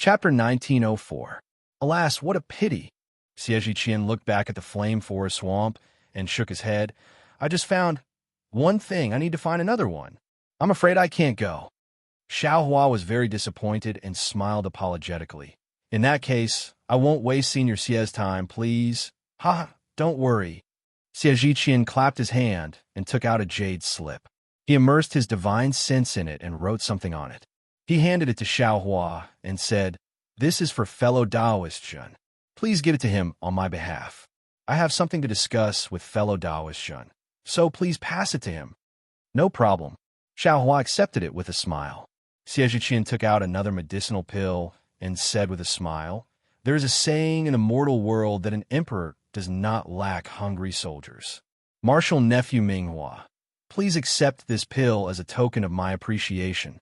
Chapter 1904. Alas, what a pity! Xie Qian looked back at the flame forest swamp and shook his head. I just found one thing. I need to find another one. I'm afraid I can't go. Xiao Hua was very disappointed and smiled apologetically. In that case, I won't waste Senior Xie's time, please. Ha, don't worry. Xie Qian clapped his hand and took out a jade slip. He immersed his divine sense in it and wrote something on it. He handed it to Xiao Hua and said, "This is for fellow Taoist Jun. Please give it to him on my behalf. I have something to discuss with fellow Taoist Jun, so please pass it to him." No problem. Xiao Hua accepted it with a smile. Xie Qian took out another medicinal pill and said with a smile, "There is a saying in the mortal world that an emperor does not lack hungry soldiers. Martial nephew Minghua, please accept this pill as a token of my appreciation."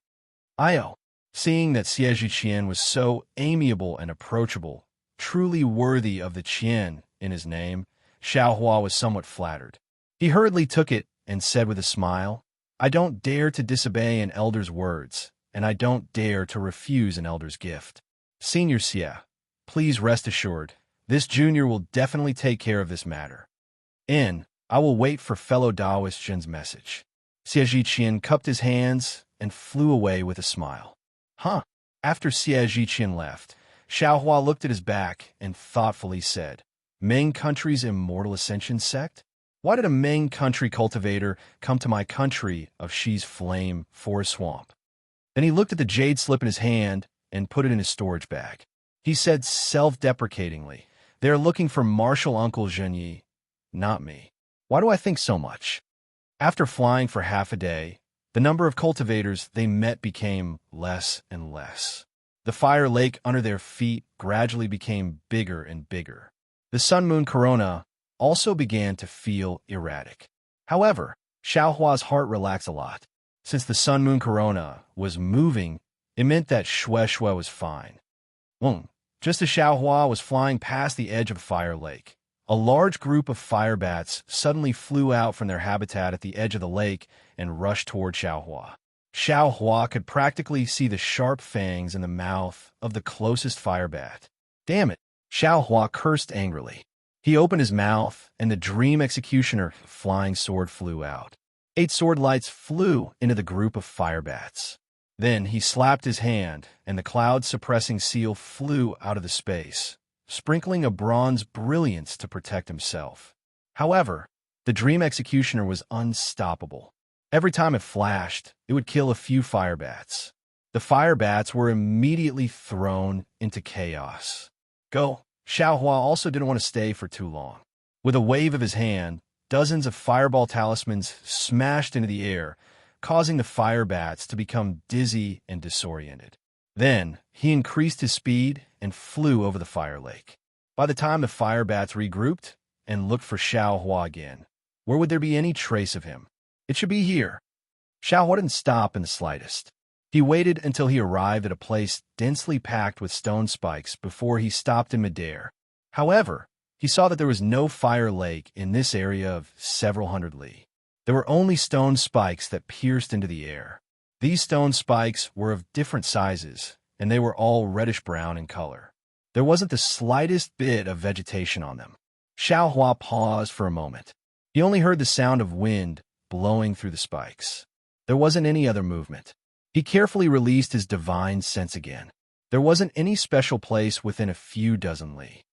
Io, seeing that Xie Qian was so amiable and approachable, truly worthy of the Qian in his name, Xiao Hua was somewhat flattered. He hurriedly took it and said with a smile, "I don't dare to disobey an elder's words, and I don't dare to refuse an elder's gift. Senior Xie, please rest assured, this junior will definitely take care of this matter. I will wait for fellow Taoist Jin's message." Xie Qian cupped his hands and flew away with a smile. After Xie Qian left, Xiao Hua looked at his back and thoughtfully said, "Ming country's immortal ascension sect? Why did a Ming country cultivator come to my country of Shi's flame forest swamp?" Then he looked at the jade slip in his hand and put it in his storage bag. He said self-deprecatingly, "They are looking for Martial Uncle Zhenyi, not me. Why do I think so much?" After flying for half a day, the number of cultivators they met became less and less. The fire lake under their feet gradually became bigger and bigger. The sun-moon corona also began to feel erratic. However, Xiao Hua's heart relaxed a lot. Since the sun-moon corona was moving, it meant that Xue was fine. Just as Xiao Hua was flying past the edge of Fire Lake, a large group of fire bats suddenly flew out from their habitat at the edge of the lake and rushed toward Xiao Hua. Xiao Hua could practically see the sharp fangs in the mouth of the closest fire bat. Damn it! Xiao Hua cursed angrily. He opened his mouth, and the dream executioner flying sword flew out. 8 sword lights flew into the group of fire bats. Then he slapped his hand, and the cloud-suppressing seal flew out of the space, sprinkling a bronze brilliance to protect himself. However, the dream executioner was unstoppable. Every time it flashed, it would kill a few fire bats. The fire bats were immediately thrown into chaos. Go! Xiao Hua also didn't want to stay for too long. With a wave of his hand, dozens of fireball talismans smashed into the air, causing the fire bats to become dizzy and disoriented. Then, he increased his speed and flew over the fire lake. By the time the fire bats regrouped and looked for Xiao Hua again, where would there be any trace of him? It should be here. Xiao Hua didn't stop in the slightest. He waited until he arrived at a place densely packed with stone spikes before he stopped in midair. However, he saw that there was no fire lake in this area of several hundred li. There were only stone spikes that pierced into the air. These stone spikes were of different sizes, and they were all reddish-brown in color. There wasn't the slightest bit of vegetation on them. Xiao Hua paused for a moment. He only heard the sound of wind blowing through the spikes. There wasn't any other movement. He carefully released his divine sense again. There wasn't any special place within a few dozen li.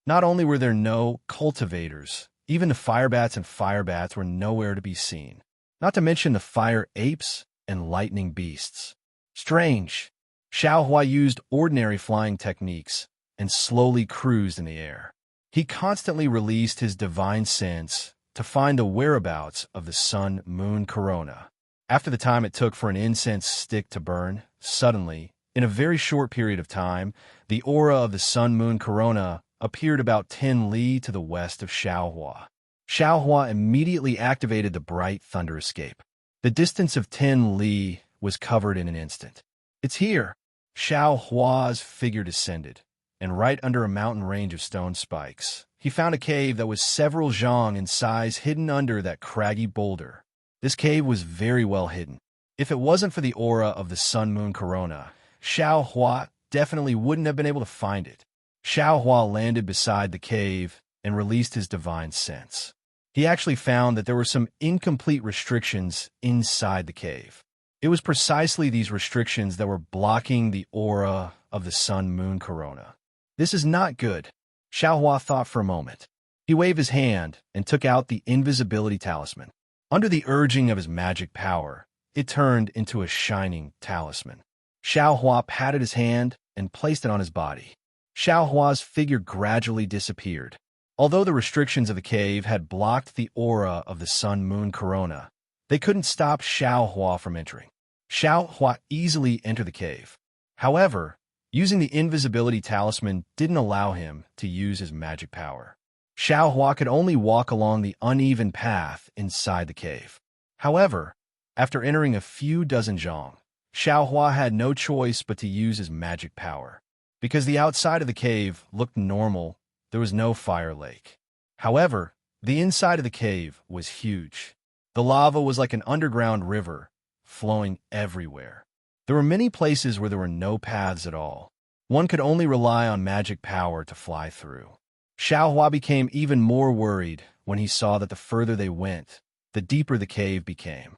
Not only were there no cultivators, even the fire bats and fire bats were nowhere to be seen, not to mention the fire apes and lightning beasts. Strange. Xiao Hua used ordinary flying techniques and slowly cruised in the air. He constantly released his divine sense to find the whereabouts of the sun-moon corona. After the time it took for an incense stick to burn, suddenly, in a very short period of time, the aura of the sun-moon corona appeared about 10 li to the west of Xiao Hua. Xiao Hua immediately activated the bright thunder escape. The distance of 10 li was covered in an instant. It's here! Xiao Hua's figure descended, and right under a mountain range of stone spikes, he found a cave that was several zhang in size hidden under that craggy boulder. This cave was very well hidden. If it wasn't for the aura of the sun-moon corona, Xiao Hua definitely wouldn't have been able to find it. Xiao Hua landed beside the cave and released his divine sense. He actually found that there were some incomplete restrictions inside the cave. It was precisely these restrictions that were blocking the aura of the sun-moon corona. This is not good, Xiao Hua thought for a moment. He waved his hand and took out the invisibility talisman. Under the urging of his magic power, it turned into a shining talisman. Xiao Hua patted his hand and placed it on his body. Xiao Hua's figure gradually disappeared. Although the restrictions of the cave had blocked the aura of the sun-moon corona, they couldn't stop Xiao Hua from entering. Xiao Hua easily entered the cave. However, using the invisibility talisman didn't allow him to use his magic power. Xiao Hua could only walk along the uneven path inside the cave. However, after entering a few dozen zhong, Xiao Hua had no choice but to use his magic power. Because the outside of the cave looked normal, there was no fire lake. However, the inside of the cave was huge. The lava was like an underground river, flowing everywhere. There were many places where there were no paths at all. One could only rely on magic power to fly through. Xiao Hua became even more worried when he saw that the further they went, the deeper the cave became.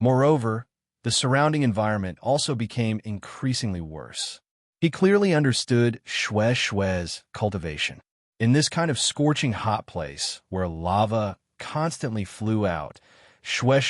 Moreover, the surrounding environment also became increasingly worse. He clearly understood Shue's cultivation. In this kind of scorching hot place where lava constantly flew out, Shue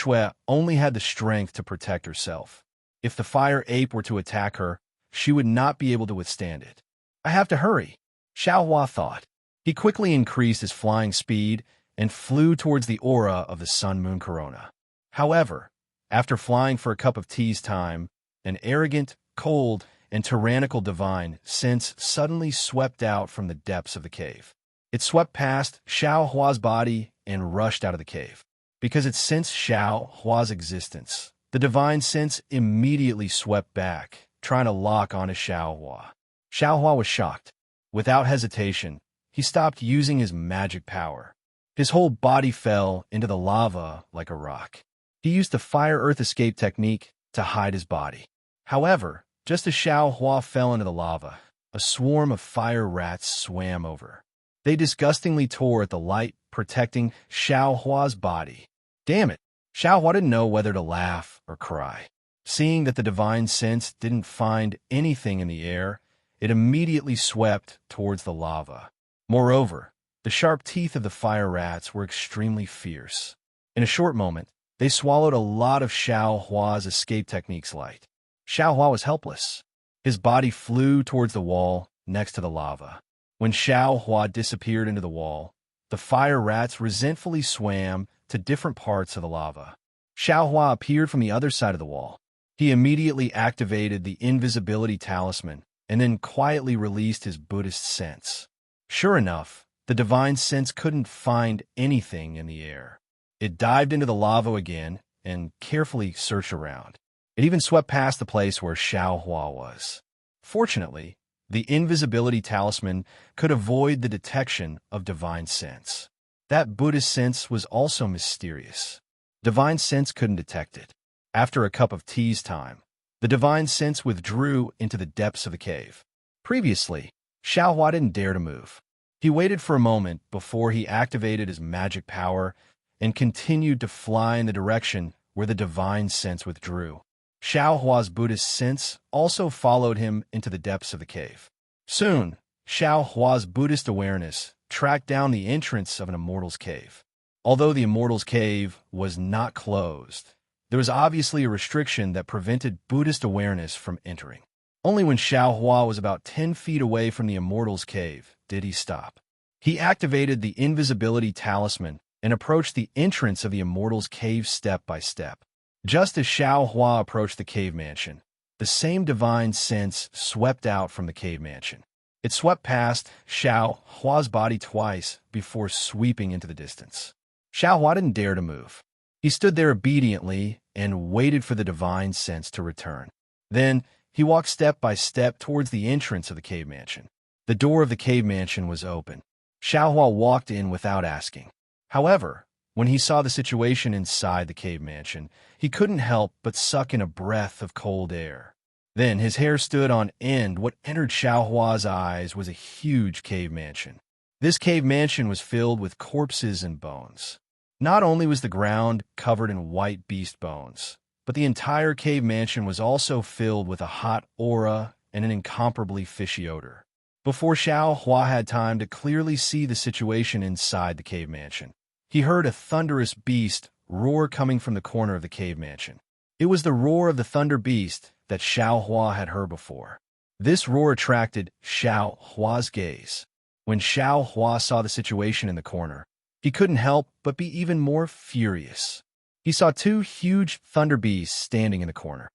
only had the strength to protect herself. If the fire ape were to attack her, she would not be able to withstand it. I have to hurry, Xiao Hua thought. He quickly increased his flying speed and flew towards the aura of the sun-moon corona. However, after flying for a cup of tea's time, an arrogant, cold, and tyrannical divine sense suddenly swept out from the depths of the cave. It swept past Xiao Hua's body and rushed out of the cave. Because it sensed Xiao Hua's existence, the divine sense immediately swept back, trying to lock onto Xiao Hua. Xiao Hua was shocked. Without hesitation, he stopped using his magic power. His whole body fell into the lava like a rock. He used the fire-earth escape technique to hide his body. However, just as Xiao Hua fell into the lava, a swarm of fire rats swam over. They disgustingly tore at the light, protecting Xiao Hua's body. Damn it! Xiao Hua didn't know whether to laugh or cry. Seeing that the divine sense didn't find anything in the air, it immediately swept towards the lava. Moreover, the sharp teeth of the fire rats were extremely fierce. In a short moment, they swallowed a lot of Xiao Hua's escape technique's light. Xiao Hua was helpless. His body flew towards the wall next to the lava. When Xiao Hua disappeared into the wall, the fire rats resentfully swam to different parts of the lava. Xiao Hua appeared from the other side of the wall. He immediately activated the invisibility talisman and then quietly released his Buddhist sense. Sure enough, the divine sense couldn't find anything in the air. It dived into the lava again and carefully searched around. It even swept past the place where Xiao Hua was. Fortunately, the invisibility talisman could avoid the detection of divine sense. That Buddhist sense was also mysterious. Divine sense couldn't detect it. After a cup of tea's time, the divine sense withdrew into the depths of the cave. Previously, Xiao Hua didn't dare to move. He waited for a moment before he activated his magic power and continued to fly in the direction where the divine sense withdrew. Xiao Hua's Buddhist sense also followed him into the depths of the cave. Soon, Xiao Hua's Buddhist awareness tracked down the entrance of an immortal's cave. Although the immortal's cave was not closed, there was obviously a restriction that prevented Buddhist awareness from entering. Only when Xiao Hua was about 10 feet away from the immortal's cave did he stop. He activated the invisibility talisman and approached the entrance of the immortal's cave step by step. Just as Xiao Hua approached the cave mansion, the same divine sense swept out from the cave mansion. It swept past Xiao Hua's body twice before sweeping into the distance. Xiao Hua didn't dare to move. He stood there obediently and waited for the divine sense to return. Then, he walked step by step towards the entrance of the cave mansion. The door of the cave mansion was open. Xiao Hua walked in without asking. However, when he saw the situation inside the cave mansion, he couldn't help but suck in a breath of cold air. Then his hair stood on end. What entered Xiaohua's eyes was a huge cave mansion. This cave mansion was filled with corpses and bones. Not only was the ground covered in white beast bones, but the entire cave mansion was also filled with a hot aura and an incomparably fishy odor. Before Xiaohua had time to clearly see the situation inside the cave mansion, he heard a thunderous beast roar coming from the corner of the cave mansion. It was the roar of the thunder beast that Xiaohua had heard before. This roar attracted Xiaohua's gaze. When Xiaohua saw the situation in the corner, he couldn't help but be even more furious. He saw two huge thunder beasts standing in the corner.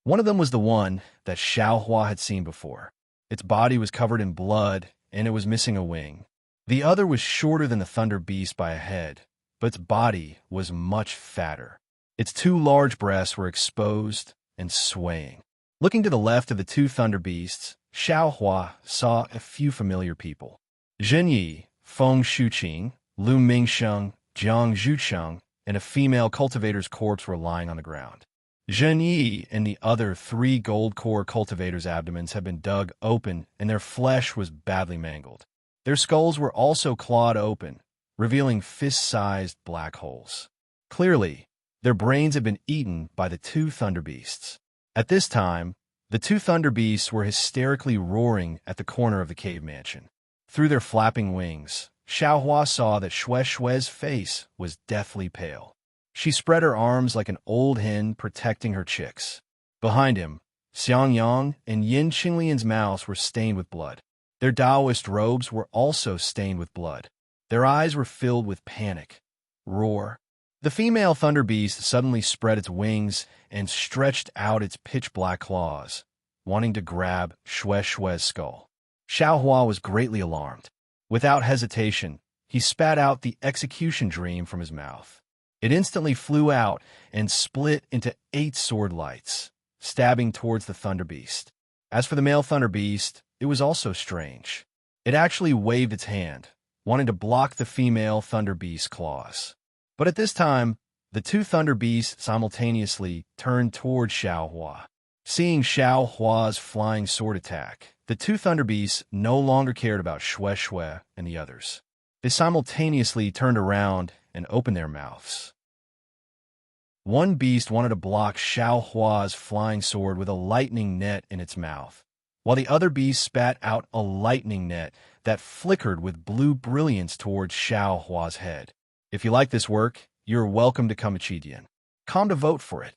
One of them was the one that Xiaohua had seen before. Its body was covered in blood, and it was missing a wing. The other was shorter than the thunder beast by a head, but its body was much fatter. Its two large breasts were exposed and swaying. Looking to the left of the two thunder beasts, Xiaohua saw a few familiar people. Zhen Yi, Feng Shuqing, Lu Mingsheng, Jiang Zhucheng, and a female cultivator's corpse were lying on the ground. Zhen Yi and the other three gold core cultivators' abdomens had been dug open, and their flesh was badly mangled. Their skulls were also clawed open, revealing fist-sized black holes. Clearly, their brains had been eaten by the two thunder beasts. At this time, the two thunder beasts were hysterically roaring at the corner of the cave mansion. Through their flapping wings, Xiaohua saw that Shue's face was deathly pale. She spread her arms like an old hen protecting her chicks. Behind him, Xiangyang and Yin Qinglian's mouths were stained with blood. Their Taoist robes were also stained with blood. Their eyes were filled with panic. Roar. The female thunder beast suddenly spread its wings and stretched out its pitch-black claws, wanting to grab Shue's skull. Xiaohua was greatly alarmed. Without hesitation, he spat out the execution dream from his mouth. It instantly flew out and split into 8 sword lights, stabbing towards the thunder beast. As for the male thunder beast, it was also strange. It actually waved its hand, wanting to block the female thunder beast's claws. But at this time, the two thunder beasts simultaneously turned toward Xiaohua. Seeing Xiaohua's flying sword attack, the two thunder beasts no longer cared about Shue and the others. They simultaneously turned around and opened their mouths. One beast wanted to block Xiaohua's flying sword with a lightning net in its mouth, while the other beast spat out a lightning net that flickered with blue brilliance towards Xiaohua's head. If you like this work, you're welcome to Kamachidian. Come to vote for it.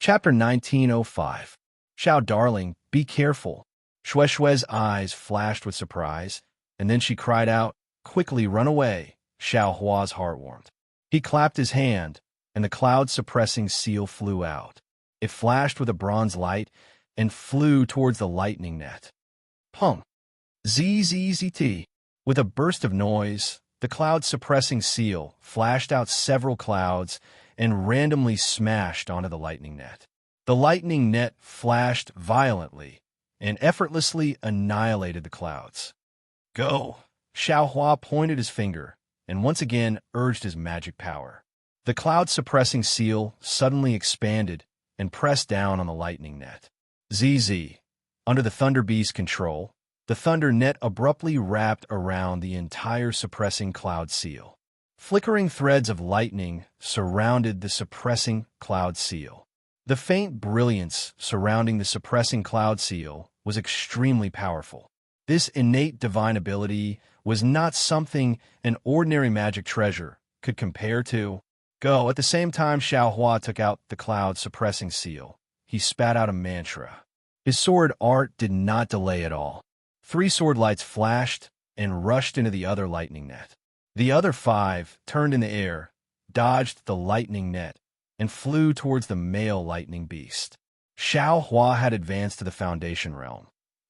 Chapter 1905. Xiao darling, be careful. Shue's eyes flashed with surprise, and then she cried out, quickly run away. Xiaohua's heart warmed. He clapped his hand, and the cloud-suppressing seal flew out. It flashed with a bronze light and flew towards the lightning net. Pum! ZZZT! With a burst of noise, the cloud-suppressing seal flashed out several clouds and randomly smashed onto the lightning net. The lightning net flashed violently and effortlessly annihilated the clouds. Go! Xiaohua pointed his finger and once again urged his magic power. The cloud-suppressing seal suddenly expanded and pressed down on the lightning net. ZZ. Under the Thunder Beast's control, the thunder net abruptly wrapped around the entire suppressing cloud seal. Flickering threads of lightning surrounded the suppressing cloud seal. The faint brilliance surrounding the suppressing cloud seal was extremely powerful. This innate divine ability was not something an ordinary magic treasure could compare to. Go! At the same time Xiaohua took out the cloud-suppressing seal, he spat out a mantra. His sword art did not delay at all. 3 sword lights flashed and rushed into the other lightning net. The other 5 turned in the air, dodged the lightning net, and flew towards the male lightning beast. Xiaohua had advanced to the foundation realm,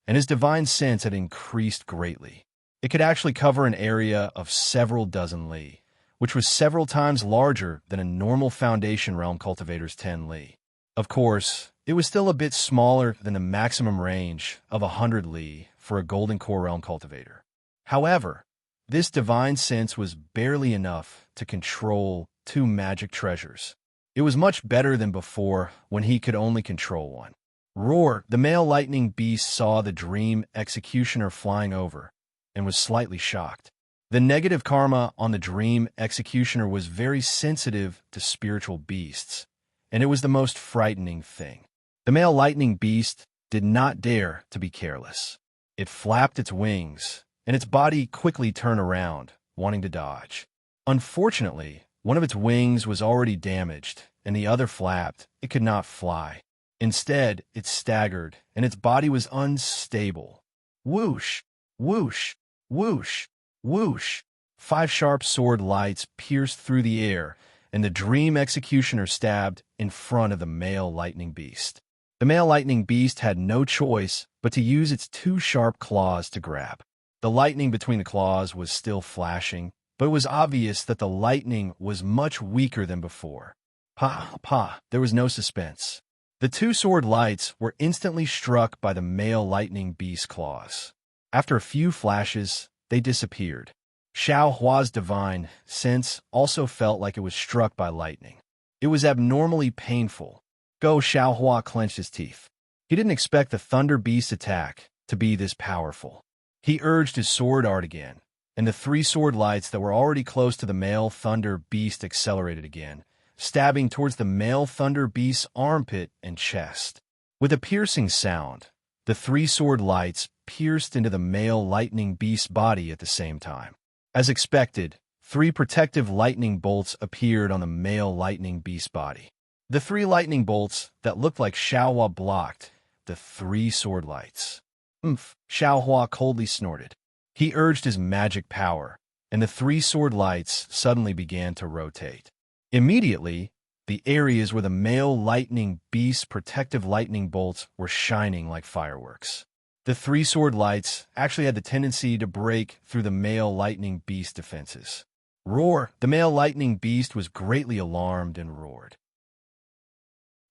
and his divine sense had increased greatly. It could actually cover an area of several dozen li, which was several times larger than a normal foundation realm cultivator's 10 li. Of course, it was still a bit smaller than the maximum range of 100 li for a golden core realm cultivator. However, this divine sense was barely enough to control 2 magic treasures. It was much better than before when he could only control one. Roar, the male lightning beast, saw the dream executioner flying over and was slightly shocked. The negative karma on the dream executioner was very sensitive to spiritual beasts, and it was the most frightening thing. The male lightning beast did not dare to be careless. It flapped its wings, and its body quickly turned around, wanting to dodge. Unfortunately, one of its wings was already damaged, and the other flapped. It could not fly. Instead, it staggered, and its body was unstable. Whoosh, whoosh, whoosh, whoosh. 5 sharp sword lights pierced through the air, and the dream executioner stabbed in front of the male lightning beast. The male lightning beast had no choice but to use its 2 sharp claws to grab. The lightning between the claws was still flashing, but it was obvious that the lightning was much weaker than before. There was no suspense. The 2 sword lights were instantly struck by the male lightning beast's claws. After a few flashes, they disappeared. Xiao Hua's divine sense also felt like it was struck by lightning. It was abnormally painful. Xiao Hua clenched his teeth. He didn't expect the thunder beast's attack to be this powerful. He urged his sword art again, and the 3 sword lights that were already close to the male thunder beast accelerated again, stabbing towards the male thunder beast's armpit and chest. With a piercing sound, the 3 sword lights pierced into the male lightning beast's body at the same time. As expected, 3 protective lightning bolts appeared on the male lightning beast's body. The 3 lightning bolts that looked like Xiao Hua blocked the 3 sword lights. Xiao Hua coldly snorted. He urged his magic power, and the 3 sword lights suddenly began to rotate. Immediately, the areas where the male lightning beast's protective lightning bolts were shining like fireworks. The 3 sword lights actually had the tendency to break through the male lightning beast's defenses. Roar! The male lightning beast was greatly alarmed and roared.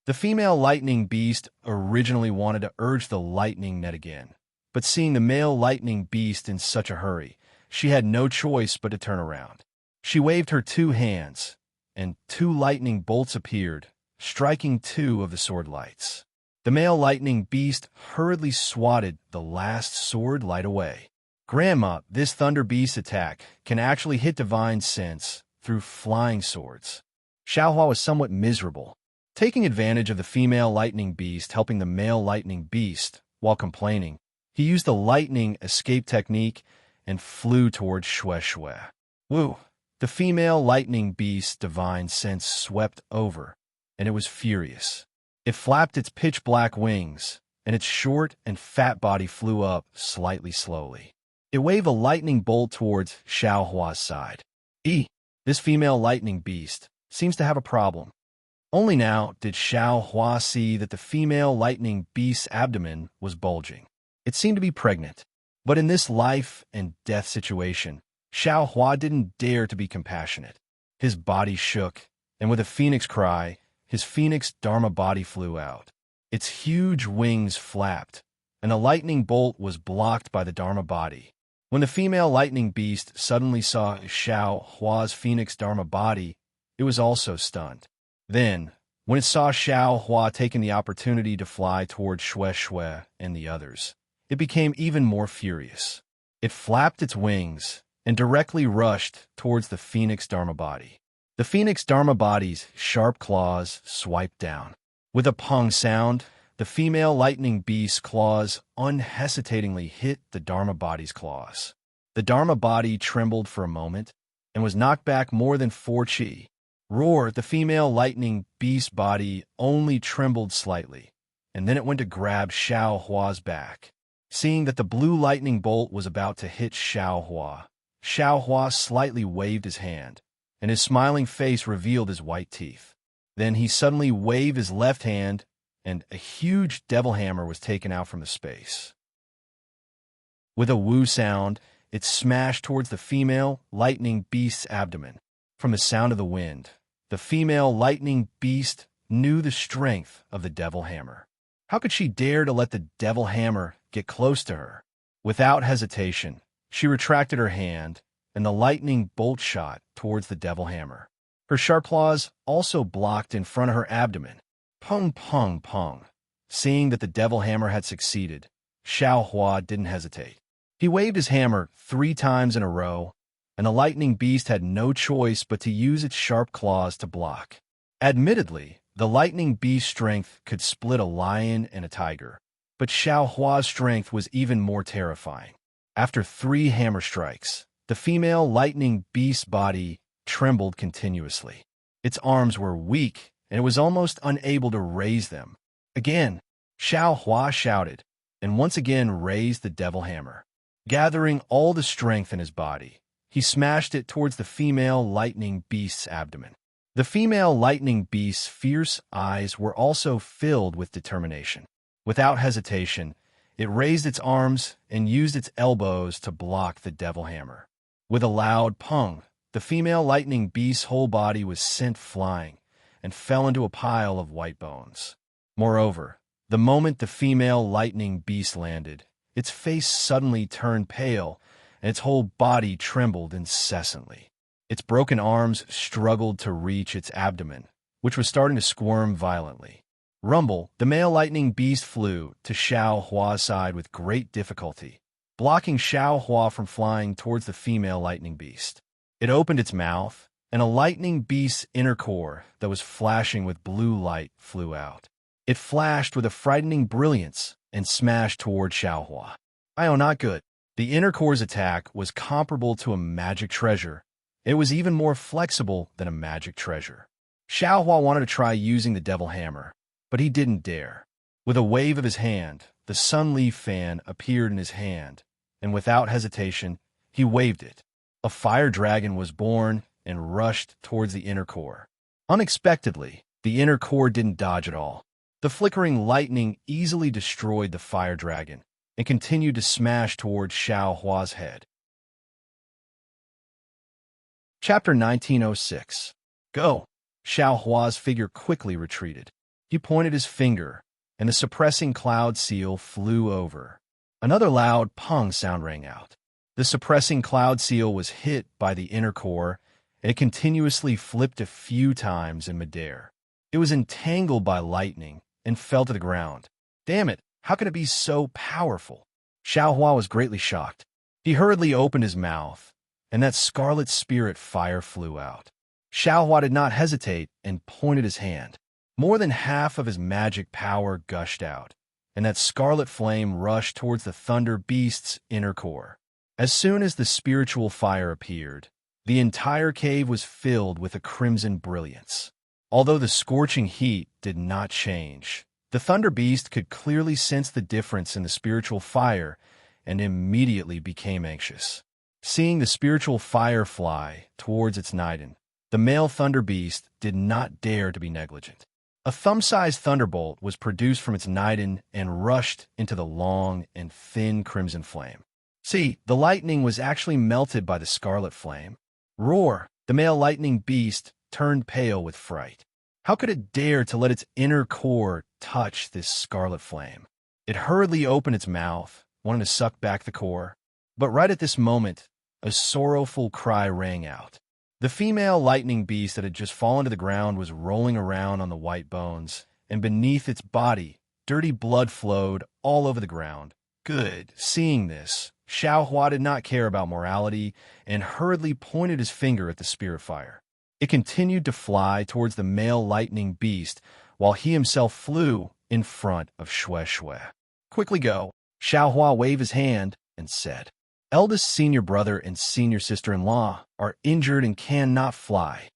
The female lightning beast originally wanted to urge the lightning net again, but seeing the male lightning beast in such a hurry, she had no choice but to turn around. She waved her 2 hands, and 2 lightning bolts appeared, striking 2 of the sword lights. The male lightning beast hurriedly swatted the last sword light away. Grandma, this thunder beast attack can actually hit divine sense through flying swords. Xiao Hua was somewhat miserable. Taking advantage of the female lightning beast helping the male lightning beast while complaining, he used the lightning escape technique and flew towards Shui. Woo! The female lightning beast's divine sense swept over, and it was furious. It flapped its pitch-black wings, and its short and fat body flew up slightly slowly. It waved a lightning bolt towards Xiao Hua's side. This female lightning beast seems to have a problem. Only now did Xiao Hua see that the female lightning beast's abdomen was bulging. It seemed to be pregnant. But in this life and death situation, Xiao Hua didn't dare to be compassionate. His body shook, and with a phoenix cry, his phoenix Dharma body flew out. Its huge wings flapped, and a lightning bolt was blocked by the Dharma body. When the female lightning beast suddenly saw Xiao Hua's phoenix Dharma body, it was also stunned. Then, when it saw Xiao Hua taking the opportunity to fly towards Shui and the others, it became even more furious. It flapped its wings and directly rushed towards the phoenix Dharma body. The phoenix Dharma body's sharp claws swiped down. With a pong sound, the female lightning beast's claws unhesitatingly hit the Dharma body's claws. The Dharma body trembled for a moment and was knocked back more than 4 chi. Roar! The female lightning beast body only trembled slightly, and then it went to grab Xiao Hua's back. Seeing that the blue lightning bolt was about to hit Xiao Hua slightly waved his hand, and his smiling face revealed his white teeth. Then he suddenly waved his left hand, and a huge devil hammer was taken out from the space. With a woo sound, it smashed towards the female lightning beast's abdomen. From the sound of the wind, the female lightning beast knew the strength of the devil hammer. How could she dare to let the devil hammer get close to her? Without hesitation, she retracted her hand, and the lightning bolt shot towards the devil hammer. Her sharp claws also blocked in front of her abdomen. Pong, pong, pong. Seeing that the devil hammer had succeeded, Xiao Hua didn't hesitate. He waved his hammer 3 times in a row, and the lightning beast had no choice but to use its sharp claws to block. Admittedly, the lightning beast's strength could split a lion and a tiger, but Xiao Hua's strength was even more terrifying. After 3 hammer strikes, the female lightning beast's body trembled continuously. Its arms were weak, and it was almost unable to raise them. Again, Xiao Hua shouted, and once again raised the devil hammer. Gathering all the strength in his body, he smashed it towards the female lightning beast's abdomen. The female lightning beast's fierce eyes were also filled with determination. Without hesitation, it raised its arms and used its elbows to block the devil hammer. With a loud pung, the female lightning beast's whole body was sent flying and fell into a pile of white bones. Moreover, the moment the female lightning beast landed, its face suddenly turned pale and its whole body trembled incessantly. Its broken arms struggled to reach its abdomen, which was starting to squirm violently. Rumble, the male lightning beast, flew to Xiao Hua's side with great difficulty, blocking Xiao Hua from flying towards the female lightning beast. It opened its mouth, and a lightning beast's inner core that was flashing with blue light flew out. It flashed with a frightening brilliance and smashed toward Xiao Hua. Oh, not good. The inner core's attack was comparable to a magic treasure. It was even more flexible than a magic treasure. Xiao Hua wanted to try using the devil hammer, but he didn't dare. With a wave of his hand, the sun leaf fan appeared in his hand, and without hesitation, he waved it. A fire dragon was born and rushed towards the inner core. Unexpectedly, the inner core didn't dodge at all. The flickering lightning easily destroyed the fire dragon and continued to smash towards Xiao Hua's head. Chapter 1906. Go! Xiao Hua's figure quickly retreated. He pointed his finger, and the suppressing cloud seal flew over. Another loud pong sound rang out. The suppressing cloud seal was hit by the inner core, and it continuously flipped a few times in midair. It was entangled by lightning and fell to the ground. Damn it, how could it be so powerful? Xiao Hua was greatly shocked. He hurriedly opened his mouth, and that scarlet spirit fire flew out. Xiao Hua did not hesitate and pointed his hand. More than half of his magic power gushed out, and that scarlet flame rushed towards the thunder beast's inner core. As soon as the spiritual fire appeared, the entire cave was filled with a crimson brilliance. Although the scorching heat did not change, the thunder beast could clearly sense the difference in the spiritual fire and immediately became anxious. Seeing the spiritual fire fly towards its Niden, the male thunder beast did not dare to be negligent. A thumb-sized thunderbolt was produced from its Niden and rushed into the long and thin crimson flame. See, the lightning was actually melted by the scarlet flame. Roar! The male lightning beast turned pale with fright. How could it dare to let its inner core touch this scarlet flame? It hurriedly opened its mouth, wanting to suck back the core. But right at this moment, a sorrowful cry rang out. The female lightning beast that had just fallen to the ground was rolling around on the white bones, and beneath its body, dirty blood flowed all over the ground. Good. Seeing this, Xiao Hua did not care about morality and hurriedly pointed his finger at the spirit fire. It continued to fly towards the male lightning beast while he himself flew in front of Xue Xue. Quickly go! Xiao Hua waved his hand and said, Eldest senior brother and senior sister-in-law are injured and cannot fly.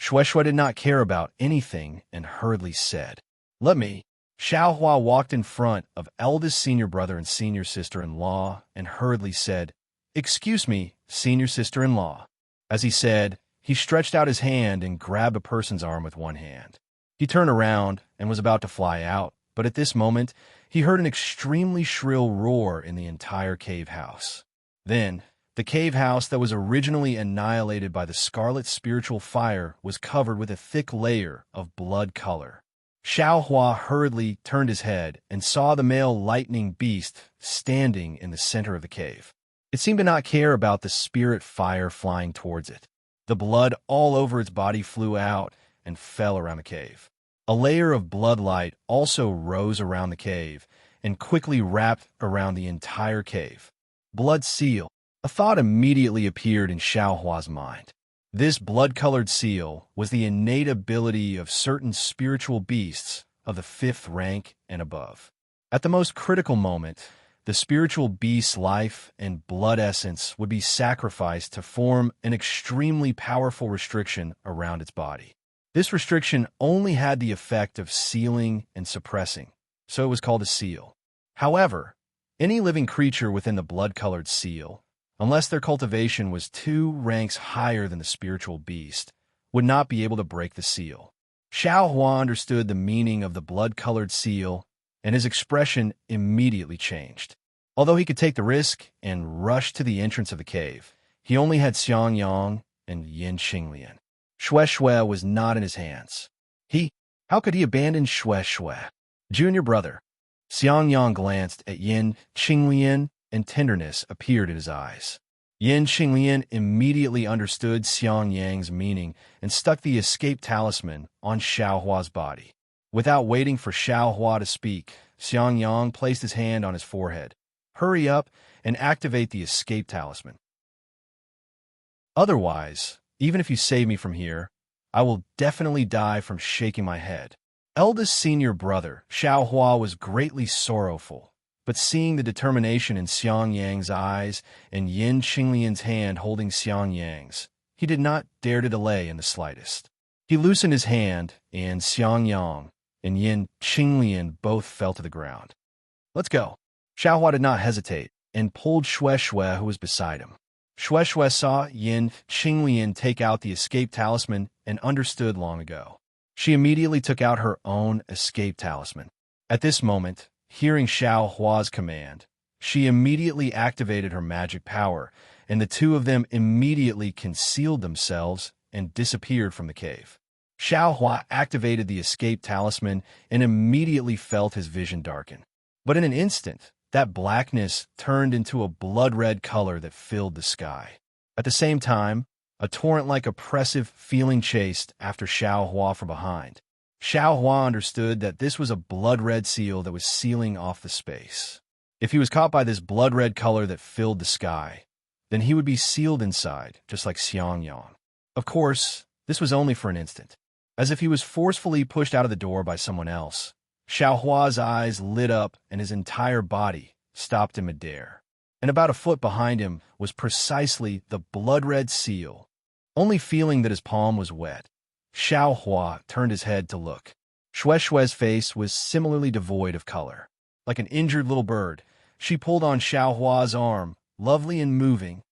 Xue Xue did not care about anything and hurriedly said, Let me. Xiao Hua walked in front of eldest senior brother and senior sister-in-law and hurriedly said, Excuse me, senior sister-in-law. As he said, he stretched out his hand and grabbed a person's arm with one hand. He turned around and was about to fly out, but at this moment, he heard an extremely shrill roar in the entire cave house. Then, the cave house that was originally annihilated by the scarlet spiritual fire was covered with a thick layer of blood color. Xiao Hua hurriedly turned his head and saw the male lightning beast standing in the center of the cave. It seemed to not care about the spirit fire flying towards it. The blood all over its body flew out and fell around the cave. A layer of blood light also rose around the cave and quickly wrapped around the entire cave. Blood seal. A thought immediately appeared in Xiaohua's mind. This blood-colored seal was the innate ability of certain spiritual beasts of the 5th rank and above. At the most critical moment, the spiritual beast's life and blood essence would be sacrificed to form an extremely powerful restriction around its body. This restriction only had the effect of sealing and suppressing, so it was called a seal. However, any living creature within the blood-colored seal, unless their cultivation was 2 ranks higher than the spiritual beast, would not be able to break the seal. Xiaohua understood the meaning of the blood-colored seal, and his expression immediately changed. Although he could take the risk and rush to the entrance of the cave, he only had Xiangyang and Yin Qinglian. Shui was not in his hands. How could he abandon Shui? Junior brother. Xiangyang glanced at Yin Qinglian, and tenderness appeared in his eyes. Yin Qinglian immediately understood Xiangyang's meaning and stuck the escape talisman on Xiaohua's body. Without waiting for Xiaohua to speak, Xiangyang placed his hand on his forehead. Hurry up and activate the escape talisman. Otherwise, even if you save me from here, I will definitely die from shaking my head. Eldest senior brother, Xiaohua, was greatly sorrowful, but seeing the determination in Xiangyang's eyes and Yin Qinglian's hand holding Xiangyang's, he did not dare to delay in the slightest. He loosened his hand, and Xiangyang and Yin Qinglian both fell to the ground. Let's go. Xiaohua did not hesitate and pulled Shui, who was beside him. Shui saw Yin Qinglian take out the escape talisman and understood long ago. She immediately took out her own escape talisman. At this moment, hearing Xiaohua's command, she immediately activated her magic power, and the two of them immediately concealed themselves and disappeared from the cave. Xiaohua activated the escape talisman and immediately felt his vision darken. But in an instant, that blackness turned into a blood-red color that filled the sky. At the same time, a torrent-like oppressive feeling chased after Xiaohua from behind. Xiaohua understood that this was a blood-red seal that was sealing off the space. If he was caught by this blood-red color that filled the sky, then he would be sealed inside, just like Xiangyang. Of course, this was only for an instant. As if he was forcefully pushed out of the door by someone else, Xiaohua's eyes lit up and his entire body stopped in midair. And about a foot behind him was precisely the blood-red seal. Only feeling that his palm was wet, Xiaohua turned his head to look. Shui's face was similarly devoid of color. Like an injured little bird, she pulled on Xiaohua's arm, lovely and moving.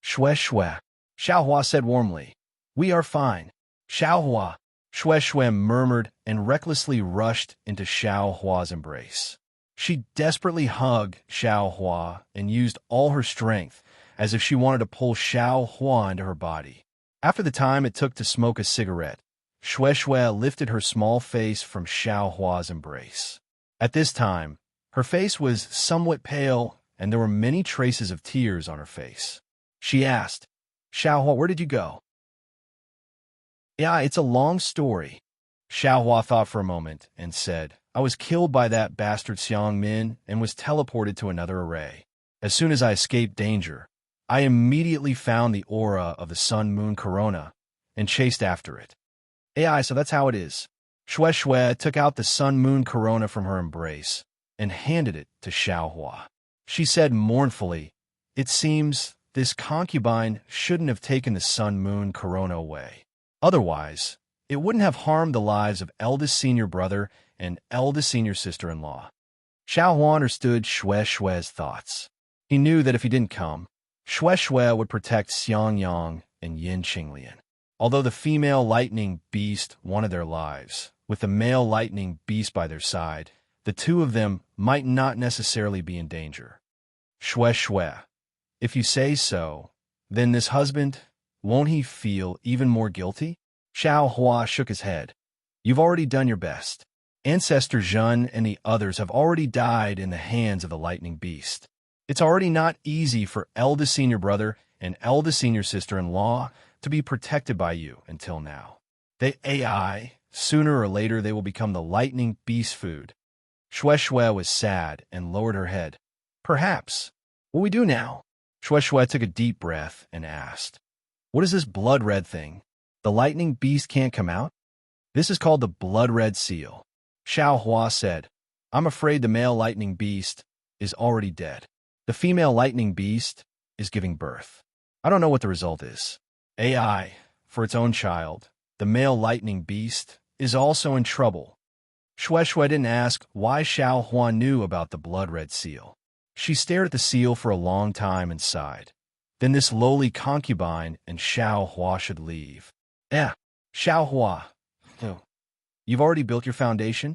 Shui, Xiaohua said warmly. We are fine. Xiaohua, Shui murmured and recklessly rushed into Xiaohua's embrace. She desperately hugged Xiaohua and used all her strength as if she wanted to pull Xiaohua into her body. After the time it took to smoke a cigarette, Shui lifted her small face from Xiaohua's embrace. At this time, her face was somewhat pale and there were many traces of tears on her face. She asked, Xiaohua, where did you go? Yeah, it's a long story. Xiaohua thought for a moment and said, I was killed by that bastard Xiang Min and was teleported to another array. As soon as I escaped danger, I immediately found the aura of the sun-moon corona and chased after it. AI, so that's how it is. Shui took out the sun-moon corona from her embrace and handed it to Xiaohua. She said mournfully, it seems this concubine shouldn't have taken the sun-moon corona away. Otherwise, it wouldn't have harmed the lives of eldest senior brother and eldest senior sister-in-law. Xiaohua understood Shui's thoughts. He knew that if he didn't come, Shui would protect Xiangyang and Yin Qinglian. Although the female lightning beast wanted their lives, with the male lightning beast by their side, the two of them might not necessarily be in danger. Shui, if you say so, then this husband, won't he feel even more guilty? Xiaohua shook his head. You've already done your best. Ancestor Zhen and the others have already died in the hands of the lightning beast. It's already not easy for eldest senior brother and eldest senior sister-in-law to be protected by you until now. The AI, sooner or later they will become the lightning beast food. Shue Shue was sad and lowered her head. Perhaps. What will we do now? Shue Shue took a deep breath and asked, what is this blood-red thing? The lightning beast can't come out? This is called the blood-red seal. Xiao Hua said, I'm afraid the male lightning beast is already dead. The female lightning beast is giving birth. I don't know what the result is. AI, for its own child, the male lightning beast, is also in trouble. Shue Shue didn't ask why Xiao Hua knew about the blood-red seal. She stared at the seal for a long time and sighed. Then this lowly concubine and Xiao Hua should leave. Xiao Hua, you've already built your foundation?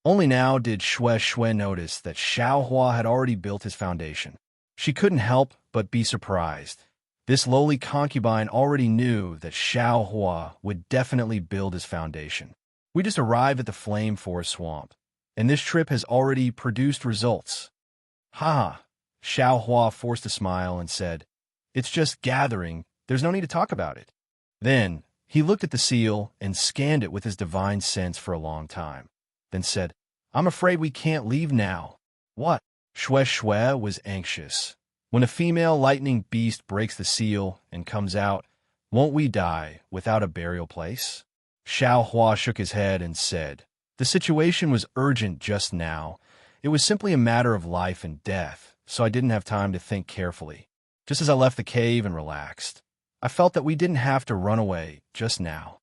Only now did Shue Shue notice that Xiao Hua had already built his foundation. She couldn't help but be surprised. This lowly concubine already knew that Xiao Hua would definitely build his foundation. We just arrived at the Flame Forest Swamp, and this trip has already produced results. Ha! Xiao Hua forced a smile and said, it's just gathering. There's no need to talk about it. Then he looked at the seal and scanned it with his divine sense for a long time, then said, I'm afraid we can't leave now. What? Shue Shue was anxious. When a female lightning beast breaks the seal and comes out, won't we die without a burial place? Xiao Hua shook his head and said, the situation was urgent just now. It was simply a matter of life and death, so I didn't have time to think carefully. Just as I left the cave and relaxed, I felt that we didn't have to run away just now.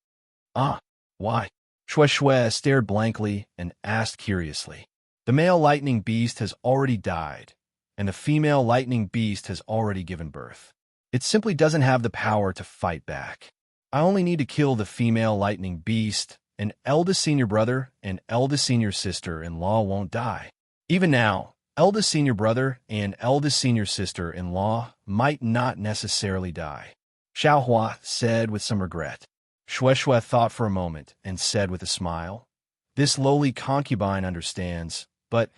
Why? Shue Shue stared blankly and asked curiously. The male lightning beast has already died, and the female lightning beast has already given birth. It simply doesn't have the power to fight back. I only need to kill the female lightning beast, and eldest senior brother and eldest senior sister-in-law won't die. Even now, eldest senior brother and eldest senior sister-in-law might not necessarily die. Xiao Hua said with some regret. Shue Shue thought for a moment and said with a smile, this lowly concubine understands, but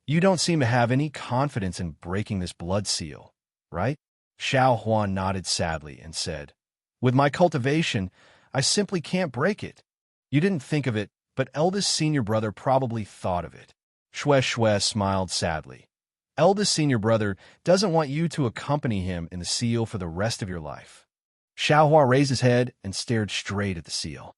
you don't seem to have any confidence in breaking this blood seal, right? Xiao Hua nodded sadly and said, with my cultivation, I simply can't break it. You didn't think of it, but eldest senior brother probably thought of it. Shue Shue smiled sadly. Eldest senior brother doesn't want you to accompany him in the seal for the rest of your life. Xiao Hua raised his head and stared straight at the seal.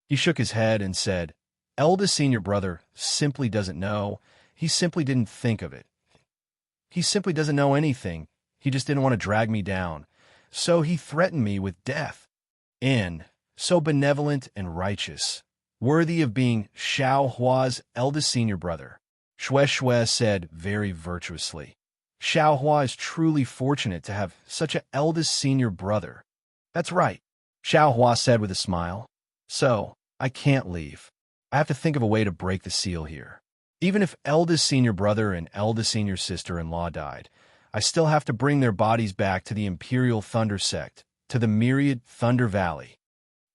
He shook his head and said, eldest senior brother simply doesn't know. He simply didn't think of it. He simply doesn't know anything. He just didn't want to drag me down. So he threatened me with death. So benevolent and righteous, worthy of being Xiao Hua's eldest senior brother. Shue Shue said very virtuously. Xiao Hua is truly fortunate to have such an eldest senior brother. That's right, Xiao Hua said with a smile. So, I can't leave. I have to think of a way to break the seal here. Even if eldest senior brother and eldest senior sister-in-law died, I still have to bring their bodies back to the Imperial Thunder Sect, to the Myriad Thunder Valley.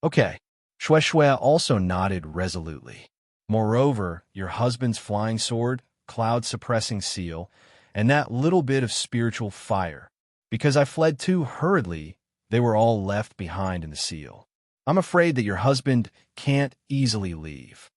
Okay, Shue Shue also nodded resolutely. Moreover, your husband's flying sword, cloud-suppressing seal, and that little bit of spiritual fire. Because I fled too hurriedly, they were all left behind in the seal. I'm afraid that your husband can't easily leave.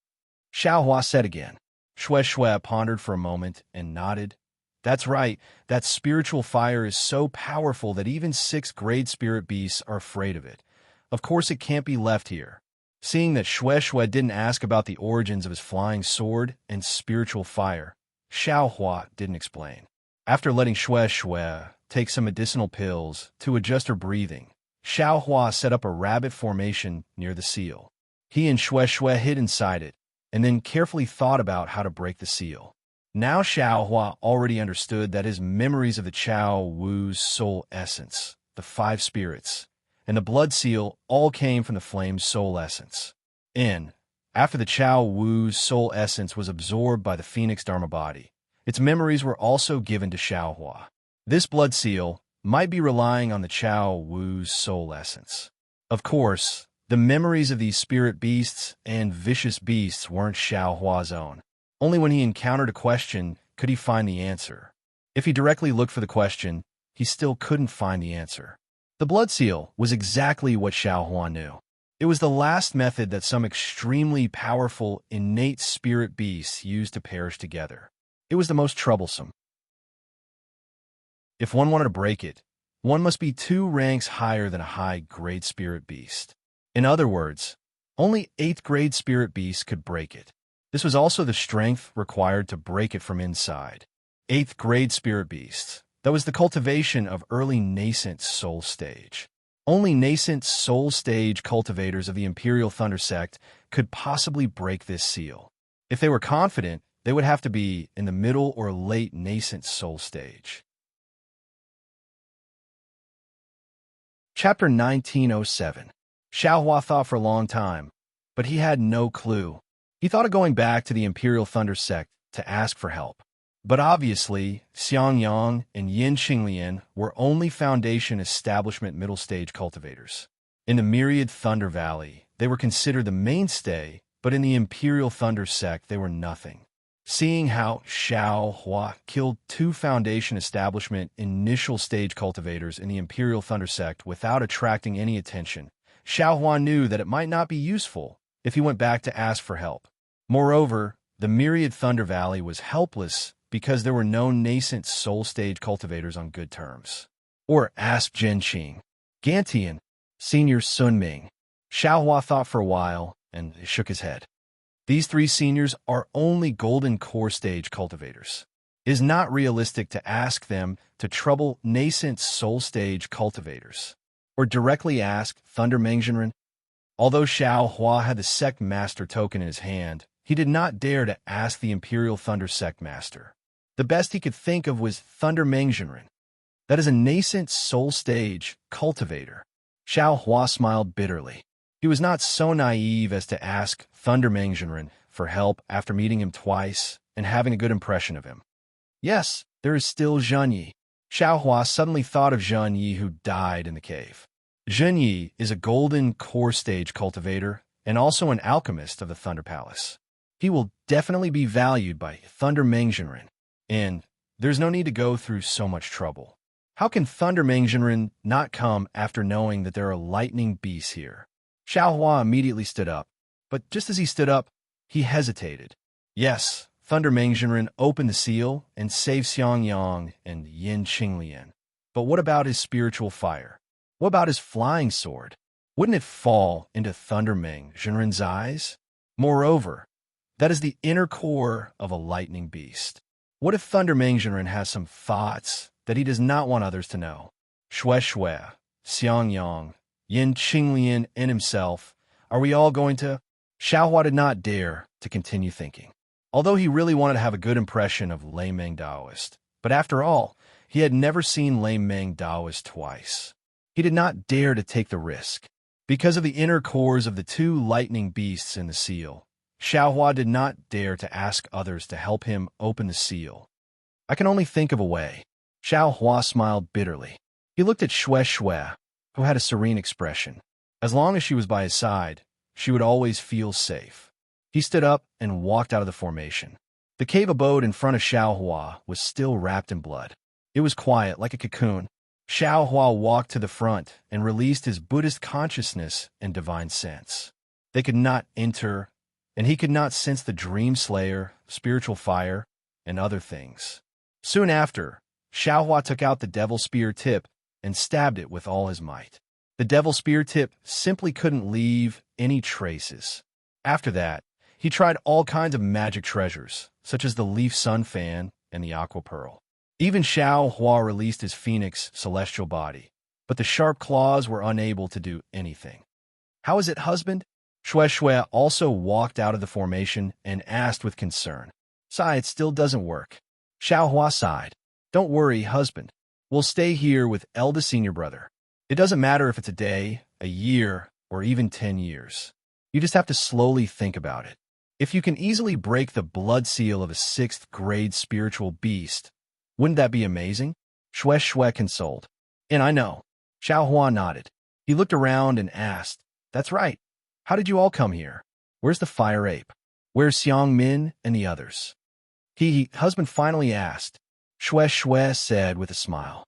Xiao Hua said again. Shue Shue pondered for a moment and nodded. That's right, that spiritual fire is so powerful that even 6th-grade spirit beasts are afraid of it. Of course it can't be left here. Seeing that Shue Shue didn't ask about the origins of his flying sword and spiritual fire, Xiao Hua didn't explain. After letting Shue Shue take some medicinal pills to adjust her breathing, Xiao Hua set up a rabbit formation near the seal. He and Shue Shue hid inside it, and then carefully thought about how to break the seal. Now Xiao Hua already understood that his memories of the Chao Wu's soul essence, the 5 spirits, and the blood seal all came from the flame's soul essence. After the Chao Wu's soul essence was absorbed by the Phoenix Dharma body, its memories were also given to Xiao Hua. This blood seal might be relying on the Chao Wu's soul essence. Of course, the memories of these spirit beasts and vicious beasts weren't Xiao Hua's own. Only when he encountered a question could he find the answer. If he directly looked for the question, he still couldn't find the answer. The blood seal was exactly what Xiao Hua knew. It was the last method that some extremely powerful, innate spirit beasts used to perish together. It was the most troublesome. If one wanted to break it, one must be 2 ranks higher than a high-grade spirit beast. In other words, only 8th-grade spirit beasts could break it. This was also the strength required to break it from inside. 8th-grade spirit beasts. That was the cultivation of early nascent soul stage. Only nascent soul stage cultivators of the Imperial Thunder Sect could possibly break this seal. If they were confident, they would have to be in the middle or late nascent soul stage. Chapter 1907. Xiao Hua thought for a long time, but he had no clue. He thought of going back to the Imperial Thunder Sect to ask for help. But obviously, Xiang Yang and Yin Qinglian were only Foundation Establishment middle stage cultivators. In the myriad Thunder Valley, they were considered the mainstay, but in the Imperial Thunder Sect, they were nothing. Seeing how Xiao Hua killed 2 Foundation Establishment initial stage cultivators in the Imperial Thunder Sect without attracting any attention, Xiao Hua knew that it might not be useful if he went back to ask for help. Moreover, the myriad Thunder Valley was helpless because there were no nascent soul stage cultivators on good terms. Or ask Zhenqing, Gantian, Senior Sun Ming. Xiao Hua thought for a while and shook his head. These 3 seniors are only golden core stage cultivators. It is not realistic to ask them to trouble nascent soul stage cultivators. Or directly ask Thunder Mengzhenren. Although Xiao Hua had the Sect Master token in his hand, he did not dare to ask the Imperial Thunder Sect Master. The best he could think of was Thunder Mengzhenren. That is a nascent soul stage cultivator. Xiao Hua smiled bitterly. He was not so naive as to ask Thunder Mengzhenren for help after meeting him twice and having a good impression of him. Yes, there is still Zhen Yi. Xiao Hua suddenly thought of Zhen Yi who died in the cave. Zhen Yi is a golden core stage cultivator and also an alchemist of the Thunder Palace. He will definitely be valued by Thunder Mengzhenren, and there's no need to go through so much trouble. How can Thunder Mengzhenren not come after knowing that there are lightning beasts here? Xiao Hua immediately stood up, but just as he stood up, he hesitated. Yes, Thunder Mengzhenren opened the seal and saved Xiang Yang and Yin Qinglian. But what about his spiritual fire? What about his flying sword? Wouldn't it fall into Thunder Mengzhenren's eyes? Moreover, that is the inner core of a lightning beast. What if Thunder Mengzhenren has some thoughts that he does not want others to know? Xue Xue, Xiang Yang, Yin Qinglian, and himself, are we all going to? Xiao Hua did not dare to continue thinking. Although he really wanted to have a good impression of Lei Meng Daoist, but after all, he had never seen Lei Meng Daoist twice. He did not dare to take the risk. Because of the inner cores of the 2 lightning beasts in the seal, Xiao Hua did not dare to ask others to help him open the seal. I can only think of a way. Xiao Hua smiled bitterly. He looked at Xue Xue, who had a serene expression. As long as she was by his side, she would always feel safe. He stood up and walked out of the formation. The cave abode in front of Xiao Hua was still wrapped in blood. It was quiet, like a cocoon. Xiao Hua walked to the front and released his Buddhist consciousness and divine sense. They could not enter, and he could not sense the dream slayer, spiritual fire, and other things. Soon after, Xiao Hua took out the devil spear tip and stabbed it with all his might. The devil spear tip simply couldn't leave any traces. After that, he tried all kinds of magic treasures, such as the leaf sun fan and the aqua pearl. Even Xiao Hua released his phoenix celestial body, but the sharp claws were unable to do anything. How is it, husband? Xue Xue also walked out of the formation and asked with concern. Sigh, it still doesn't work. Xiao Hua sighed. Don't worry, husband. We'll stay here with eldest senior brother. It doesn't matter if it's a day, a year, or even 10 years. You just have to slowly think about it. If you can easily break the blood seal of a 6th grade spiritual beast, wouldn't that be amazing? Xue Xue consoled. And I know. Xiao Hua nodded. He looked around and asked, That's right. How did you all come here? Where's the fire ape? Where's Xiang Min and the others? Husband finally asked. Xue Xue said with a smile.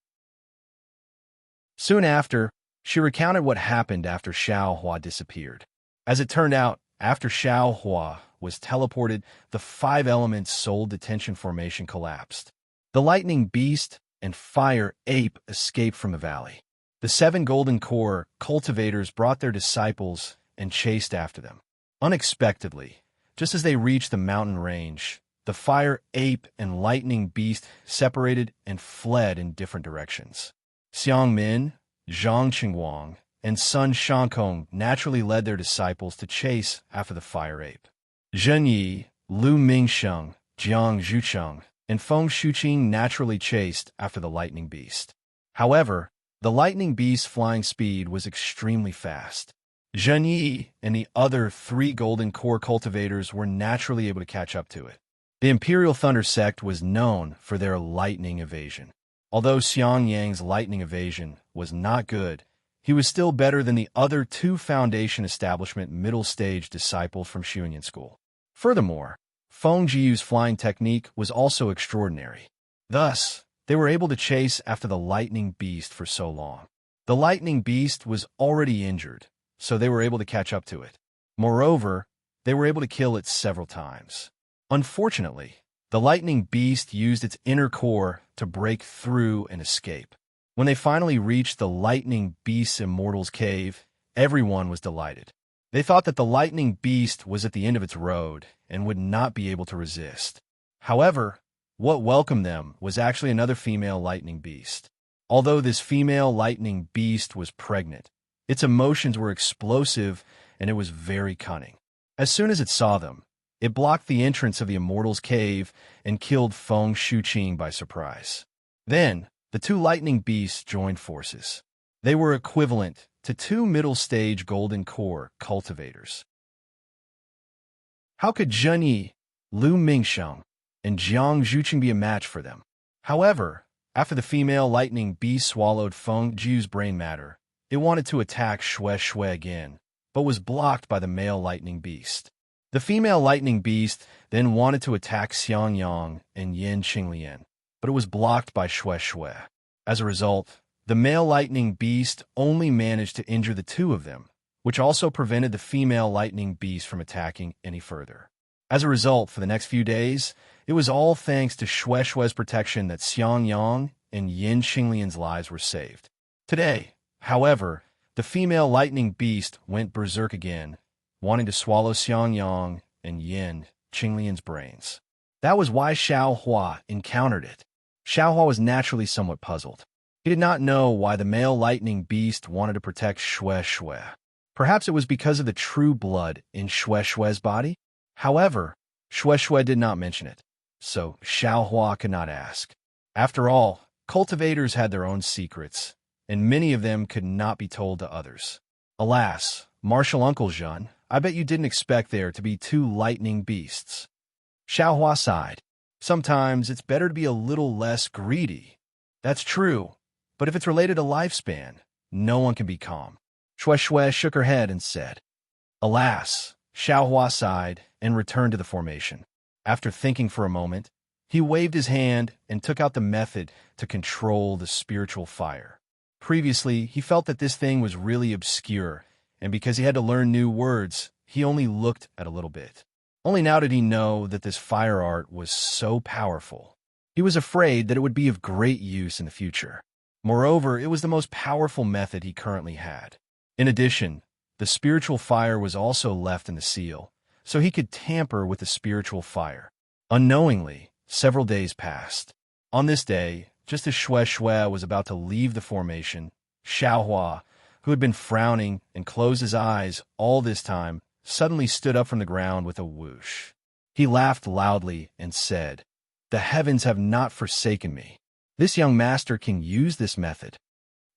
Soon after, She recounted what happened after Xiao Hua disappeared. As it turned out, after Xiao Hua was teleported, the 5 elements Soul Detention Formation collapsed. The Lightning Beast and Fire Ape escaped from the valley. The 7 Golden Core cultivators brought their disciples and chased after them. Unexpectedly, just as they reached the mountain range, the Fire Ape and Lightning Beast separated and fled in different directions. Xiang Min, Zhang Qingguang, and Sun Shankong naturally led their disciples to chase after the Fire Ape. Zhen Yi, Lu Mingsheng, Jiang Zhucheng, and Feng Shuqing naturally chased after the Lightning Beast. However, the Lightning Beast's flying speed was extremely fast. Zhen Yi and the other 3 Golden Core cultivators were naturally able to catch up to it. The Imperial Thunder Sect was known for their lightning evasion. Although Xiang Yang's lightning evasion was not good, he was still better than the other 2 Foundation Establishment middle-stage disciples from Xuanyan School. Furthermore, Feng Jiyu's flying technique was also extraordinary. Thus, they were able to chase after the Lightning Beast for so long. The Lightning Beast was already injured, so they were able to catch up to it. Moreover, they were able to kill it several times. Unfortunately, the Lightning Beast used its inner core to break through and escape. When they finally reached the Lightning Beast's Immortal's Cave, everyone was delighted. They thought that the Lightning Beast was at the end of its road and would not be able to resist. However, what welcomed them was actually another female Lightning Beast. Although this female Lightning Beast was pregnant, its emotions were explosive and it was very cunning. As soon as it saw them, it blocked the entrance of the Immortal's Cave and killed Feng Shuqing by surprise. Then, the 2 Lightning Beasts joined forces. They were equivalent to 2 middle-stage Golden Core cultivators. How could Zhen Yi, Lu Mingsheng, and Jiang Zhucheng be a match for them? However, after the female Lightning Beast swallowed Feng Jiyu's brain matter, it wanted to attack Shui again, but was blocked by the male Lightning Beast. The female Lightning Beast then wanted to attack Xiang Yang and Yin Qinglian, but it was blocked by Shui. As a result, the male Lightning Beast only managed to injure the 2 of them, which also prevented the female Lightning Beast from attacking any further. As a result, for the next few days, it was all thanks to Shui's protection that Xiang Yang and Yin Qinglian's lives were saved. Today, however, the female Lightning Beast went berserk again, wanting to swallow Xiang Yang and Yin Qinglian's brains. That was why Xiao Hua encountered it. Xiao Hua was naturally somewhat puzzled. He did not know why the male Lightning Beast wanted to protect Shui. Perhaps it was because of the true blood in Shui's body? However, Shui did not mention it, so Xiao Hua could not ask. After all, cultivators had their own secrets, and many of them could not be told to others. Alas, Martial Uncle Zhen, I bet you didn't expect there to be 2 Lightning Beasts. Xiao Hua sighed. Sometimes it's better to be a little less greedy. That's true, but if it's related to lifespan, no one can be calm. Shui shook her head and said, Alas, Xiao Hua sighed and returned to the formation. After thinking for a moment, he waved his hand and took out the method to control the spiritual fire. Previously, he felt that this thing was really obscure, and because he had to learn new words, he only looked at a little bit. Only now did he know that this fire art was so powerful. He was afraid that it would be of great use in the future. Moreover, it was the most powerful method he currently had. In addition, the spiritual fire was also left in the seal, so he could tamper with the spiritual fire. Unknowingly, several days passed. On this day, just as Shui was about to leave the formation, Xiao Hua, who had been frowning and closed his eyes all this time, suddenly stood up from the ground with a whoosh. He laughed loudly and said, The heavens have not forsaken me. This young master can use this method.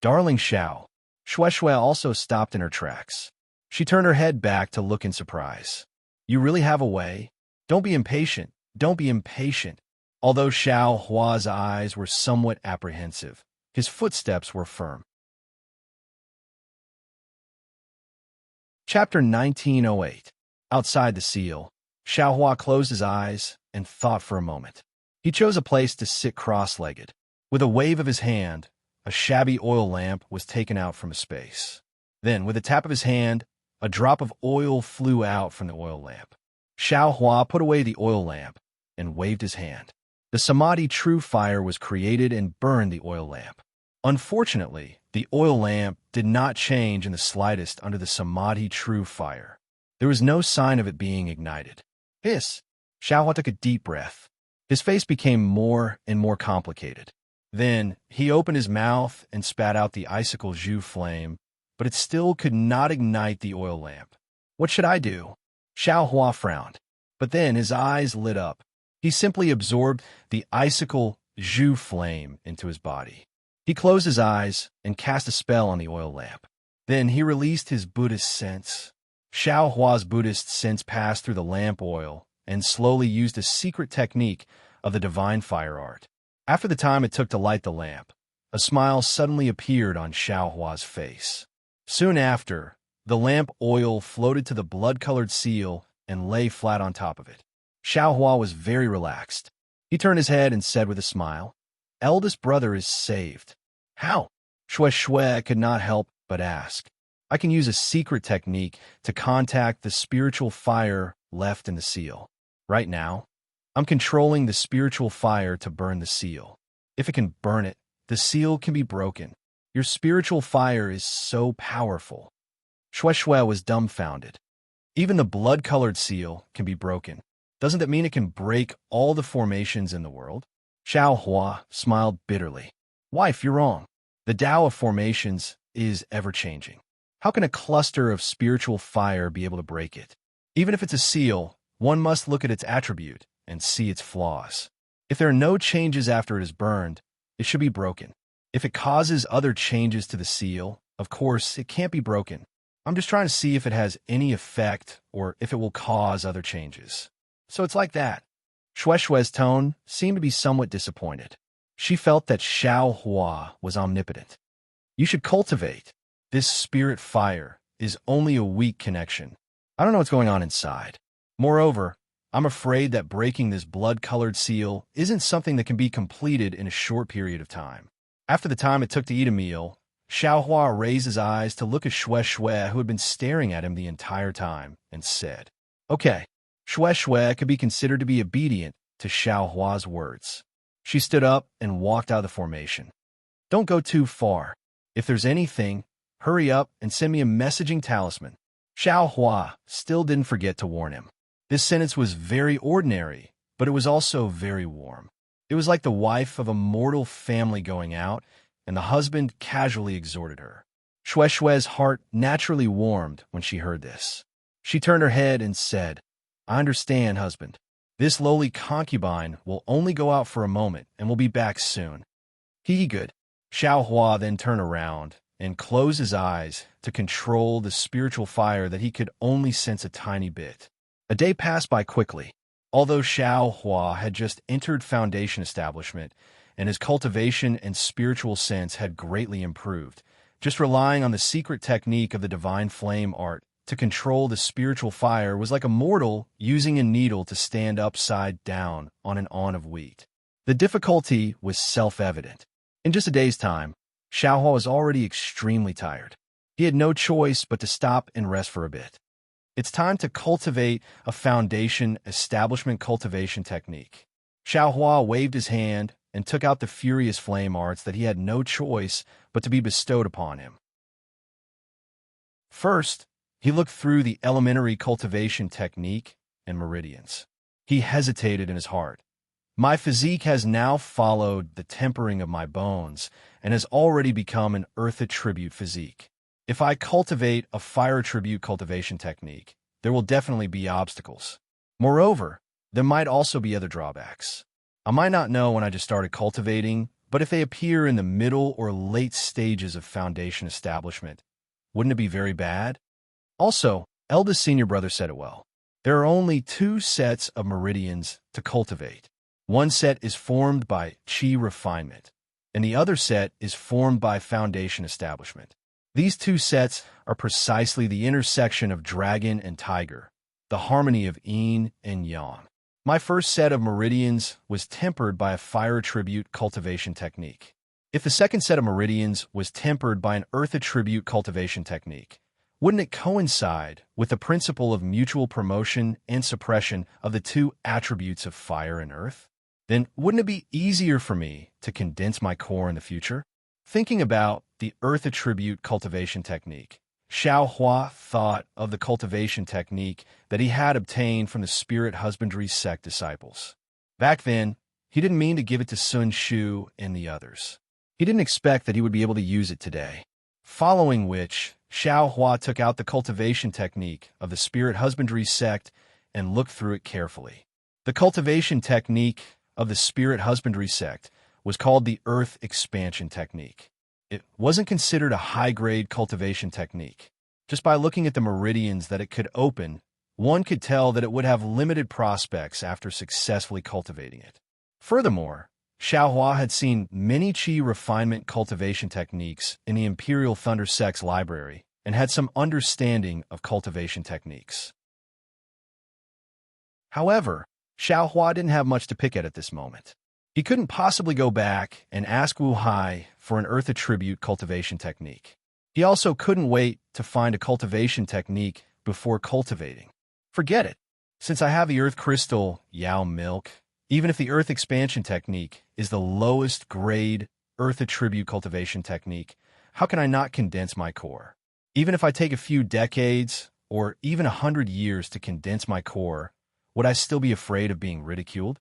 Darling Xiao. Shui also stopped in her tracks. She turned her head back to look in surprise. You really have a way? Don't be impatient. Don't be impatient. Although Xiao Hua's eyes were somewhat apprehensive, his footsteps were firm. Chapter 1908. Outside the seal, Xiao Hua closed his eyes and thought for a moment. He chose a place to sit cross-legged. With a wave of his hand, a shabby oil lamp was taken out from a space. Then, with a tap of his hand, a drop of oil flew out from the oil lamp. Xiao Hua put away the oil lamp and waved his hand. The Samadhi True Fire was created and burned the oil lamp. Unfortunately, the oil lamp did not change in the slightest under the Samadhi True Fire. There was no sign of it being ignited. Hiss! Xiao Hua took a deep breath. His face became more and more complicated. Then, he opened his mouth and spat out the icicle jus flame, but it still could not ignite the oil lamp. What should I do? Xiao Hua frowned, but then his eyes lit up. He simply absorbed the icicle jus flame into his body. He closed his eyes and cast a spell on the oil lamp. Then he released his Buddhist sense. Xiao Hua's Buddhist sense passed through the lamp oil and slowly used a secret technique of the divine fire art. After the time it took to light the lamp, a smile suddenly appeared on Xiao Hua's face. Soon after, the lamp oil floated to the blood-colored seal and lay flat on top of it. Xiao Hua was very relaxed. He turned his head and said with a smile, "Eldest brother is saved." How? Shui could not help but ask. I can use a secret technique to contact the spiritual fire left in the seal. Right now, I'm controlling the spiritual fire to burn the seal. If it can burn it, the seal can be broken. Your spiritual fire is so powerful. Shui was dumbfounded. Even the blood-colored seal can be broken. Doesn't that mean it can break all the formations in the world? Xiao Hua smiled bitterly. Wife, you're wrong. The Tao of formations is ever-changing. How can a cluster of spiritual fire be able to break it? Even if it's a seal, one must look at its attribute and see its flaws. If there are no changes after it is burned, it should be broken. If it causes other changes to the seal, of course, it can't be broken. I'm just trying to see if it has any effect or if it will cause other changes. So it's like that. Shui's tone seemed to be somewhat disappointed. She felt that Xiao Hua was omnipotent. You should cultivate. This spirit fire is only a weak connection. I don't know what's going on inside. Moreover, I'm afraid that breaking this blood-colored seal isn't something that can be completed in a short period of time. After the time it took to eat a meal, Xiao Hua raised his eyes to look at Shui, who had been staring at him the entire time, and said, "Okay, Shui could be considered to be obedient to Xiao Hua's words." She stood up and walked out of the formation. "Don't go too far. If there's anything, hurry up and send me a messaging talisman." Xiao Hua still didn't forget to warn him. This sentence was very ordinary, but it was also very warm. It was like the wife of a mortal family going out, and the husband casually exhorted her. Shui's heart naturally warmed when she heard this. She turned her head and said, "I understand, husband. This lowly concubine will only go out for a moment and will be back soon." He good. Xiao Hua then turned around and closed his eyes to control the spiritual fire that he could only sense a tiny bit. A day passed by quickly. Although Xiao Hua had just entered foundation establishment and his cultivation and spiritual sense had greatly improved, just relying on the secret technique of the divine flame art to control the spiritual fire was like a mortal using a needle to stand upside down on an awn of wheat. The difficulty was self-evident. In just a day's time, Xiao Hua was already extremely tired. He had no choice but to stop and rest for a bit. It's time to cultivate a foundation establishment cultivation technique. Xiao Hua waved his hand and took out the furious flame arts that he had no choice but to be bestowed upon him. First, he looked through the elementary cultivation technique and meridians. He hesitated in his heart. My physique has now followed the tempering of my bones and has already become an earth attribute physique. If I cultivate a fire attribute cultivation technique, there will definitely be obstacles. Moreover, there might also be other drawbacks. I might not know when I just started cultivating, but if they appear in the middle or late stages of foundation establishment, wouldn't it be very bad? Also, eldest senior brother said it well. There are only 2 sets of meridians to cultivate. One set is formed by chi refinement, and the other set is formed by foundation establishment. These 2 sets are precisely the intersection of dragon and tiger, the harmony of yin and yang. My first set of meridians was tempered by a fire attribute cultivation technique. If the second set of meridians was tempered by an earth attribute cultivation technique, wouldn't it coincide with the principle of mutual promotion and suppression of the two attributes of fire and earth? Then wouldn't it be easier for me to condense my core in the future? Thinking about the earth attribute cultivation technique, Xiao Hua thought of the cultivation technique that he had obtained from the spirit husbandry sect disciples. Back then, he didn't mean to give it to Sun Shu and the others. He didn't expect that he would be able to use it today. Following which, Xiao Hua took out the cultivation technique of the spirit husbandry sect and looked through it carefully. The cultivation technique of the spirit husbandry sect was called the earth expansion technique. It wasn't considered a high-grade cultivation technique. Just by looking at the meridians that it could open, one could tell that it would have limited prospects after successfully cultivating it. Furthermore, Xiao Hua had seen many qi refinement cultivation techniques in the Imperial Thunder Sect's library and had some understanding of cultivation techniques. However, Xiao Hua didn't have much to pick at this moment. He couldn't possibly go back and ask Wu Hai for an earth attribute cultivation technique. He also couldn't wait to find a cultivation technique before cultivating. Forget it. Since I have the earth crystal, Yao milk, even if the earth expansion technique is the lowest grade earth attribute cultivation technique, how can I not condense my core? Even if I take a few decades or even 100 years to condense my core, would I still be afraid of being ridiculed?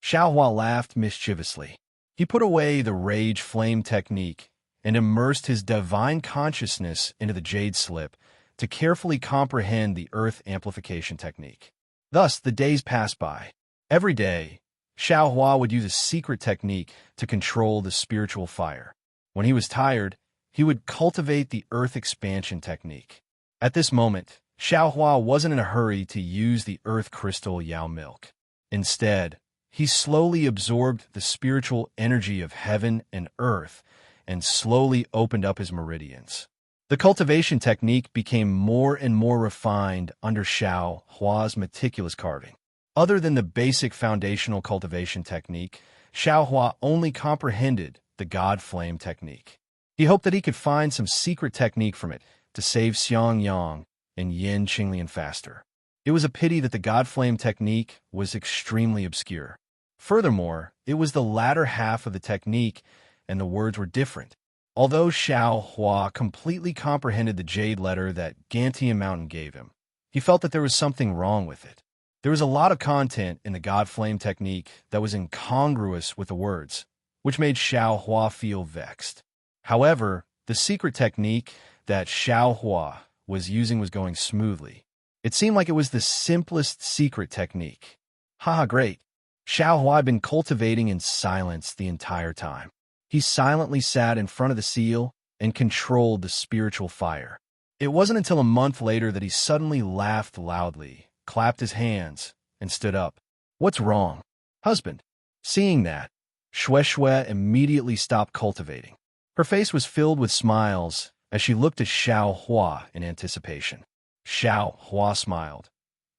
Xiao Hua laughed mischievously. He put away the rage flame technique and immersed his divine consciousness into the jade slip to carefully comprehend the earth amplification technique. Thus, the days passed by. Every day, Xiao Hua would use a secret technique to control the spiritual fire. When he was tired, he would cultivate the earth expansion technique. At this moment, Xiao Hua wasn't in a hurry to use the earth crystal Yao milk. Instead, he slowly absorbed the spiritual energy of heaven and earth and slowly opened up his meridians. The cultivation technique became more and more refined under Xiao Hua's meticulous carving. Other than the basic foundational cultivation technique, Xiao Hua only comprehended the God Flame technique. He hoped that he could find some secret technique from it to save Xiang Yang and Yin Qinglian faster. It was a pity that the God Flame technique was extremely obscure. Furthermore, it was the latter half of the technique, and the words were different. Although Xiao Hua completely comprehended the jade letter that Gantian Mountain gave him, he felt that there was something wrong with it. There was a lot of content in the God Flame technique that was incongruous with the words, which made Xiao Hua feel vexed. However, the secret technique that Xiao Hua was using was going smoothly. It seemed like it was the simplest secret technique. Haha, great. Xiao Hua had been cultivating in silence the entire time. He silently sat in front of the seal and controlled the spiritual fire. It wasn't until a month later that he suddenly laughed loudly, clapped his hands, and stood up. What's wrong, husband? Seeing that, Xue immediately stopped cultivating. Her face was filled with smiles as she looked at Xiao Hua in anticipation. Xiao Hua smiled.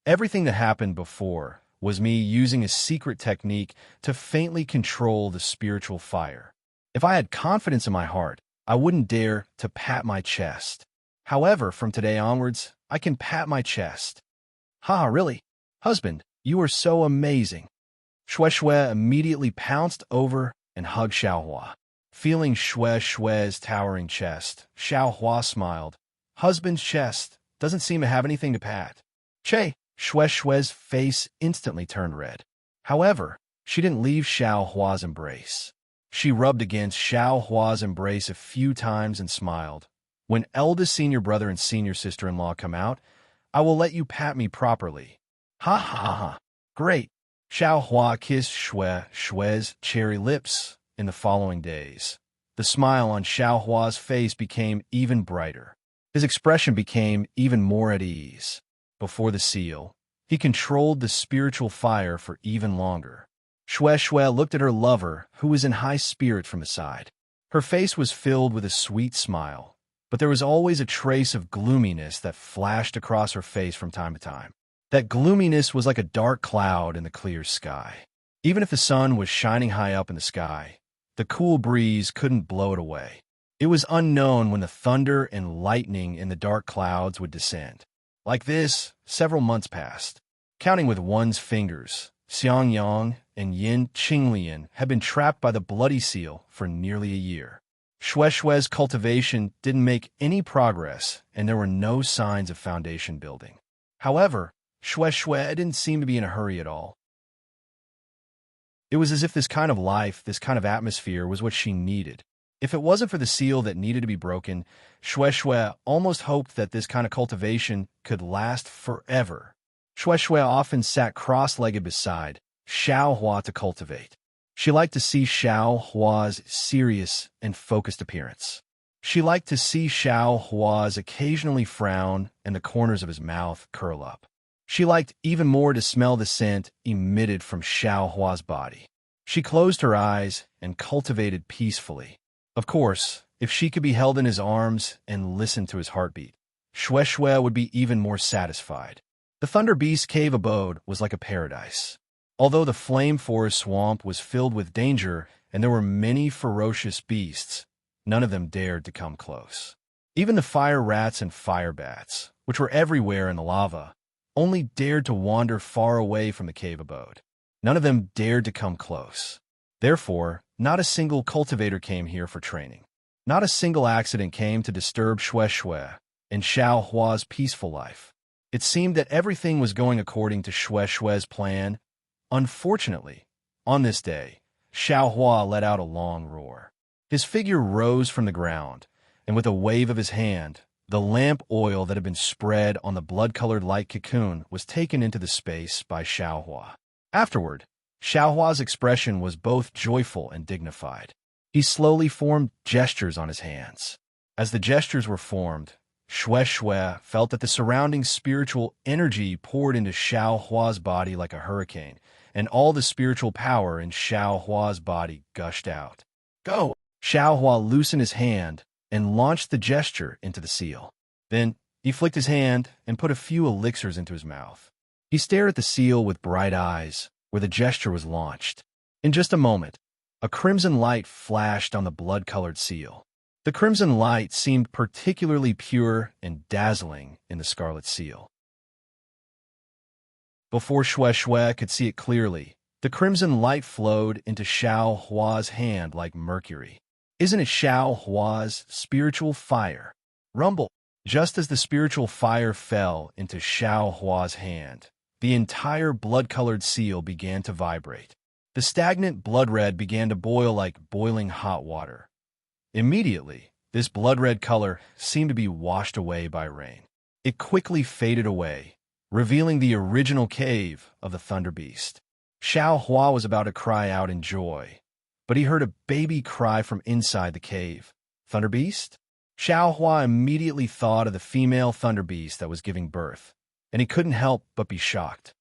Everything that happened before was me using a secret technique to faintly control the spiritual fire. If I had confidence in my heart, I wouldn't dare to pat my chest. However, from today onwards, I can pat my chest. Ha, really? Husband, you are so amazing. Xue immediately pounced over and hugged Xiao Hua. Feeling Xue's towering chest, Xiao Hua smiled. Husband's chest doesn't seem to have anything to pat. Che, Xue's face instantly turned red. However, she didn't leave Xiao Hua's embrace. She rubbed against Xiao Hua's embrace a few times and smiled. When eldest senior brother and senior sister-in-law come out, I will let you pat me properly. Ha ha ha. Great. Xiao Hua kissed Xue's cherry lips in the following days. The smile on Xiao Hua's face became even brighter. His expression became even more at ease. Before the seal, he controlled the spiritual fire for even longer. Xue looked at her lover, who was in high spirit from the side. Her face was filled with a sweet smile, but there was always a trace of gloominess that flashed across her face from time to time. That gloominess was like a dark cloud in the clear sky. Even if the sun was shining high up in the sky, The cool breeze couldn't blow it away. It was unknown when the thunder and lightning in the dark clouds would descend. Like this, several months passed. Counting with one's fingers, Xiang Yang and Yin Qinglian had been trapped by the bloody seal for nearly a year. Shue's cultivation didn't make any progress, and there were no signs of foundation building. However, Shue didn't seem to be in a hurry at all. It was as if this kind of life, this kind of atmosphere, was what she needed. If it wasn't for the seal that needed to be broken, Shue almost hoped that this kind of cultivation could last forever. Shue often sat cross-legged beside Xiao Hua to cultivate. She liked to see Xiao Hua's serious and focused appearance. She liked to see Xiao Hua's occasionally frown and the corners of his mouth curl up. She liked even more to smell the scent emitted from Xiao Hua's body. She closed her eyes and cultivated peacefully. Of course, if she could be held in his arms and listen to his heartbeat, Shue would be even more satisfied. The Thunder Beast's cave abode was like a paradise. Although the Flame Forest swamp was filled with danger and there were many ferocious beasts, none of them dared to come close. Even the fire rats and fire bats, which were everywhere in the lava, only dared to wander far away from the cave abode. None of them dared to come close. Therefore, not a single cultivator came here for training. Not a single accident came to disturb Shue and Xiao Hua's peaceful life. It seemed that everything was going according to Shue's plan. Unfortunately, on this day, Xiao Hua let out a long roar. His figure rose from the ground, and with a wave of his hand, the lamp oil that had been spread on the blood-colored light cocoon was taken into the space by Xiao Hua. Afterward, Xiao Hua's expression was both joyful and dignified. He slowly formed gestures on his hands. As the gestures were formed, Shue felt that the surrounding spiritual energy poured into Xiao Hua's body like a hurricane, and all the spiritual power in Xiao Hua's body gushed out. Go! Xiao Hua loosened his hand and launched the gesture into the seal. Then he flicked his hand and put a few elixirs into his mouth. He stared at the seal with bright eyes, where the gesture was launched. In just a moment, a crimson light flashed on the blood-colored seal. The crimson light seemed particularly pure and dazzling in the scarlet seal. Before Shue could see it clearly, the crimson light flowed into Xiao Hua's hand like mercury. Isn't it Xiao Hua's spiritual fire? Rumble! Just as the spiritual fire fell into Xiao Hua's hand, the entire blood-colored seal began to vibrate. The stagnant blood red began to boil like boiling hot water. Immediately, this blood-red color seemed to be washed away by rain. It quickly faded away, revealing the original cave of the Thunder Beast. Xiao Hua was about to cry out in joy, but he heard a baby cry from inside the cave. Thunder Beast? Xiao Hua immediately thought of the female Thunder Beast that was giving birth, and he couldn't help but be shocked.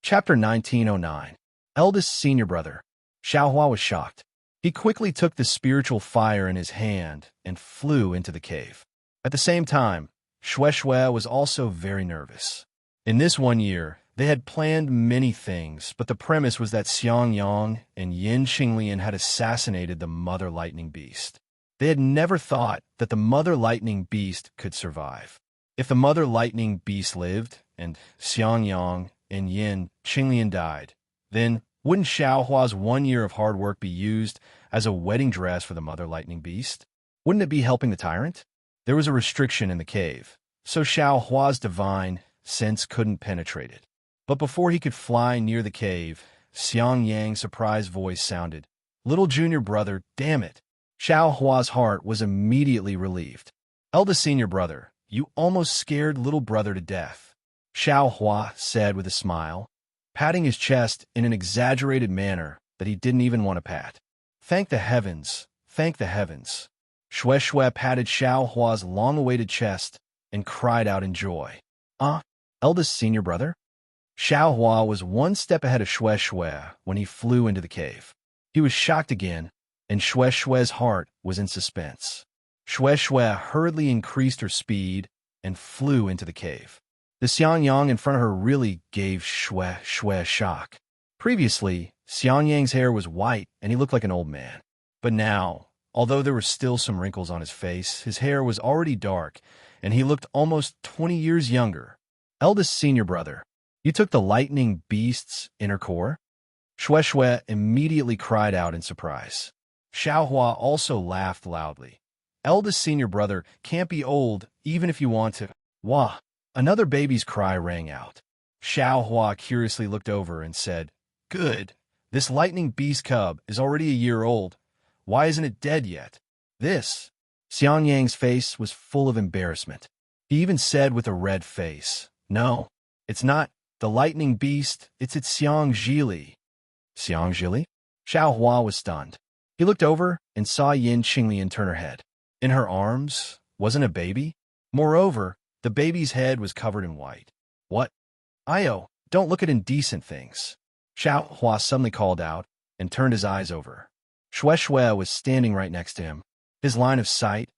Chapter 1909. Eldest Senior Brother. Xiao Hua was shocked. He quickly took the spiritual fire in his hand and flew into the cave. At the same time, Shue was also very nervous. In this 1 year, they had planned many things, but the premise was that Xiang Yang and Yin Qinglian had assassinated the Mother Lightning Beast. They had never thought that the Mother Lightning Beast could survive. If the Mother Lightning Beast lived, and Xiang Yang and Yin Qinglian died, then wouldn't Xiao Hua's 1 year of hard work be used as a wedding dress for the Mother Lightning Beast? Wouldn't it be helping the tyrant? There was a restriction in the cave, so Xiao Hua's divine sense couldn't penetrate it. But before he could fly near the cave, Xiang Yang's surprised voice sounded, "Little junior brother, damn it!" Xiao Hua's heart was immediately relieved. "Eldest senior brother, you almost scared little brother to death," Xiao Hua said with a smile, patting his chest in an exaggerated manner that he didn't even want to pat. "Thank the heavens, thank the heavens." Shue patted Xiao Hua's long-awaited chest and cried out in joy. Eldest senior brother?" Xiao Hua was one step ahead of Shue when he flew into the cave. He was shocked again, and Shue's heart was in suspense. Shue hurriedly increased her speed and flew into the cave. The Xiang Yang in front of her really gave Shue a shock. Previously, Xiangyang's hair was white and he looked like an old man. But now, although there were still some wrinkles on his face, his hair was already dark and he looked almost 20 years younger. Eldest senior brother, you took the lightning beast's inner core? Xue Xue immediately cried out in surprise. Xiaohua also laughed loudly. Eldest senior brother can't be old even if you want to. Wah! Another baby's cry rang out. Xiaohua curiously looked over and said, Good. This lightning beast cub is already a year old. Why isn't it dead yet? This. Xiangyang's face was full of embarrassment. He even said with a red face, No, it's not the lightning beast, it's Xiang Zhili. Xiang Zhili? Xiaohua was stunned. He looked over and saw Yin Qinglian turn her head. In her arms wasn't a baby. Moreover, the baby's head was covered in white. What? Io, don't look at indecent things. Xiaohua suddenly called out and turned his eyes over. Xue Xue was standing right next to him. His line of sight,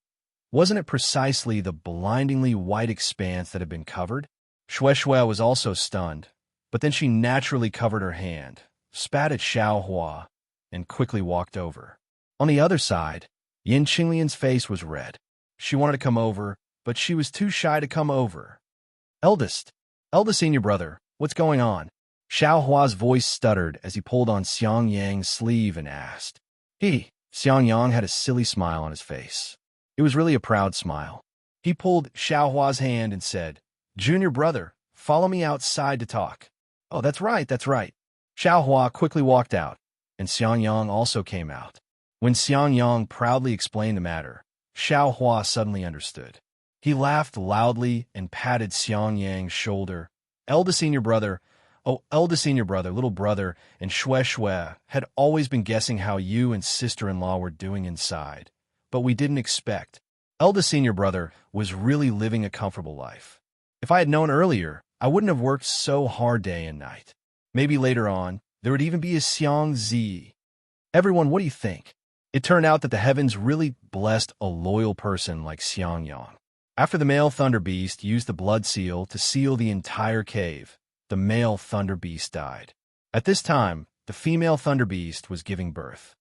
wasn't it precisely the blindingly white expanse that had been covered? Xue Xue was also stunned, but then she naturally covered her hand, spat at Xiaohua, and quickly walked over. On the other side, Yin Qinglian's face was red. She wanted to come over, but she was too shy to come over. Eldest senior brother, what's going on? Xiaohua's voice stuttered as he pulled on Xiangyang's sleeve and asked. Xiangyang had a silly smile on his face. It was really a proud smile. He pulled Xiaohua's hand and said, Junior brother, follow me outside to talk. Oh, that's right. Xiaohua quickly walked out, and Xiangyang also came out. When Xiangyang proudly explained the matter, Xiaohua suddenly understood. He laughed loudly and patted Xiangyang's shoulder. Eldest senior brother, little brother, and Xue Xue had always been guessing how you and sister-in-law were doing inside, but we didn't expect. Eldest senior brother was really living a comfortable life. If I had known earlier, I wouldn't have worked so hard day and night. Maybe later on, there would even be a Xiang Zi. Everyone, what do you think? It turned out that the heavens really blessed a loyal person like Xiangyang. After the male thunder beast used the blood seal to seal the entire cave, the male thunder beast died. At this time, the female thunder beast was giving birth.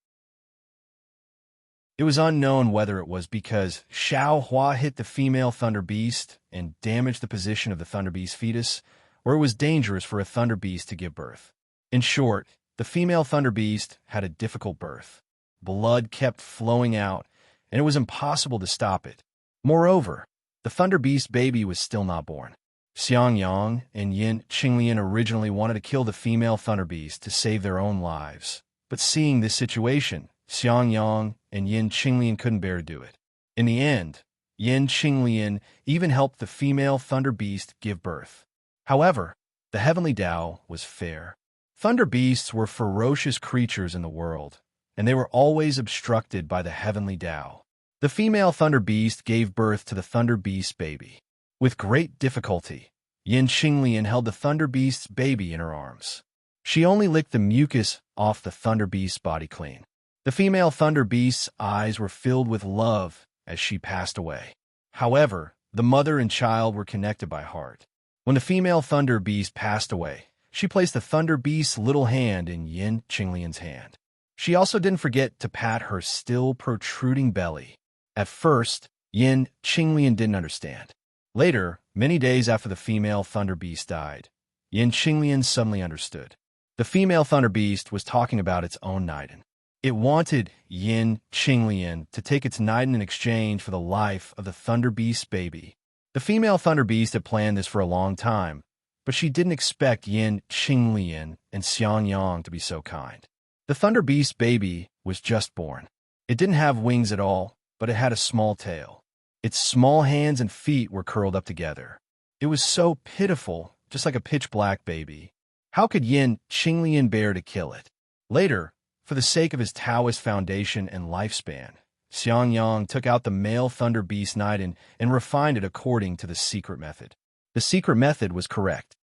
It was unknown whether it was because Xiaohua hit the female thunder beast and damaged the position of the thunder beast fetus, or it was dangerous for a thunder beast to give birth. In short, the female thunder beast had a difficult birth. Blood kept flowing out, and it was impossible to stop it. Moreover, the thunder beast baby was still not born. Xiangyang and Yin Qinglian originally wanted to kill the female thunder beast to save their own lives, but seeing this situation, Xiangyang and Yin Qinglian couldn't bear to do it. In the end, Yin Qinglian even helped the female thunder beast give birth. However, the heavenly Tao was fair. Thunder beasts were ferocious creatures in the world, and they were always obstructed by the heavenly Tao. The female thunder beast gave birth to the thunder beast baby. With great difficulty, Yin Qinglian held the thunder beast's baby in her arms. She only licked the mucus off the thunder beast's body clean. The female thunder beast's eyes were filled with love as she passed away. However, the mother and child were connected by heart. When the female thunder beast passed away, she placed the thunder beast's little hand in Yin Qinglian's hand. She also didn't forget to pat her still protruding belly. At first, Yin Qinglian didn't understand. Later, many days after the female thunder beast died, Yin Qinglian suddenly understood. The female thunder beast was talking about its own Naiden. It wanted Yin Qinglian to take its Naiden in exchange for the life of the thunder beast's baby. The female thunder beast had planned this for a long time, but she didn't expect Yin Qinglian and Xiangyang to be so kind. The thunder beast's baby was just born. It didn't have wings at all, but it had a small tail. Its small hands and feet were curled up together. It was so pitiful, just like a pitch-black baby. How could Yin Qinglian bear to kill it? Later, for the sake of his Taoist foundation and lifespan, Xiangyang took out the male thunder beast Naiden and refined it according to the secret method. The secret method was correct.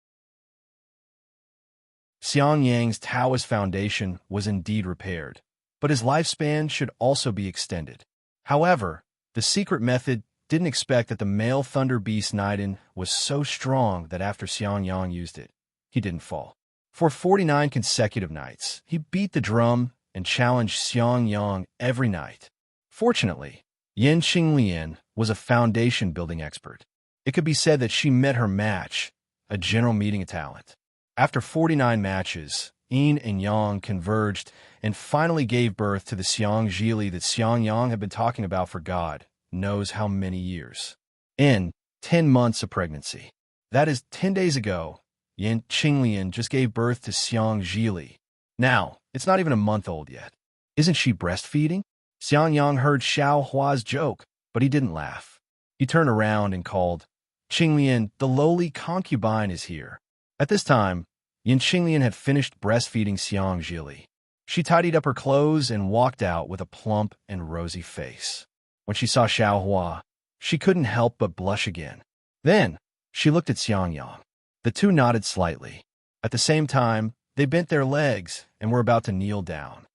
Xiangyang's Taoist foundation was indeed repaired, but his lifespan should also be extended. However, the secret method didn't expect that the male thunder beast Naiden was so strong that after Xiangyang used it, he didn't fall. For 49 consecutive nights, he beat the drum and challenged Xiang Yang every night. Fortunately, Yin Qinglian was a foundation-building expert. It could be said that she met her match, a general meeting of talent. After 49 matches, Yin and Yang converged and finally gave birth to the Xiang Zhili that Xiang Yang had been talking about for God knows how many years. In 10 months of pregnancy. That is 10 days ago, Yin Qinglian just gave birth to Xiang Zhili. Now, it's not even a month old yet. Isn't she breastfeeding? Xiang Yang heard Xiao Hua's joke, but he didn't laugh. He turned around and called, Qinglian, the lowly concubine is here. At this time, Yin Qinglian had finished breastfeeding Xiang Zhili. She tidied up her clothes and walked out with a plump and rosy face. When she saw Xiao Hua, she couldn't help but blush again. Then, she looked at Xiang Yang. The two nodded slightly. At the same time, they bent their legs and were about to kneel down.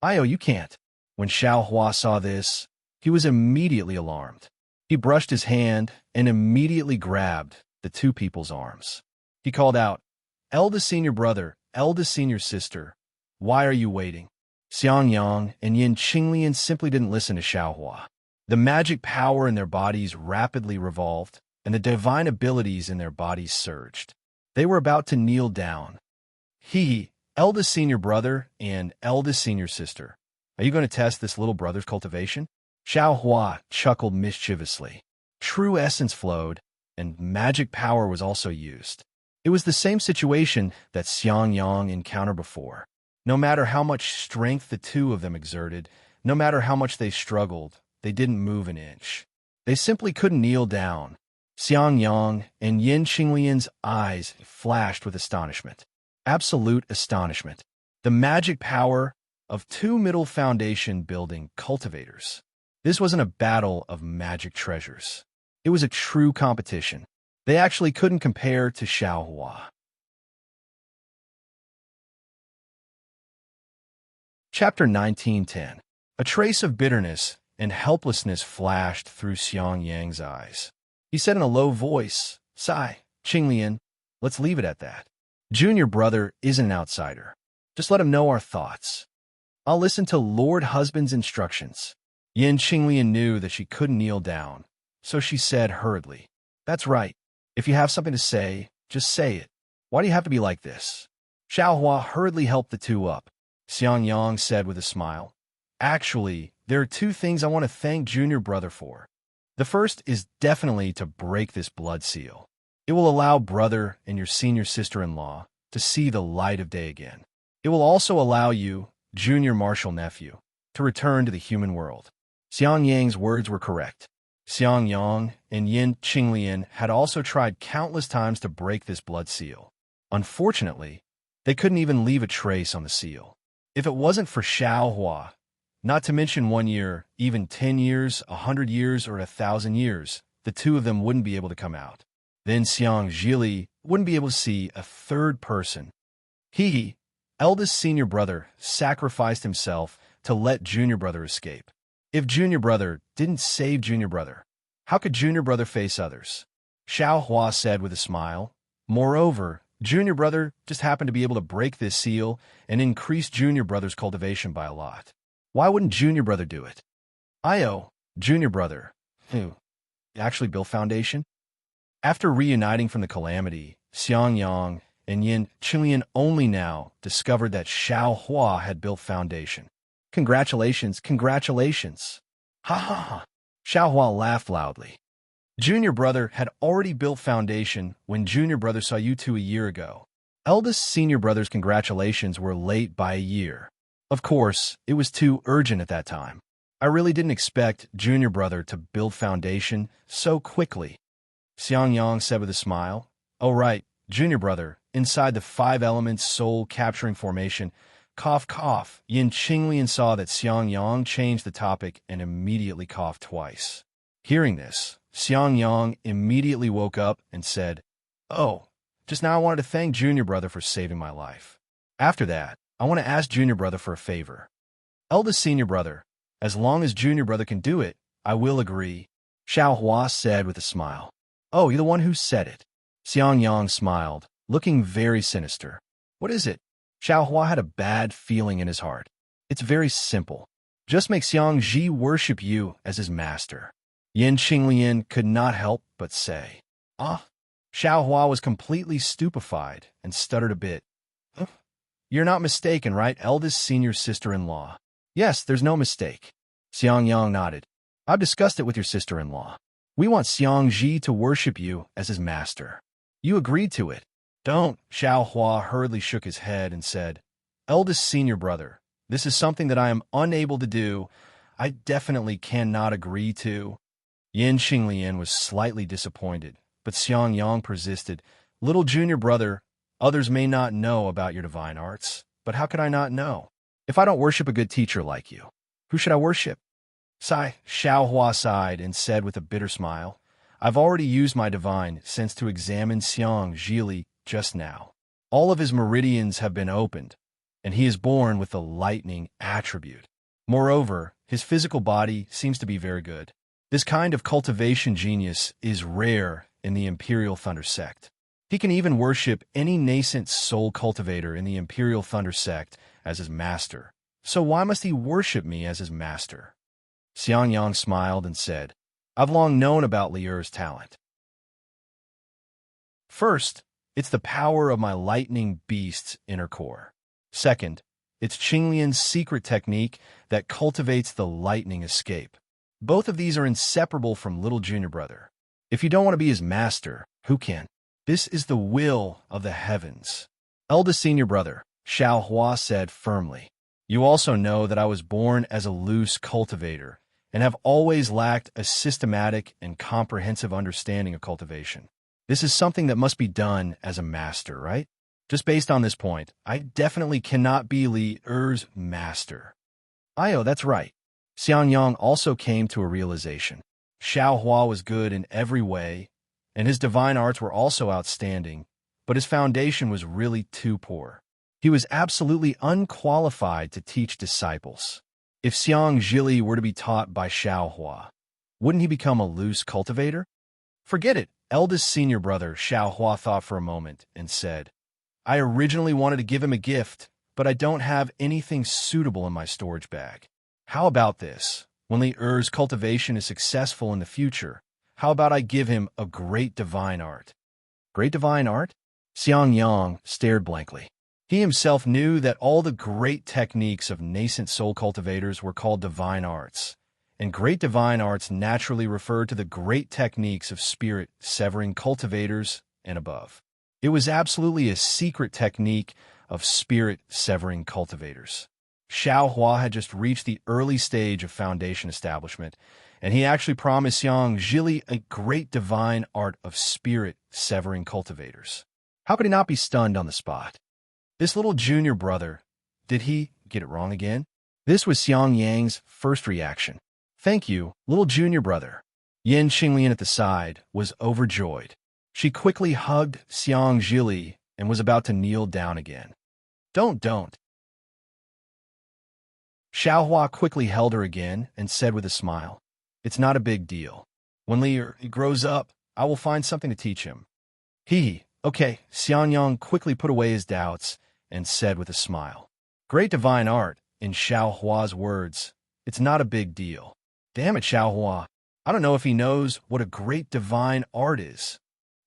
"Io, you can't." When Xiao Hua saw this, he was immediately alarmed. He brushed his hand and immediately grabbed the two people's arms. He called out, "Eldest senior brother, eldest senior sister, why are you waiting?" Xiang Yang and Yin Qinglian simply didn't listen to Xiao Hua. The magic power in their bodies rapidly revolved, and the divine abilities in their bodies surged. They were about to kneel down. Eldest senior brother and eldest senior sister, are you going to test this little brother's cultivation? Xiao Hua chuckled mischievously. True essence flowed, and magic power was also used. It was the same situation that Xiang Yang encountered before. No matter how much strength the two of them exerted, no matter how much they struggled, they didn't move an inch. They simply couldn't kneel down. Xiang Yang and Yin Qinglian's eyes flashed with astonishment. Absolute astonishment. The magic power of two middle foundation building cultivators. This wasn't a battle of magic treasures. It was a true competition. They actually couldn't compare to Xiao Hua. Chapter 19:10. A trace of bitterness and helplessness flashed through Xiang Yang's eyes. He said in a low voice, "Sai, Qinglian, let's leave it at that. Junior brother isn't an outsider. Just let him know our thoughts. I'll listen to Lord Husband's instructions." Yin Qinglian knew that she couldn't kneel down, so she said hurriedly, "That's right. If you have something to say, just say it. Why do you have to be like this?" Xiao Hua hurriedly helped the two up. Xiang Yang said with a smile, "Actually, there are two things I want to thank Junior brother for. The first is definitely to break this blood seal. It will allow brother and your senior sister-in-law to see the light of day again. It will also allow you, junior martial nephew, to return to the human world." Xiang Yang's words were correct. Xiang Yang and Yin Qinglian had also tried countless times to break this blood seal. Unfortunately, they couldn't even leave a trace on the seal. If it wasn't for Xiao Hua, not to mention 1 year, even 10 years, 100 years, or 1,000 years, the two of them wouldn't be able to come out. Then Xiang Zhili wouldn't be able to see a third person. Eldest senior brother, sacrificed himself to let junior brother escape. If junior brother didn't save junior brother, how could junior brother face others? Xiao Hua said with a smile. Moreover, junior brother just happened to be able to break this seal and increase junior brother's cultivation by a lot. Why wouldn't junior brother do it? Junior brother, who actually built foundation? After reuniting from the calamity, Xiang Yang and Yin Qinglian only now discovered that Xiao Hua had built foundation. Congratulations, congratulations. Ha ha ha. Xiao Hua laughed loudly. Junior brother had already built foundation when junior brother saw you two a year ago. Eldest senior brother's congratulations were late by a year. Of course, it was too urgent at that time. I really didn't expect junior brother to build foundation so quickly. Xiang Yang said with a smile. "Oh right, junior brother, inside the 5 elements soul-capturing formation, cough cough." Yin Qinglian saw that Xiang Yang changed the topic and immediately coughed twice. Hearing this, Xiang Yang immediately woke up and said, "Oh, just now I wanted to thank junior brother for saving my life. After that, I want to ask junior brother for a favor. Eldest senior brother, as long as junior brother can do it, I will agree." Xiao Hua said with a smile. "Oh, you're the one who said it." Xiang Yang smiled, looking very sinister. What is it? Xiao Hua had a bad feeling in his heart. It's very simple. Just make Xiang Ji worship you as his master. Yin Qinglian could not help but say. Ah. Xiao Hua was completely stupefied and stuttered a bit. Huh? You're not mistaken, right, eldest senior sister-in-law? Yes, there's no mistake. Xiang Yang nodded. I've discussed it with your sister-in-law. We want Xiang Ji to worship you as his master. You agreed to it. Don't. Xiao Hua hurriedly shook his head and said, Eldest senior brother, this is something that I am unable to do. I definitely cannot agree to. Yin Xinglian was slightly disappointed, but Xiang Yang persisted. Little junior brother, others may not know about your divine arts, but how could I not know? If I don't worship a good teacher like you, who should I worship? Xiao Hua sighed and said with a bitter smile, I've already used my divine sense to examine Xiang Zhili just now. All of his meridians have been opened, and he is born with the lightning attribute. Moreover, his physical body seems to be very good. This kind of cultivation genius is rare in the Imperial Thunder Sect. He can even worship any nascent soul cultivator in the Imperial Thunder Sect as his master. So why must he worship me as his master? Xiang Yang smiled and said, I've long known about Li'er's talent. First, it's the power of my lightning beast's inner core. Second, it's Qinglian's secret technique that cultivates the lightning escape. Both of these are inseparable from little junior brother. If you don't want to be his master, who can? This is the will of the heavens. Eldest senior brother, Xiao Hua said firmly. You also know that I was born as a loose cultivator and have always lacked a systematic and comprehensive understanding of cultivation. This is something that must be done as a master, right? Just based on this point, I definitely cannot be Li'er's master. That's right. Xiang Yang also came to a realization. Xiao Hua was good in every way, and his divine arts were also outstanding, but his foundation was really too poor. He was absolutely unqualified to teach disciples. If Xiang Zhili were to be taught by Xiao Hua, wouldn't he become a loose cultivator? Forget it, eldest senior brother, Xiao Hua thought for a moment and said, I originally wanted to give him a gift, but I don't have anything suitable in my storage bag. How about this? When Li'er's cultivation is successful in the future, how about I give him a great divine art? Great divine art? Xiang Yang stared blankly. He himself knew that all the great techniques of nascent soul cultivators were called divine arts, and great divine arts naturally refer to the great techniques of spirit-severing cultivators and above. It was absolutely a secret technique of spirit-severing cultivators. Xiao Hua had just reached the early stage of foundation establishment, and he actually promised Xiang Zhili a great divine art of spirit-severing cultivators. How could he not be stunned on the spot? This little junior brother, did he get it wrong again? This was Xiang Yang's first reaction. Thank you, little junior brother. Yin Qinglian at the side was overjoyed. She quickly hugged Xiang Zhili and was about to kneel down again. Don't. Xiao Hua quickly held her again and said with a smile, It's not a big deal. When Li'er grows up, I will find something to teach him. Okay, Xiang Yang quickly put away his doubts and said with a smile. Great divine art, in Xiao Hua's words, it's not a big deal. Damn it, Xiao Hua. I don't know if he knows what a great divine art is.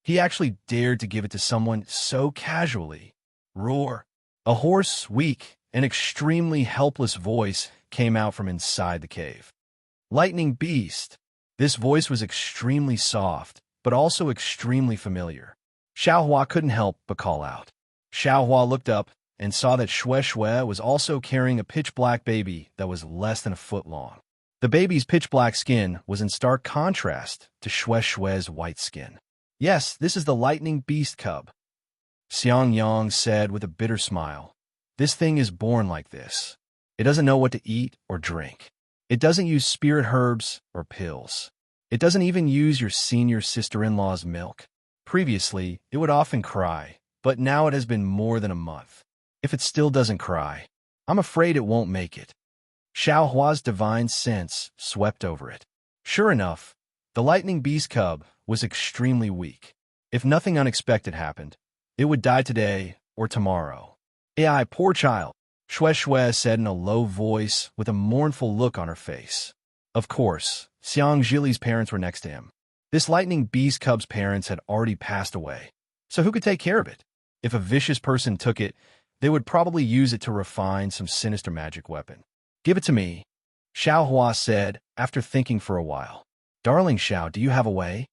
He actually dared to give it to someone so casually. Roar. A hoarse, weak, and extremely helpless voice came out from inside the cave. Lightning Beast. This voice was extremely soft, but also extremely familiar. Xiao Hua couldn't help but call out. Xiao Hua looked up and saw that Xue was also carrying a pitch-black baby that was less than a foot long. The baby's pitch-black skin was in stark contrast to Xue's white skin. Yes, this is the Lightning Beast cub. Xiang Yang said with a bitter smile. This thing is born like this. It doesn't know what to eat or drink. It doesn't use spirit herbs or pills. It doesn't even use your senior sister-in-law's milk. Previously, it would often cry, but now it has been more than a month. If it still doesn't cry, I'm afraid it won't make it. Xiao Hua's divine sense swept over it. Sure enough, the Lightning Beast cub was extremely weak. If nothing unexpected happened, it would die today or tomorrow. AI, poor child, Shue Shue said in a low voice with a mournful look on her face. Of course, Xiang Zhili's parents were next to him. This lightning beast cub's parents had already passed away. So who could take care of it? If a vicious person took it, they would probably use it to refine some sinister magic weapon. Give it to me, Xiao Hua said after thinking for a while. Darling Xiao, do you have a way?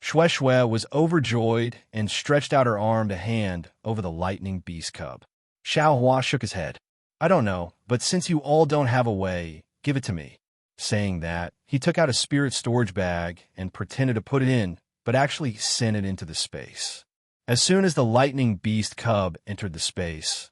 Shue Shue was overjoyed and stretched out her arm to hand over the lightning beast cub. Xiao Hua shook his head. I don't know, but since you all don't have a way, give it to me. Saying that, he took out a spirit storage bag and pretended to put it in, but actually sent it into the space. As soon as the lightning beast cub entered the space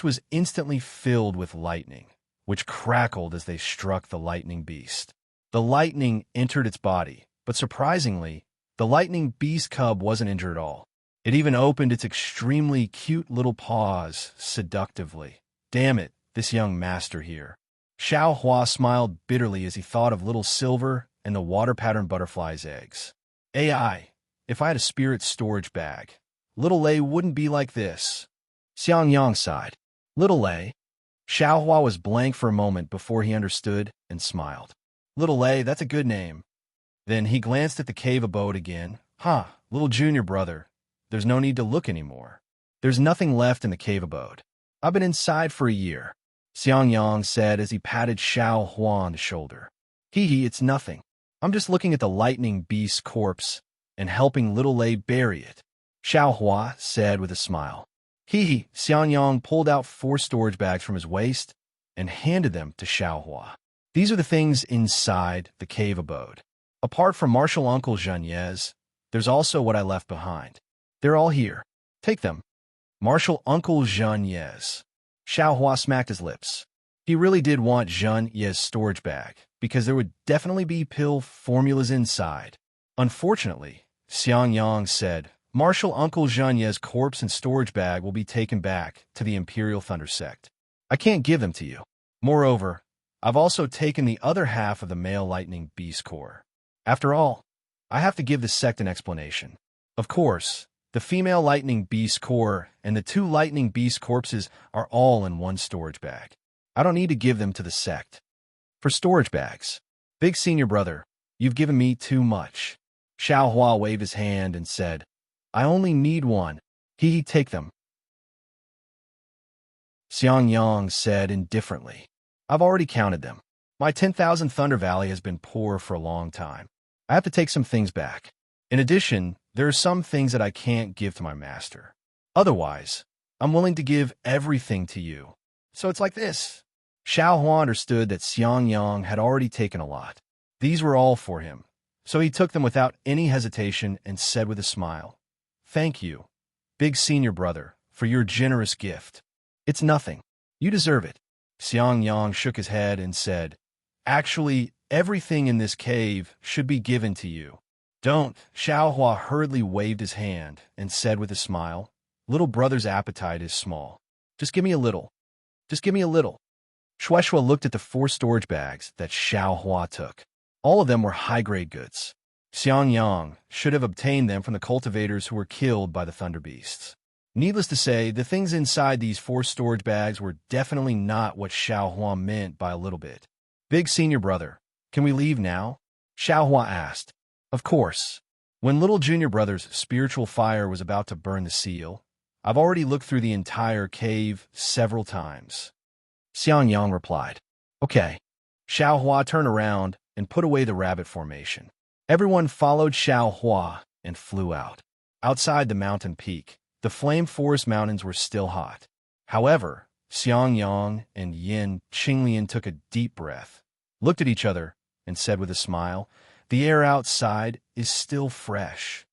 was instantly filled with lightning, which crackled as they struck the lightning beast. The lightning entered its body, but surprisingly, the lightning beast cub wasn't injured at all. It even opened its extremely cute little paws seductively. Damn it, this young master here. Xiao Hua smiled bitterly as he thought of little Silver and the water-patterned butterfly's eggs. AI, if I had a spirit storage bag, little Lei wouldn't be like this. Xiang Yang sighed. Little Lei? Xiao Hua was blank for a moment before he understood and smiled. Little Lei, that's a good name. Then he glanced at the cave abode again. Little junior brother. There's no need to look anymore. There's nothing left in the cave abode. I've been inside for a year, Xiang Yang said as he patted Xiao Hua on the shoulder. Hee, it's nothing. I'm just looking at the lightning beast's corpse and helping little Lei bury it, Xiao Hua said with a smile. Hee, Xiang Yang pulled out 4 storage bags from his waist and handed them to Xiao Hua. These are the things inside the cave abode. Apart from Martial Uncle Zhenyez, there's also what I left behind. They're all here. Take them. Martial Uncle Zhenyez. Xiao Hua smacked his lips. He really did want Zhenyez's storage bag, because there would definitely be pill formulas inside. Unfortunately, Xiang Yang said, Martial Uncle Zhenyez's corpse and storage bag will be taken back to the Imperial Thunder Sect. I can't give them to you. Moreover, I've also taken the other half of the male lightning beast core. After all, I have to give the sect an explanation. Of course, the female lightning beast core and the 2 lightning beast corpses are all in one storage bag. I don't need to give them to the sect. For storage bags, big senior brother, you've given me too much. Xiao Hua waved his hand and said, I only need one. He take them. Xiang Yang said indifferently, I've already counted them. My 10,000 Thunder Valley has been poor for a long time. I have to take some things back. In addition, there are some things that I can't give to my master. Otherwise, I'm willing to give everything to you. So it's like this. Xiao Hua understood that Xiang Yang had already taken a lot. These were all for him. So he took them without any hesitation and said with a smile, Thank you, big senior brother, for your generous gift. It's nothing. You deserve it. Xiang Yang shook his head and said, Actually, everything in this cave should be given to you. Don't. Xiao Hua hurriedly waved his hand and said with a smile, Little brother's appetite is small. Just give me a little. Just give me a little. Shue Shue looked at the 4 storage bags that Xiao Hua took. All of them were high-grade goods. Xiang Yang should have obtained them from the cultivators who were killed by the Thunder Beasts. Needless to say, the things inside these 4 storage bags were definitely not what Xiao Hua meant by a little bit. Big senior brother, can we leave now? Xiao Hua asked. Of course. When little junior brother's spiritual fire was about to burn the seal, I've already looked through the entire cave several times. Xiang Yang replied. Okay. Xiao Hua turned around and put away the rabbit formation. Everyone followed Xiao Hua and flew out. Outside the mountain peak, the flame forest mountains were still hot. However, Xiang Yang and Yin Qinglian took a deep breath, looked at each other, and said with a smile, The air outside is still fresh.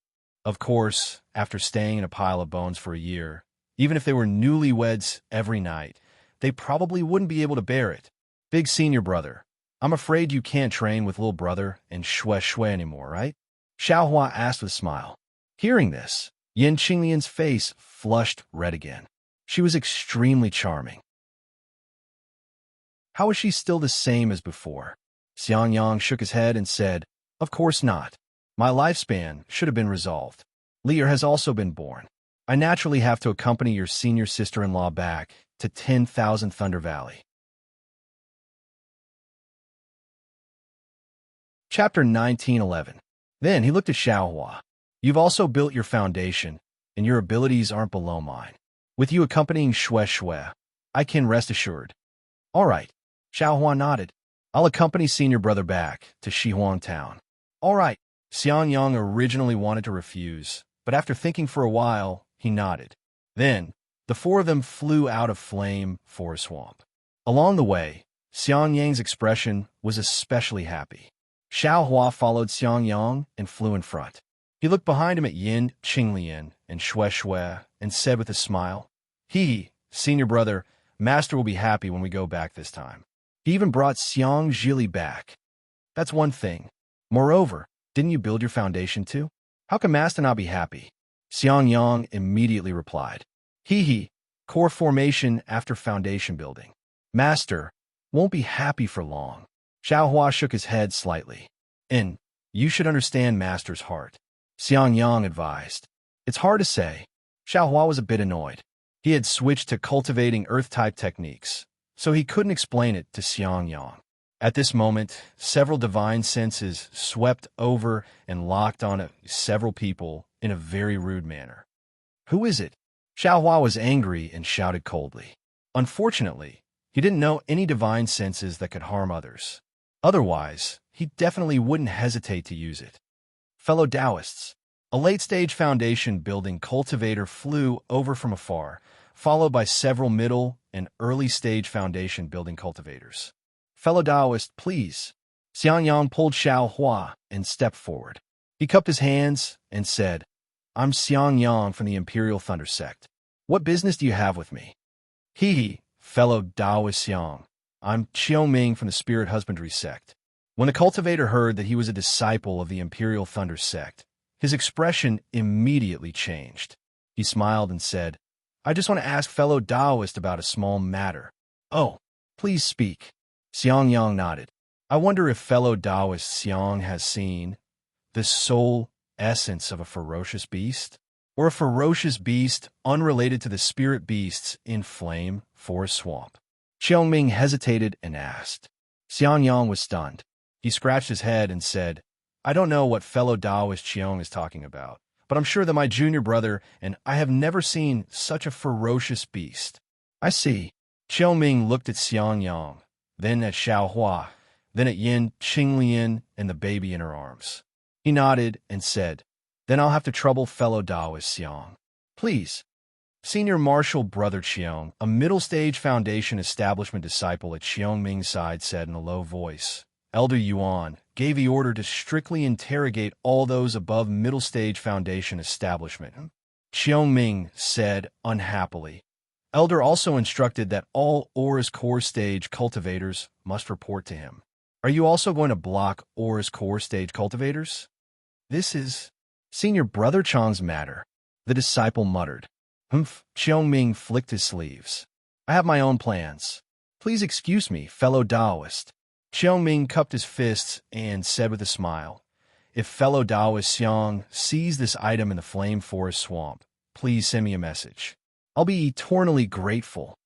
Of course, after staying in a pile of bones for a year, even if they were newlyweds every night, they probably wouldn't be able to bear it. Big senior brother, I'm afraid you can't train with little brother and Shue Shue anymore, right? Xiao Hua asked with a smile. Hearing this, Yin Qinglian's face flushed red again. She was extremely charming. How is she still the same as before? Xiang Yang shook his head and said, Of course not. My lifespan should have been resolved. Lear has also been born. I naturally have to accompany your senior sister-in-law back to 10,000 Thunder Valley. Chapter 1911. Then he looked at Xiaohua. You've also built your foundation, and your abilities aren't below mine. With you accompanying Shui, I can rest assured. All right. Xiaohua nodded. I'll accompany senior brother back to Shihuang Town. All right. Xiangyang originally wanted to refuse, but after thinking for a while, he nodded. Then, the four of them flew out of Flame Forest Swamp. Along the way, Xiangyang's expression was especially happy. Xiaohua followed Xiangyang and flew in front. He looked behind him at Yin, Qinglian, and Shui and said with a smile, senior brother, master will be happy when we go back this time. He even brought Xiang Zhili back. That's one thing. Moreover, didn't you build your foundation too? How can master not be happy? Xiangyang immediately replied. Core formation after foundation building. Master won't be happy for long. Xiaohua shook his head slightly. You should understand master's heart. Xiangyang advised. It's hard to say. Xiaohua was a bit annoyed. He had switched to cultivating earth-type techniques, so he couldn't explain it to Xiangyang. At this moment, several divine senses swept over and locked on several people in a very rude manner. Who is it? Xiaohua was angry and shouted coldly. Unfortunately, he didn't know any divine senses that could harm others. Otherwise, he definitely wouldn't hesitate to use it. Fellow Taoists, a late-stage foundation building cultivator flew over from afar, followed by several middle and early-stage foundation building cultivators. Fellow Taoist, please. Xiangyang pulled Xiaohua and stepped forward. He cupped his hands and said, I'm Xiangyang from the Imperial Thunder Sect. What business do you have with me? Fellow Taoist Xiang. I'm Qiongming from the Spirit Husbandry Sect. When the cultivator heard that he was a disciple of the Imperial Thunder Sect, his expression immediately changed. He smiled and said, I just want to ask fellow Taoist about a small matter. Oh, please speak. Xiangyang nodded. I wonder if fellow Taoist Xiang has seen the soul essence of a ferocious beast, or a ferocious beast unrelated to the spirit beasts in Flame Forest Swamp. Qiongming hesitated and asked. Xiangyang was stunned. He scratched his head and said, I don't know what fellow Taoist Qiong is talking about, but I'm sure that my junior brother and I have never seen such a ferocious beast. I see. Qiongming looked at Xiangyang, then at Xiaohua, then at Yin, Qinglian, and the baby in her arms. He nodded and said, Then I'll have to trouble fellow Taoist Xiang. Please. Senior Marshal Brother Qiong, a middle-stage foundation establishment disciple at Qiongming's side, said in a low voice. Elder Yuan gave the order to strictly interrogate all those above middle-stage foundation establishment. Qiongming said unhappily. Elder also instructed that all Aura's core stage cultivators must report to him. Are you also going to block Aura's core stage cultivators? This is Senior Brother Chang's matter, the disciple muttered. Qiongming flicked his sleeves. I have my own plans. Please excuse me, fellow Taoist. Qiongming cupped his fists and said with a smile, If fellow Taoist Xiang sees this item in the Flame Forest Swamp, please send me a message. I'll be eternally grateful.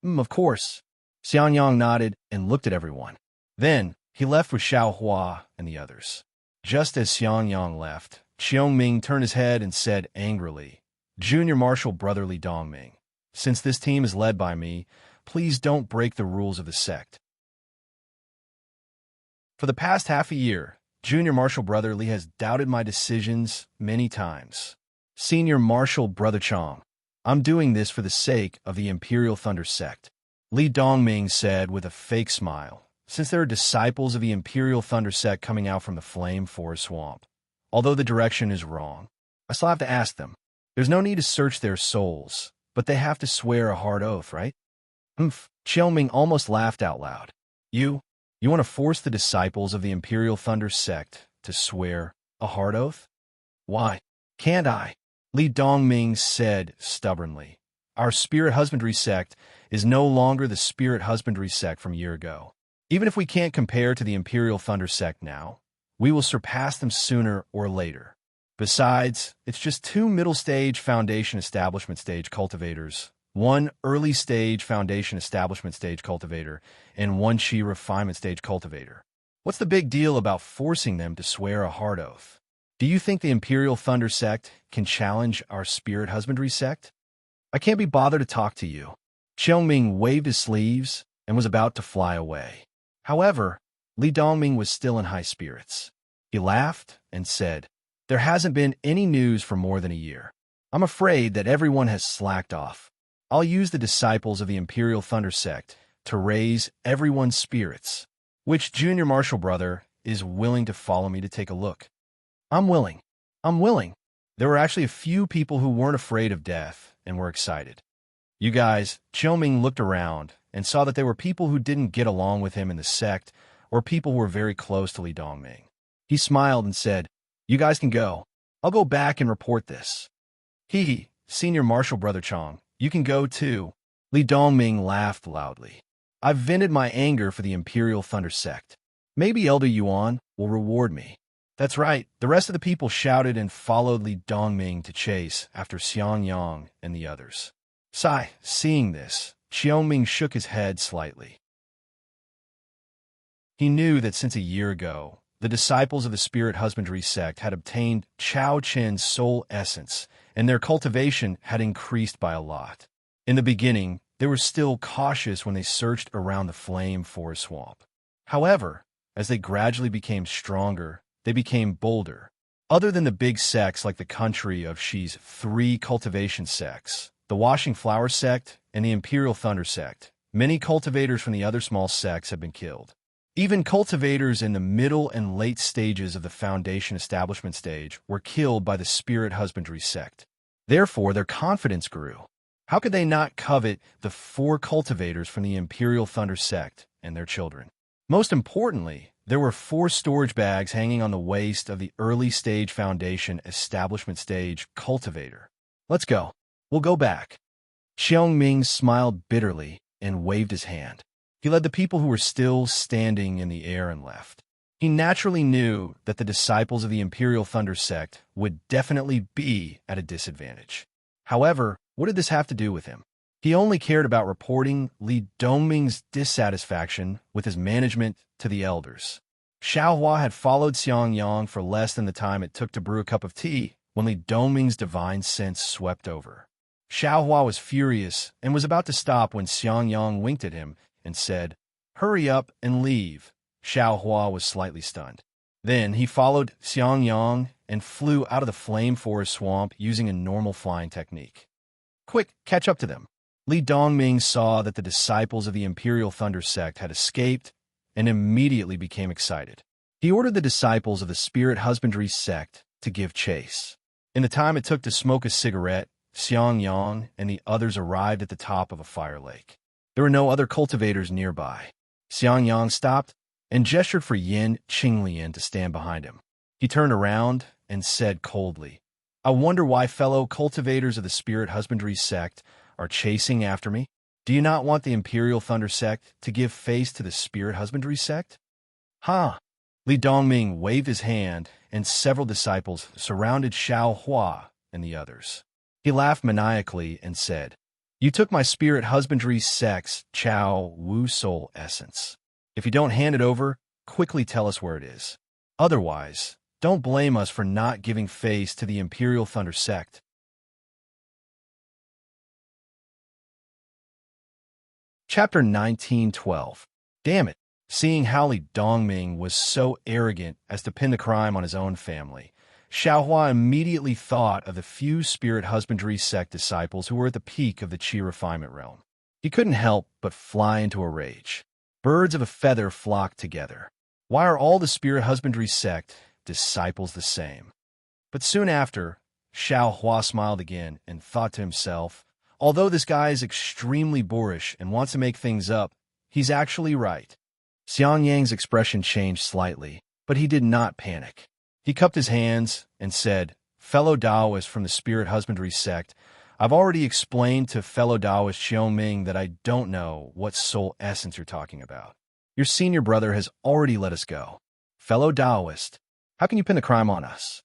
Of course. Xiangyang nodded and looked at everyone. Then, he left with Xiaohua and the others. Just as Xiangyang left, Qiongming turned his head and said angrily, Junior Marshal Brotherly Dongming, since this team is led by me, please don't break the rules of the sect. For the past half a year, Junior Marshal Brotherly has doubted my decisions many times. Senior Marshal Brother Chang, I'm doing this for the sake of the Imperial Thunder Sect. Li Dongming said with a fake smile, since there are disciples of the Imperial Thunder Sect coming out from the Flame Forest Swamp. Although the direction is wrong, I still have to ask them. There's no need to search their souls, but they have to swear a hard oath, right? Qiongming almost laughed out loud. You want to force the disciples of the Imperial Thunder Sect to swear a hard oath? Why can't I? Li Dongming said stubbornly. Our Spirit Husbandry Sect is no longer the Spirit Husbandry Sect from a year ago. Even if we can't compare to the Imperial Thunder Sect now, we will surpass them sooner or later. Besides, it's just 2 middle-stage foundation establishment stage cultivators, 1 early-stage foundation establishment stage cultivator, and 1 chi refinement stage cultivator. What's the big deal about forcing them to swear a hard oath? Do you think the Imperial Thunder sect can challenge our Spirit Husbandry sect? I can't be bothered to talk to you. Xiaoming waved his sleeves and was about to fly away. However, Li Dongming was still in high spirits. He laughed and said, "There hasn't been any news for more than a year. I'm afraid that everyone has slacked off. I'll use the disciples of the Imperial Thunder sect to raise everyone's spirits. Which junior marshal brother is willing to follow me to take a look?" I'm willing. I'm willing. There were actually a few people who weren't afraid of death and were excited. You guys, Xiaoming looked around and saw that there were people who didn't get along with him in the sect or people who were very close to Li Dongming. He smiled and said, "You guys can go. I'll go back and report this." Hee, Senior Marshal Brother Chong, you can go too. Li Dongming laughed loudly. I've vented my anger for the Imperial Thunder sect. Maybe Elder Yuan will reward me. That's right. The rest of the people shouted and followed Li Dongming to chase after Xiang Yang and the others. Sai, seeing this, Xiaoming shook his head slightly. He knew that since a year ago, the disciples of the Spirit Husbandry sect had obtained Chao Chen's soul essence, and their cultivation had increased by a lot. In the beginning, they were still cautious when they searched around the flame forest swamp. However, as they gradually became stronger, they became bolder. Other than the big sects like the country of Shi's 3 cultivation sects, the Washing Flower sect and the Imperial Thunder sect, many cultivators from the other small sects have been killed. Even cultivators in the middle and late stages of the foundation establishment stage were killed by the Spirit Husbandry sect. Therefore, their confidence grew. How could they not covet the 4 cultivators from the Imperial Thunder sect and their children? Most importantly, there were 4 storage bags hanging on the waist of the early stage foundation establishment stage cultivator. Let's go. We'll go back. Xiaoming smiled bitterly and waved his hand. He led the people who were still standing in the air and left. He naturally knew that the disciples of the Imperial Thunder sect would definitely be at a disadvantage. However, what did this have to do with him? He only cared about reporting Li Dongming's dissatisfaction with his management to the elders. Xiaohua had followed Xiang Yang for less than the time it took to brew a cup of tea when Li Dongming's divine sense swept over. Xiaohua was furious and was about to stop when Xiang Yang winked at him and said, "Hurry up and leave." Xiaohua was slightly stunned. Then he followed Xiang Yang and flew out of the flame forest swamp using a normal flying technique. Quick, catch up to them. Li Dongming saw that the disciples of the Imperial Thunder sect had escaped and immediately became excited. He ordered the disciples of the Spirit Husbandry sect to give chase. In the time it took to smoke a cigarette, Xiang Yang and the others arrived at the top of a fire lake. There were no other cultivators nearby. Xiang Yang stopped and gestured for Yin Qinglian to stand behind him. He turned around and said coldly, "I wonder why fellow cultivators of the Spirit Husbandry sect are chasing after me. Do you not want the Imperial Thunder sect to give face to the Spirit Husbandry sect?" "Huh." Li Dongming waved his hand, and several disciples surrounded Xiao Hua and the others. He laughed maniacally and said, "You took my Spirit Husbandry sect's Chao Wu soul essence. If you don't hand it over, quickly tell us where it is. Otherwise, don't blame us for not giving face to the Imperial Thunder sect." Chapter 1912. Damn it. Seeing how Li Dongming was so arrogant as to pin the crime on his own family, Xiaohua immediately thought of the few Spirit Husbandry sect disciples who were at the peak of the Qi refinement realm. He couldn't help but fly into a rage. Birds of a feather flocked together. Why are all the Spirit Husbandry sect disciples the same? But soon after, Xiaohua smiled again and thought to himself, although this guy is extremely boorish and wants to make things up, he's actually right. Xiang Yang's expression changed slightly, but he did not panic. He cupped his hands and said, "Fellow Taoist from the Spirit Husbandry sect, I've already explained to fellow Taoist Xiaoming that I don't know what soul essence you're talking about. Your senior brother has already let us go. Fellow Taoist, how can you pin the crime on us?"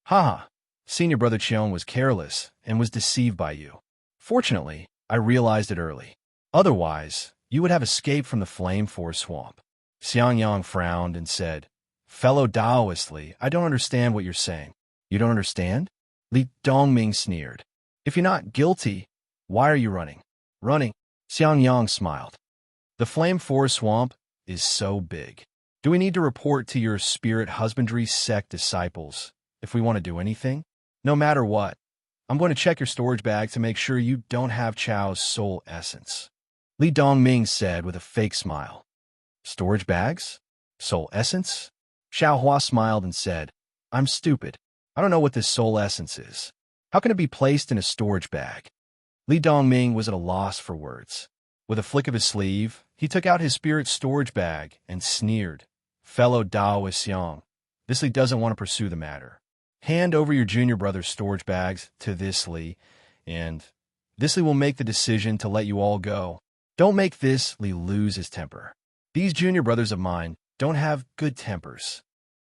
"Haha, Senior brother Cheon was careless and was deceived by you. Fortunately, I realized it early. Otherwise, you would have escaped from the Flame Forest swamp. Xiangyang frowned and said, Fellow Taoist Li, I don't understand what you're saying. You don't understand? Li Dongming sneered. If you're not guilty, why are you running? Running? Xiangyang smiled. The Flame Forest swamp is so big. Do we need to report to your spirit husbandry sect disciples if we want to do anything? No matter what, I'm going to check your storage bag to make sure you don't have Chao's soul essence. Li Dongming said with a fake smile. Storage bags? Soul essence? Xiaohua smiled and said, I'm stupid. I don't know what this soul essence is. How can it be placed in a storage bag? Li Dongming was at a loss for words. With a flick of his sleeve, he took out his spirit storage bag and sneered. Fellow Taoist Yang, this Li doesn't want to pursue the matter. Hand over your junior brother's storage bags to this Li, and this Li will make the decision to let you all go. Don't make this Li lose his temper. These junior brothers of mine don't have good tempers.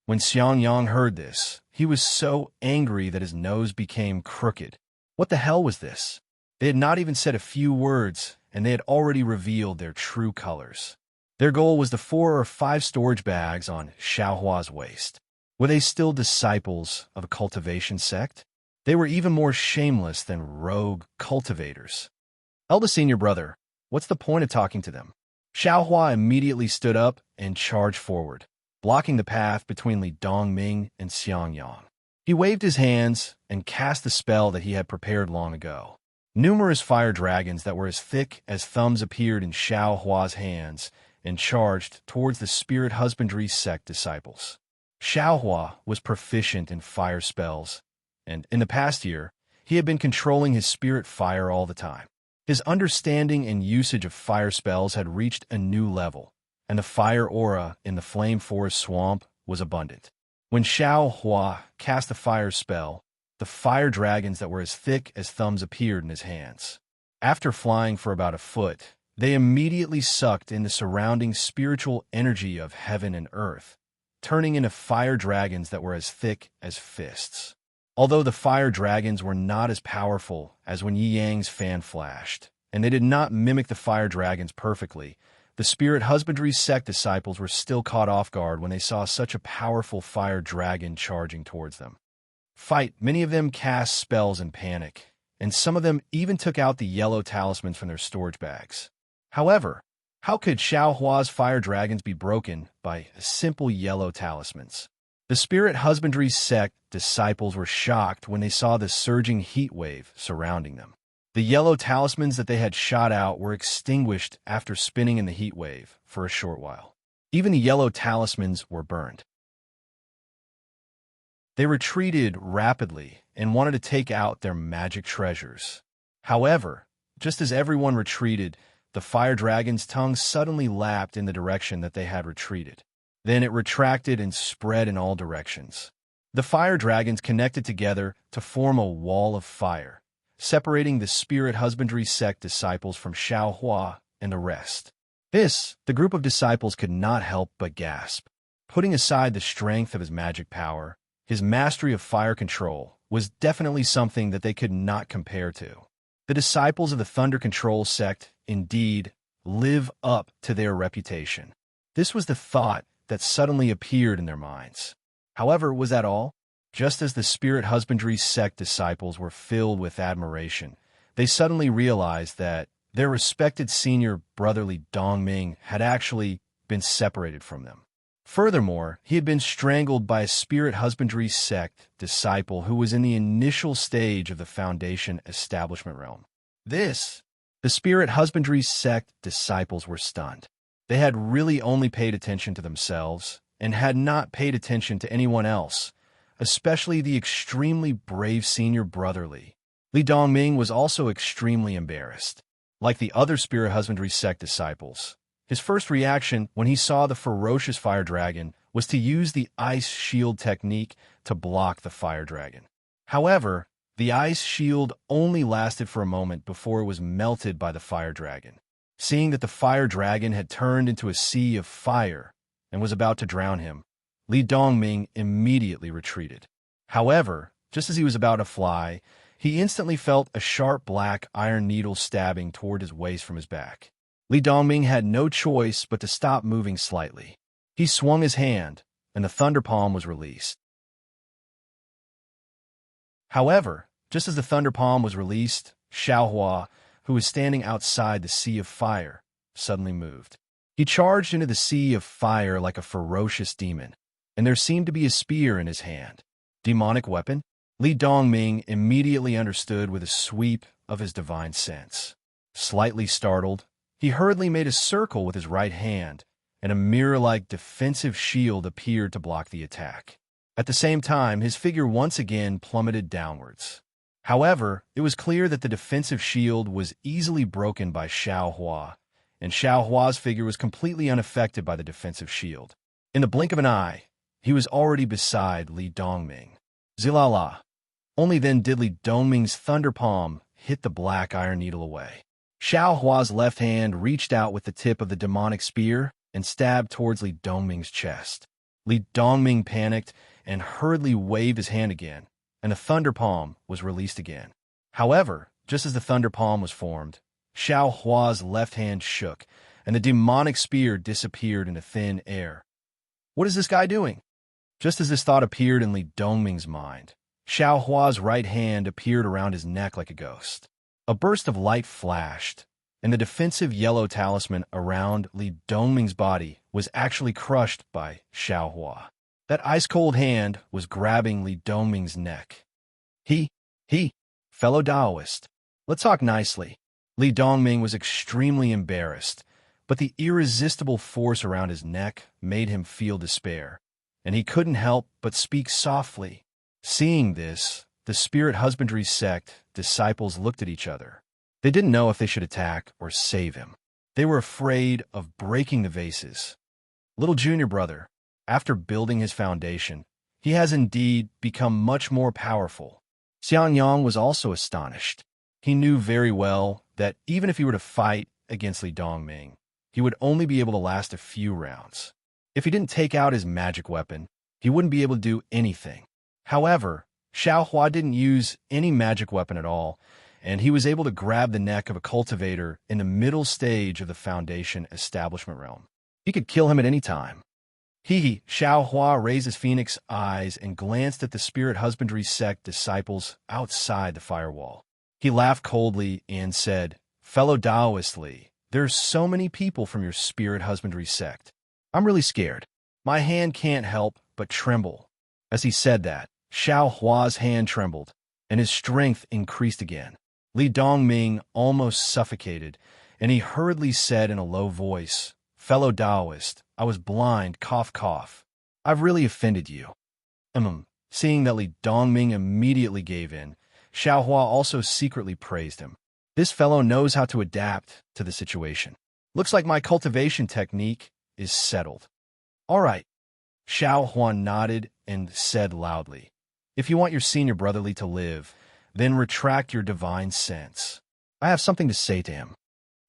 When Xiangyang heard this, he was so angry that his nose became crooked. What the hell was this? They had not even said a few words, and they had already revealed their true colors. Their goal was the 4 or 5 storage bags on Xiaohua's waist. Were they still disciples of a cultivation sect? They were even more shameless than rogue cultivators. Eldest senior brother, what's the point of talking to them? Xiaohua immediately stood up and charged forward, blocking the path between Li Dongming and Xiangyang. He waved his hands and cast the spell that he had prepared long ago. Numerous fire dragons that were as thick as thumbs appeared in Xiaohua's hands and charged towards the spirit husbandry sect disciples. Xiaohua was proficient in fire spells, and in the past year, he had been controlling his spirit fire all the time. His understanding and usage of fire spells had reached a new level, and the fire aura in the Flame Forest swamp was abundant. When Xiaohua cast the fire spell, the fire dragons that were as thick as thumbs appeared in his hands. After flying for about a foot, they immediately sucked in the surrounding spiritual energy of heaven and earth, turning into fire dragons that were as thick as fists. Although the fire dragons were not as powerful as when Yi Yang's fan flashed, and they did not mimic the fire dragons perfectly, the spirit husbandry sect disciples were still caught off guard when they saw such a powerful fire dragon charging towards them. Many of them cast spells in panic, and some of them even took out the yellow talismans from their storage bags. However, how could Xiaohua's fire dragons be broken by simple yellow talismans? The spirit husbandry sect disciples were shocked when they saw the surging heat wave surrounding them. The yellow talismans that they had shot out were extinguished after spinning in the heat wave for a short while. Even the yellow talismans were burned. They retreated rapidly and wanted to take out their magic treasures. However, just as everyone retreated, the fire dragon's tongue suddenly lapped in the direction that they had retreated. Then it retracted and spread in all directions. The fire dragons connected together to form a wall of fire, separating the spirit husbandry sect disciples from Xiaohua and the rest. The group of disciples could not help but gasp. Putting aside the strength of his magic power, his mastery of fire control was definitely something that they could not compare to. The disciples of the Thunder Control sect, indeed, live up to their reputation. This was the thought that suddenly appeared in their minds. However, was that all? Just as the spirit husbandry sect disciples were filled with admiration, they suddenly realized that their respected senior brotherly Dongming had actually been separated from them. Furthermore, he had been strangled by a spirit husbandry sect disciple who was in the initial stage of the Foundation establishment realm. The spirit husbandry sect disciples were stunned. They had really only paid attention to themselves and had not paid attention to anyone else, especially the extremely brave senior brotherly. Li Dongming was also extremely embarrassed. Like the other spirit husbandry sect disciples, his first reaction when he saw the ferocious fire dragon was to use the ice shield technique to block the fire dragon. However, the ice shield only lasted for a moment before it was melted by the fire dragon. Seeing that the fire dragon had turned into a sea of fire and was about to drown him, Li Dongming immediately retreated. However, Just as he was about to fly, he instantly felt a sharp black iron needle stabbing toward his waist from his back. Li Dongming had no choice but to stop moving slightly. He swung his hand, and the thunder palm was released. However, just as the thunder palm was released, Xiaohua, who was standing outside the sea of fire, suddenly moved. He charged into the sea of fire like a ferocious demon, and there seemed to be a spear in his hand. Demonic weapon? Li Dongming immediately understood with a sweep of his divine sense. Slightly startled, he hurriedly made a circle with his right hand, and a mirror-like defensive shield appeared to block the attack. At the same time, his figure once again plummeted downwards. However, it was clear that the defensive shield was easily broken by Xiaohua, and Xiaohua's figure was completely unaffected by the defensive shield. In the blink of an eye, he was already beside Li Dongming. Zilala. Only then did Li Dongming's thunder palm hit the black iron needle away. Xiaohua's left hand reached out with the tip of the demonic spear and stabbed towards Li Dongming's chest. Li Dongming panicked and hurriedly waved his hand again, and the thunder palm was released again. However, just as the thunder palm was formed, Xiaohua's left hand shook, and the demonic spear disappeared into thin air. What is this guy doing? Just as this thought appeared in Li Dongming's mind, Xiaohua's right hand appeared around his neck like a ghost. A burst of light flashed, and the defensive yellow talisman around Li Dongming's body was actually crushed by Xiaohua. That ice-cold hand was grabbing Li Dongming's neck. He, fellow Taoist, let's talk nicely. Li Dongming was extremely embarrassed, but the irresistible force around his neck made him feel despair, and he couldn't help but speak softly. Seeing this, the Spirit Husbandry sect disciples looked at each other. They didn't know if they should attack or save him. They were afraid of breaking the vases. Little junior brother, after building his foundation, he has indeed become much more powerful. Xiangyang was also astonished. He knew very well that even if he were to fight against Li Dongming, he would only be able to last a few rounds. If he didn't take out his magic weapon, he wouldn't be able to do anything. However, Xiaohua didn't use any magic weapon at all, and he was able to grab the neck of a cultivator in the middle stage of the Foundation establishment realm. He could kill him at any time. Xiaohua raised his phoenix eyes and glanced at the Spirit Husbandry sect disciples outside the firewall. He laughed coldly and said, "Fellow Taoist Li, there's so many people from your Spirit Husbandry sect. I'm really scared. My hand can't help but tremble." As he said that, Xiaohua's hand trembled, and his strength increased again. Li Dongming almost suffocated, and he hurriedly said in a low voice, "Fellow Taoist, I was blind, cough, cough. I've really offended you." Seeing that Li Dongming immediately gave in, Xiaohua also secretly praised him. This fellow knows how to adapt to the situation. Looks like my cultivation technique is settled. All right. Xiaohua nodded and said loudly, "If you want your senior brotherly to live, then retract your divine sense. I have something to say to him."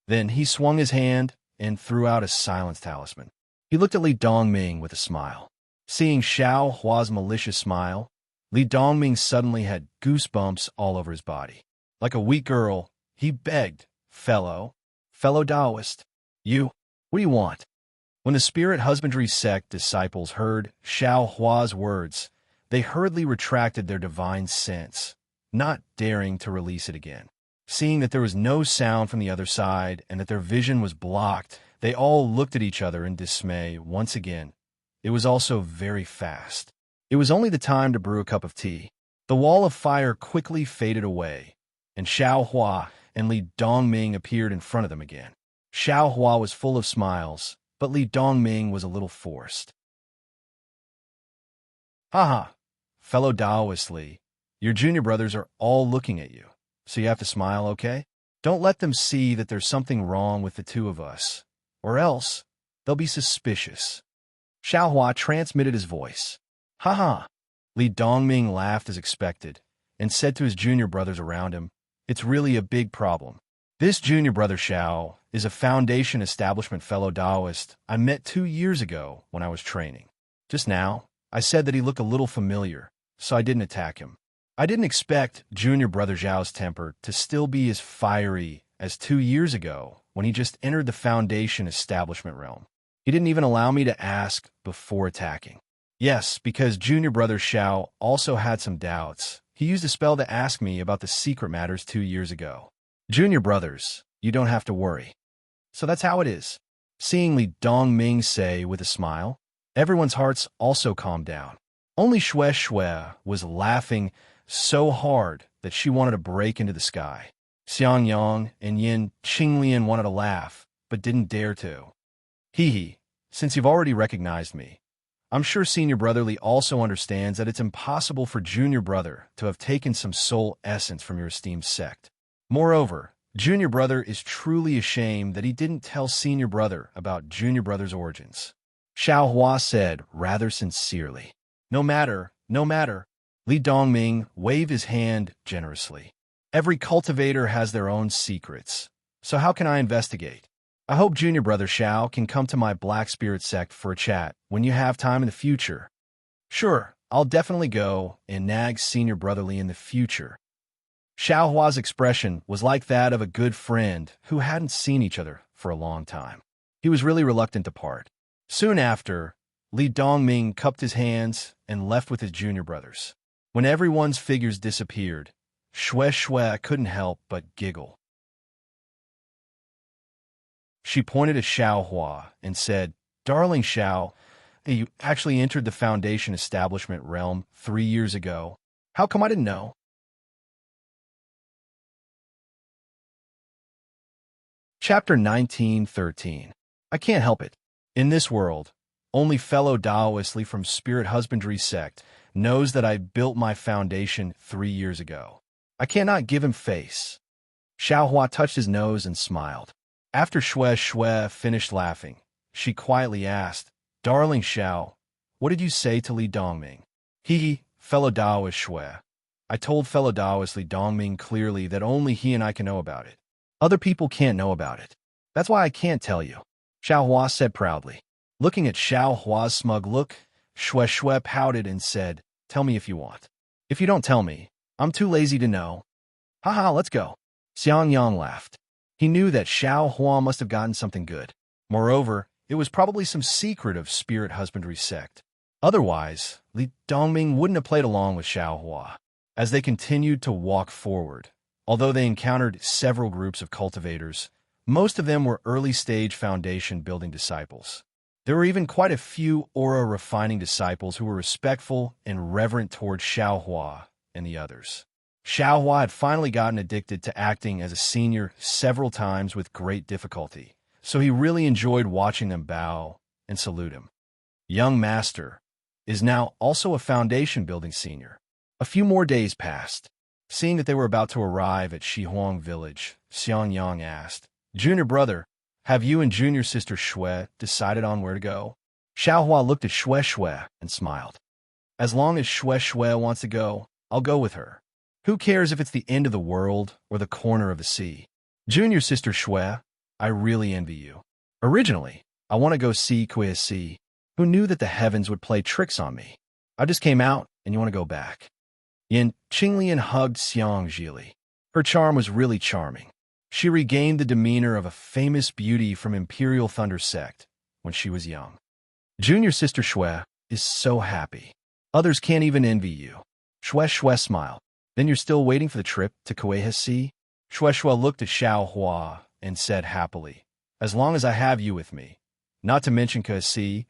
Then he swung his hand and threw out a silence talisman. He looked at Li Dongming with a smile. Seeing Xiaohua's malicious smile, Li Dongming suddenly had goosebumps all over his body. Like a weak girl, he begged, fellow Taoist, what do you want?" When the Spirit Husbandry sect disciples heard Xiaohua's words, they hurriedly retracted their divine sense, not daring to release it again. Seeing that there was no sound from the other side and that their vision was blocked, they all looked at each other in dismay once again. It was also very fast. It was only the time to brew a cup of tea. The wall of fire quickly faded away, and Xiaohua and Li Dongming appeared in front of them again. Xiaohua was full of smiles, but Li Dongming was a little forced. "Haha, fellow Taoist Li, your junior brothers are all looking at you, so you have to smile, okay? Don't let them see that there's something wrong with the two of us, or else they'll be suspicious." Xiaohua transmitted his voice. "Haha." Li Dongming laughed as expected, and said to his junior brothers around him, "It's really a big problem. This junior brother Xiao is a Foundation establishment fellow Taoist I met 2 years ago when I was training. Just now, I said that he looked a little familiar, so I didn't attack him. I didn't expect Junior Brother Zhao's temper to still be as fiery as 2 years ago when he just entered the Foundation establishment realm. He didn't even allow me to ask before attacking. Yes, because Junior Brother Zhao also had some doubts. He used a spell to ask me about the secret matters 2 years ago. Junior brothers, you don't have to worry. So that's how it is. Seeing Li Dongming say with a smile, everyone's hearts also calmed down. Only Xue Xue was laughing so hard that she wanted to break into the sky. Xiang Yang and Yin Qinglian wanted to laugh, but didn't dare to. Hee, since you've already recognized me, I'm sure Senior Brother Li also understands that it's impossible for Junior Brother to have taken some soul essence from your esteemed sect. Moreover, Junior Brother is truly ashamed that he didn't tell Senior Brother about Junior Brother's origins. Xiao Hua said rather sincerely. No matter, Li Dongming waved his hand generously. Every cultivator has their own secrets, so how can I investigate? I hope Junior Brother Xiao can come to my Black Spirit sect for a chat when you have time in the future. Sure, I'll definitely go and nag Senior Brother Li in the future. Xiao Hua's expression was like that of a good friend who hadn't seen each other for a long time. He was really reluctant to part. Soon after, Li Dongming cupped his hands and left with his junior brothers. When everyone's figures disappeared, Xue Xue couldn't help but giggle. She pointed to Xiao Hua and said, "Darling Xiao, you actually entered the Foundation establishment realm 3 years ago. How come I didn't know?" Chapter 19:13. I can't help it. In this world, only fellow Taoist Li from Spirit Husbandry sect knows that I built my foundation 3 years ago. I cannot give him face. Xiao Hua touched his nose and smiled. After Xue Xue finished laughing, she quietly asked, "Darling Xiao, what did you say to Li Dongming?" Fellow Taoist Xue. I told fellow Taoist Li Dongming clearly that only he and I can know about it. Other people can't know about it. That's why I can't tell you," Xiao Hua said proudly. Looking at Xiao Hua's smug look, Xue Xue pouted and said, "Tell me if you want. If you don't tell me, I'm too lazy to know." "Haha, let's go." Xiang Yang laughed. He knew that Xiao Hua must have gotten something good. Moreover, it was probably some secret of Spirit Husbandry sect. Otherwise, Li Dongming wouldn't have played along with Xiao Hua. As they continued to walk forward, although they encountered several groups of cultivators, most of them were early-stage foundation-building disciples. There were even quite a few aura-refining disciples who were respectful and reverent towards Xiao Hua and the others. Xiao Hua had finally gotten addicted to acting as a senior several times with great difficulty, so he really enjoyed watching them bow and salute him. Young Master is now also a foundation-building senior. A few more days passed. Seeing that they were about to arrive at Shihuang village, Xiang Yang asked, "Junior brother, have you and junior sister Xue decided on where to go?" Xiao Hua looked at Xue Xue and smiled. "As long as Xue Xue wants to go, I'll go with her. Who cares if it's the end of the world or the corner of the sea? Junior sister Xue, I really envy you. Originally, I want to go see Kuei. Who knew that the heavens would play tricks on me? I just came out, and you want to go back." Yin Qinglian hugged Xiang Zhili. Her charm was really charming. She regained the demeanor of a famous beauty from Imperial Thunder sect when she was young. Junior sister Xue is so happy. Others can't even envy you. Xue Xue smiled. Then you're still waiting for the trip to Kuei. Xue Xue looked at Xiao Hua and said happily, "As long as I have you with me, not to mention Kuei,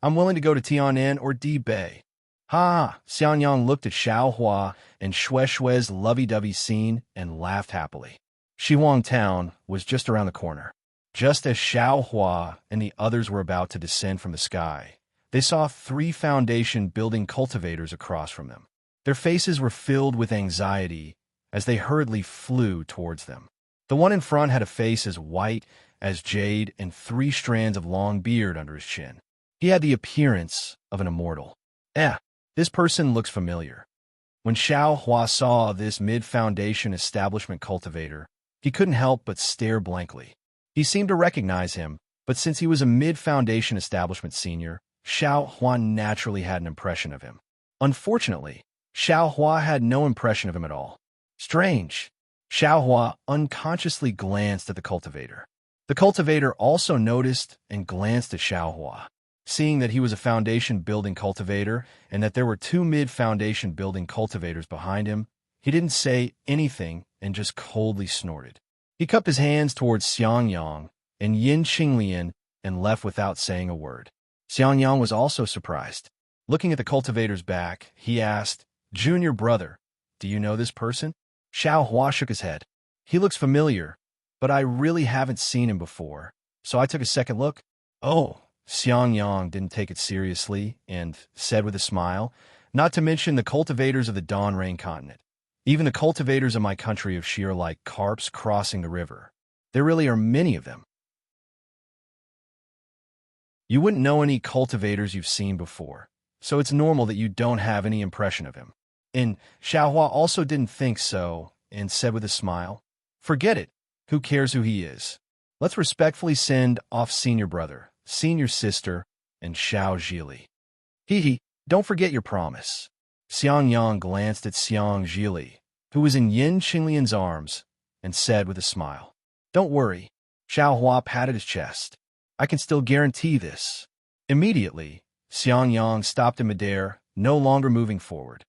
I'm willing to go to Tianan or Dibei." Ha! Xiang Yang looked at Xiao Hua and Xue Xue's lovey-dovey scene and laughed happily. Shihuang Town was just around the corner. Just as Xiao Hua and the others were about to descend from the sky, they saw 3 foundation-building cultivators across from them. Their faces were filled with anxiety as they hurriedly flew towards them. The one in front had a face as white as jade and 3 strands of long beard under his chin. He had the appearance of an immortal. This person looks familiar. When Xiao Hua saw this mid-foundation establishment cultivator, he couldn't help but stare blankly. He seemed to recognize him, but since he was a mid-foundation establishment senior, Xiao Hua naturally had an impression of him. Unfortunately, Xiao Hua had no impression of him at all. Strange. Xiao Hua unconsciously glanced at the cultivator. The cultivator also noticed and glanced at Xiao Hua. Seeing that he was a foundation-building cultivator and that there were two mid-foundation-building cultivators behind him, he didn't say anything and just coldly snorted. He cupped his hands towards Xiang Yang and Yin Qinglian and left without saying a word. Xiang Yang was also surprised. Looking at the cultivator's back, he asked, "Junior brother, do you know this person?" Xiao Hua shook his head. "He looks familiar, but I really haven't seen him before." So I took a second look. "Oh." Xiang Yang didn't take it seriously and said with a smile, "Not to mention the cultivators of the Dawn Rain continent. Even the cultivators of my country of Xi are like carps crossing the river. There really are many of them. You wouldn't know any cultivators you've seen before, so it's normal that you don't have any impression of him." And Xiao Hua also didn't think so and said with a smile, "Forget it. Who cares who he is? Let's respectfully send off senior brother, senior sister, and Xiao Zhili." "Hee, don't forget your promise." Xiang Yang glanced at Xiang Zhili, who was in Yin Qinglian's arms, and said with a smile, "Don't worry." Xiao Hua patted his chest. "I can still guarantee this." Immediately, Xiang Yang stopped in midair, no longer moving forward.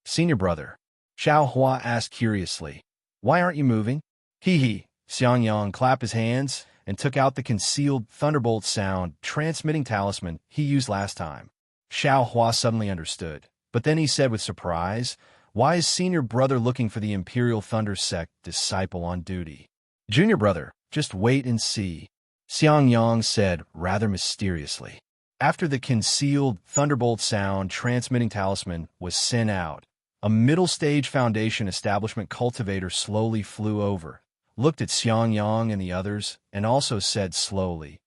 Senior brother," Xiao Hua asked curiously, "why aren't you moving?" Hee. Xiang Yang clapped his hands and took out the concealed thunderbolt sound transmitting talisman he used last time. Xiao Hua suddenly understood, but then he said with surprise, "Why is senior brother looking for the Imperial Thunder Sect disciple on duty?" "Junior brother, just wait and see," Xiang Yang said rather mysteriously. After the concealed thunderbolt sound transmitting talisman was sent out, a middle-stage Foundation establishment cultivator slowly flew over, looked at Xiang Yang and the others, and also said slowly,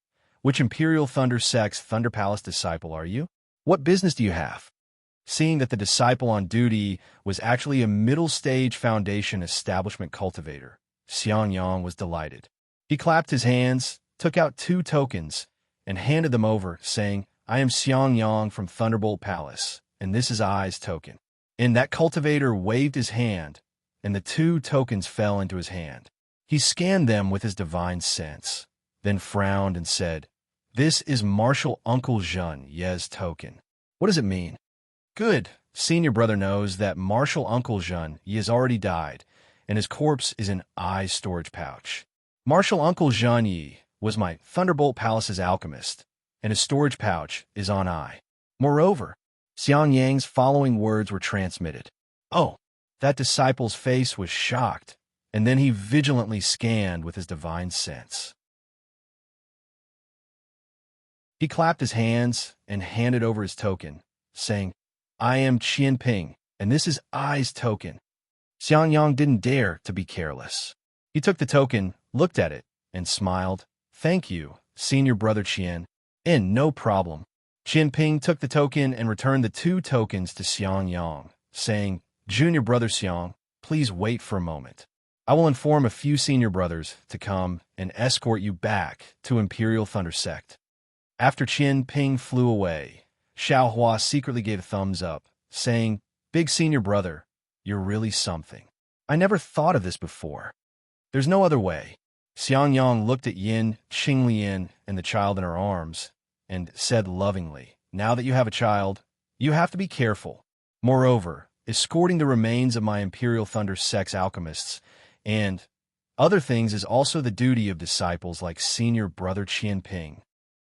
"Which Imperial Thunder Sect's Thunder Palace disciple are you? What business do you have?" Seeing that the disciple on duty was actually a middle-stage Foundation establishment cultivator, Xiang Yang was delighted. He clapped his hands, took out 2 tokens, and handed them over, saying, "I am Xiang Yang from Thunderbolt Palace, and this is I's token." And that cultivator waved his hand, and the 2 tokens fell into his hand. He scanned them with his divine sense, then frowned and said, "This is Martial Uncle Zhen Ye's token." "What does it mean?" "Good. Senior brother knows that Martial Uncle Zhen Ye has already died, and his corpse is in I's storage pouch. Martial Uncle Zhen Ye was my Thunderbolt Palace's alchemist, and his storage pouch is on I. Moreover," Xiang Yang's following words were transmitted. "Oh." That disciple's face was shocked, and then he vigilantly scanned with his divine sense. He clapped his hands and handed over his token, saying, "I am Qian Ping, and this is I's token." Xiang Yang didn't dare to be careless. He took the token, looked at it, and smiled. "Thank you, senior brother Qian." "And no problem." Qian Ping took the token and returned the 2 tokens to Xiang Yang, saying, "Junior brother Xiang, please wait for a moment. I will inform a few senior brothers to come and escort you back to Imperial Thunder Sect." After Qian Ping flew away, Xiao Hua secretly gave a thumbs up, saying, "Big senior brother, you're really something. I never thought of this before. There's no other way." Xiang Yang looked at Yin Qinglian and the child in her arms, and said lovingly, "Now that you have a child, you have to be careful. Moreover, escorting the remains of my Imperial Thunder Sect's alchemists and other things is also the duty of disciples like senior brother Qian Ping."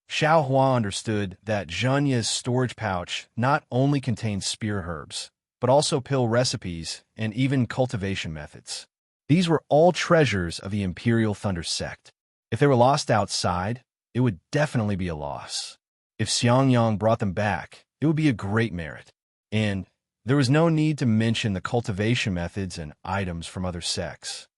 Xiao Hua understood that Zhen Ye's storage pouch not only contained spear herbs, but also pill recipes and even cultivation methods. These were all treasures of the Imperial Thunder Sect. If they were lost outside, it would definitely be a loss. If Xiang Yang brought them back, it would be a great merit. And there was no need to mention the cultivation methods and items from other sects.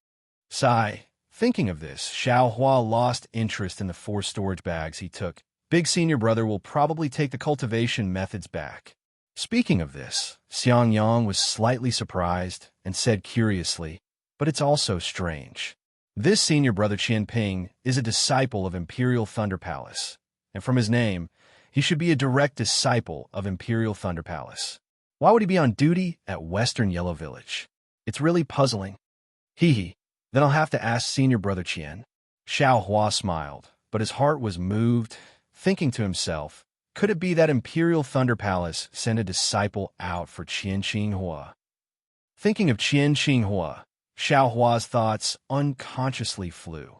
Thinking of this, Xiao Hua lost interest in the 4 storage bags he took. Big senior brother will probably take the cultivation methods back. Speaking of this, Xiang Yang was slightly surprised and said curiously, "But it's also strange. This senior brother Qian Ping is a disciple of Imperial Thunder Palace, and from his name, he should be a direct disciple of Imperial Thunder Palace. Why would he be on duty at Western Yellow Village? It's really puzzling. Hee hee. Then I'll have to ask senior brother Qian. Xiao Hua smiled, but his heart was moved, thinking to himself, could it be that Imperial Thunder Palace sent a disciple out for Qian Qinghua? Thinking of Qian Qinghua, Xiao Hua's thoughts unconsciously flew.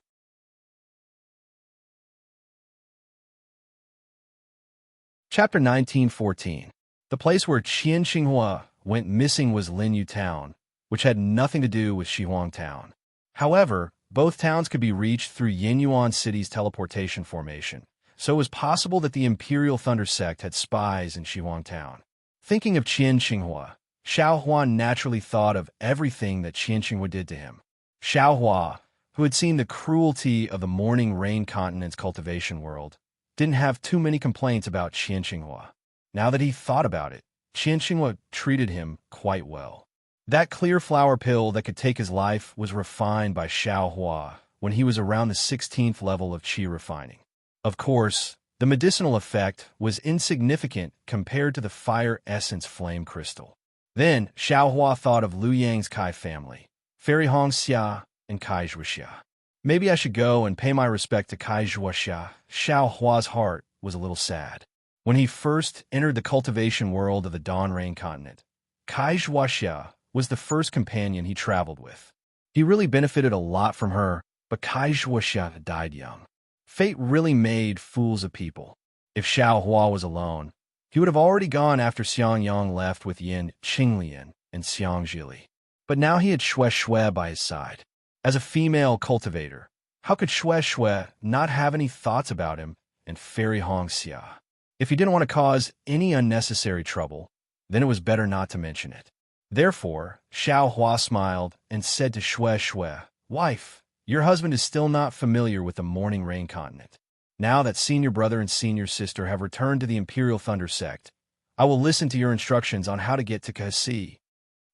Chapter 1914. The place where Qian Qinghua went missing was Linyu Town, which had nothing to do with Shihuang Town. However, both towns could be reached through Yinyuan City's teleportation formation, so it was possible that the Imperial Thunder Sect had spies in Shihuang Town. Thinking of Qian Qinghua, Xiao Hua naturally thought of everything that Qian Qinghua did to him. Xiao Hua, who had seen the cruelty of the Morning Rain Continent's cultivation world, didn't have too many complaints about Qian Qinghua. Now that he thought about it, Qian Qinghua treated him quite well. That clear flower pill that could take his life was refined by Xiao Hua when he was around the 16th level of qi refining. Of course, the medicinal effect was insignificant compared to the fire essence flame crystal. Then, Xiao Hua thought of Liu Yang's Kai family, Fairy Hong Xia and Kai Zhuoxia. Maybe I should go and pay my respect to Kai Zhuoxia. Xiao Hua's heart was a little sad. When he first entered the cultivation world of the Dawn Rain Continent, Kai Zhuoxia was the first companion he traveled with. He really benefited a lot from her, but Kai Zhuoxia died young. Fate really made fools of people. If Xiao Hua was alone, he would have already gone after Xiang Yang left with Yin Qinglian and Xiang Zhili. But now he had Xue Xue by his side. As a female cultivator, how could Xue Xue not have any thoughts about him and Fairy Hong Xia? If he didn't want to cause any unnecessary trouble, then it was better not to mention it. Therefore, Xiao Hua smiled and said to Xue Xue, "Wife, your husband is still not familiar with the Morning Rain Continent. Now that senior brother and senior sister have returned to the Imperial Thunder Sect, I will listen to your instructions on how to get to Kasi."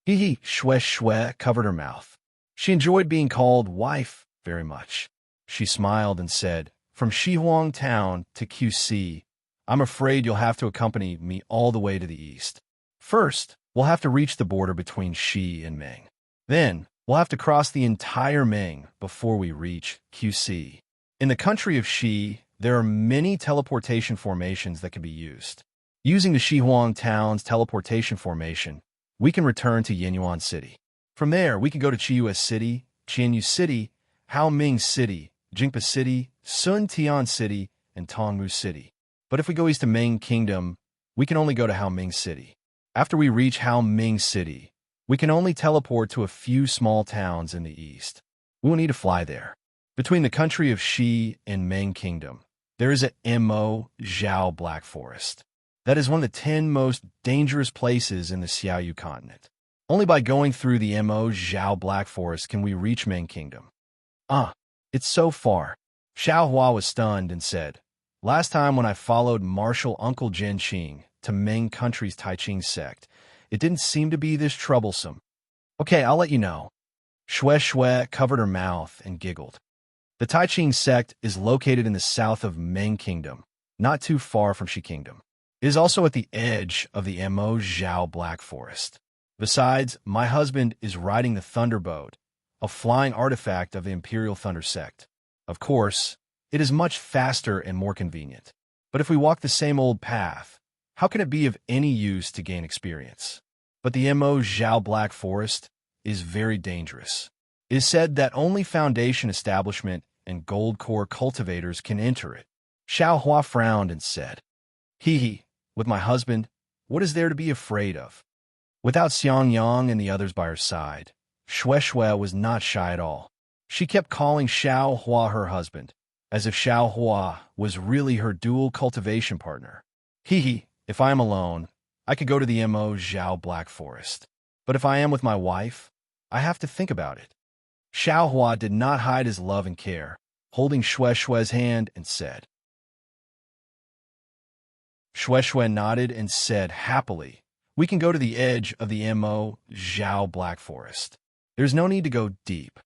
Hee hee, Xue Xue covered her mouth. She enjoyed being called wife very much. She smiled and said, "From Shihuang Town to QC, I'm afraid you'll have to accompany me all the way to the east. First, we'll have to reach the border between Shi and Ming. Then, we'll have to cross the entire Ming before we reach QC. In the country of Shi, there are many teleportation formations that can be used. Using the Shihuang Town's teleportation formation, we can return to Yinyuan City. From there, we can go to Chiyu City, Qianyu City, Haoming City, Jingpa City, Sun Tian City, and Tongmu City. But if we go east to Ming Kingdom, we can only go to Haoming City. After we reach Haoming City, we can only teleport to a few small towns in the east. We will need to fly there. Between the country of Shi and Ming Kingdom, there is a Mo Zhao Black Forest. That is one of the 10 most dangerous places in the Xiaoyu continent. Only by going through the Mo Zhao Black Forest can we reach Ming Kingdom. It's so far. Xiao Hua was stunned and said, "Last time when I followed Marshal Uncle Zhen Qing to Ming Country's Taiqing sect, it didn't seem to be this troublesome." "Okay, I'll let you know." Xue Xue covered her mouth and giggled. The Taiqing sect is located in the south of Ming Kingdom, not too far from Shi Kingdom. It is also at the edge of the Mo Zhao Black Forest. Besides, my husband is riding the Thunderboat, a flying artifact of the Imperial Thunder Sect. Of course, it is much faster and more convenient. But if we walk the same old path, how can it be of any use to gain experience? But the Mo Zhao Black Forest is very dangerous. It is said that only Foundation Establishment and Gold Core cultivators can enter it. Xiao Hua frowned and said, "Hee hee, with my husband, what is there to be afraid of?" Without Xiang Yang and the others by her side, Xue Xue was not shy at all. She kept calling Xiao Hua her husband, as if Xiao Hua was really her dual cultivation partner. "Hee hee, if I am alone, I could go to the Mo Zhao Black Forest. But if I am with my wife, I have to think about it." Xiao Hua did not hide his love and care, holding Xue Xue's hand and said. Xue Xue nodded and said happily, "We can go to the edge of the Mo Zhao Black Forest. There's no need to go deep.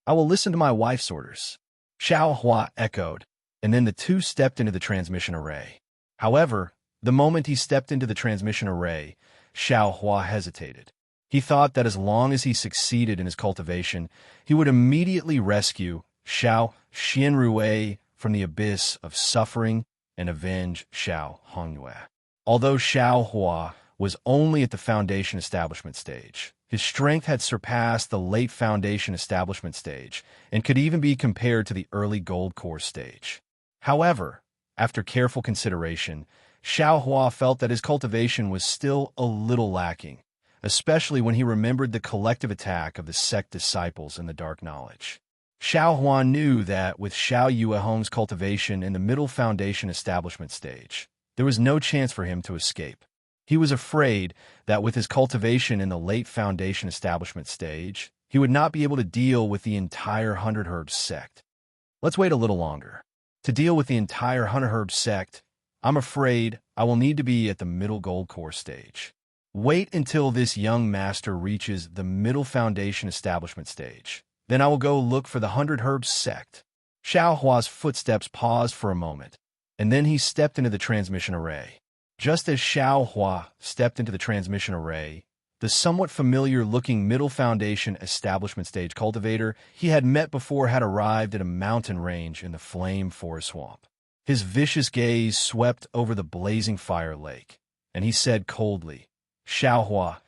I will listen to my wife's orders." Xiao Hua echoed, and then the two stepped into the transmission array. However, the moment he stepped into the transmission array, Xiao Hua hesitated. He thought that as long as he succeeded in his cultivation, he would immediately rescue Xiao Xianrui from the abyss of suffering and avenge Xiao Hongyue. Although Xiao Hua was only at the foundation establishment stage, his strength had surpassed the late foundation establishment stage and could even be compared to the early gold core stage. However, after careful consideration, Xiao Hua felt that his cultivation was still a little lacking, especially when he remembered the collective attack of the sect disciples in the dark knowledge. Xiao Hua knew that with Xiao Yuehong's cultivation in the middle foundation establishment stage, there was no chance for him to escape. He was afraid that with his cultivation in the late foundation establishment stage, he would not be able to deal with the entire Hundred Herbs sect. Let's wait a little longer. To deal with the entire Hundred Herbs sect, I'm afraid I will need to be at the middle gold core stage. Wait until this young master reaches the middle foundation establishment stage. Then I will go look for the Hundred Herbs sect. Xiao Hua's footsteps paused for a moment, and then he stepped into the transmission array. Just as Xiao Hua stepped into the transmission array, the somewhat familiar-looking middle foundation establishment stage cultivator he had met before had arrived at a mountain range in the flame forest swamp. His vicious gaze swept over the blazing fire lake, and he said coldly, "Xiao Hua,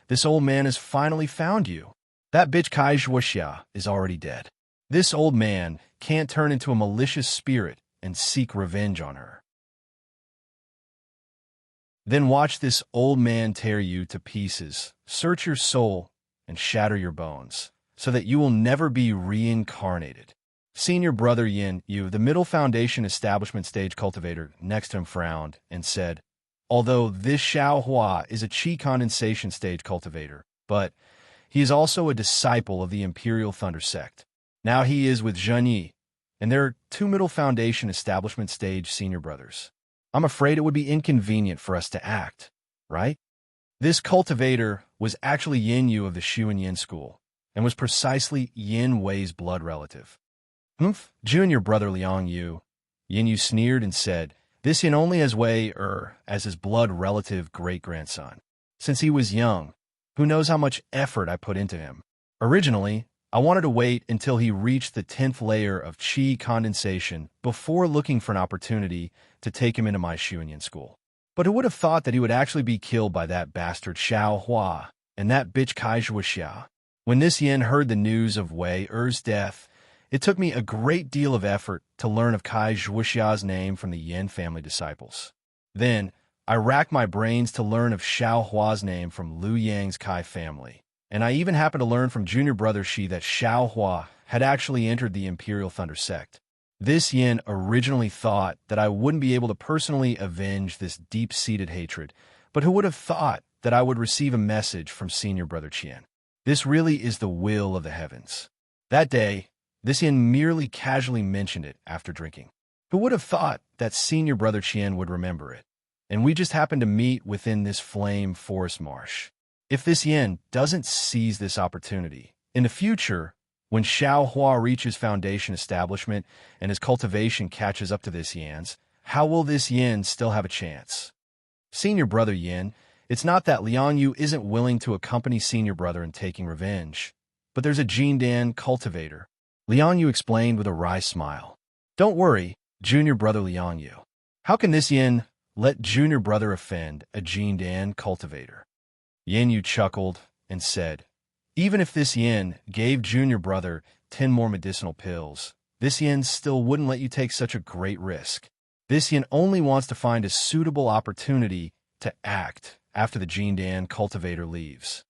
this old man has finally found you. That bitch Kai Zhuoxia is already dead. This old man can't turn into a malicious spirit and seek revenge on her. Then watch this old man tear you to pieces, search your soul, and shatter your bones, so that you will never be reincarnated." Senior brother Yin Yu, the middle foundation establishment stage cultivator next to him, frowned and said, "Although this Xiao Hua is a qi condensation stage cultivator, but he is also a disciple of the Imperial Thunder sect. Now he is with Zhen Yi, and there are two middle foundation establishment stage senior brothers. I'm afraid it would be inconvenient for us to act, right?" This cultivator was actually Yin Yu of the Shu and Yin school, and was precisely Yin Wei's blood relative. "Humph, junior brother Liang Yu," Yin Yu sneered and said, "This Yin only has Wei as his blood relative great-grandson. Since he was young, who knows how much effort I put into him. Originally, I wanted to wait until he reached the 10th layer of qi condensation before looking for an opportunity to take him into my Shu and Yin school. But who would have thought that he would actually be killed by that bastard Xiao Hua and that bitch Kai Zhuoxia? When this Yin heard the news of Wei Er's death, it took me a great deal of effort to learn of Kai Zhuoxia's name from the Yin family disciples. Then, I racked my brains to learn of Xiao Hua's name from Liu Yang's Kai family. And I even happened to learn from junior brother Shi that Xiao Hua had actually entered the Imperial Thunder sect. This Yin originally thought that I wouldn't be able to personally avenge this deep-seated hatred, but who would have thought that I would receive a message from senior brother Qian? This really is the will of the heavens. That day, this Yin merely casually mentioned it after drinking. Who would have thought that senior brother Qian would remember it? And we just happened to meet within this flame forest marsh. If this Yin doesn't seize this opportunity, in the future, when Xiao Hua reaches foundation establishment and his cultivation catches up to this Yin's, how will this Yin still have a chance? Senior brother Yin, it's not that Liang Yu isn't willing to accompany senior brother in taking revenge, but there's a Jindan cultivator. Liang Yu explained with a wry smile. Don't worry, junior brother Liang Yu. How can this Yin let junior brother offend a Jindan cultivator? Yin Yu chuckled and said, even if this Yin gave junior brother 10 more medicinal pills, this Yin still wouldn't let you take such a great risk. This Yin only wants to find a suitable opportunity to act after the Jindan cultivator leaves.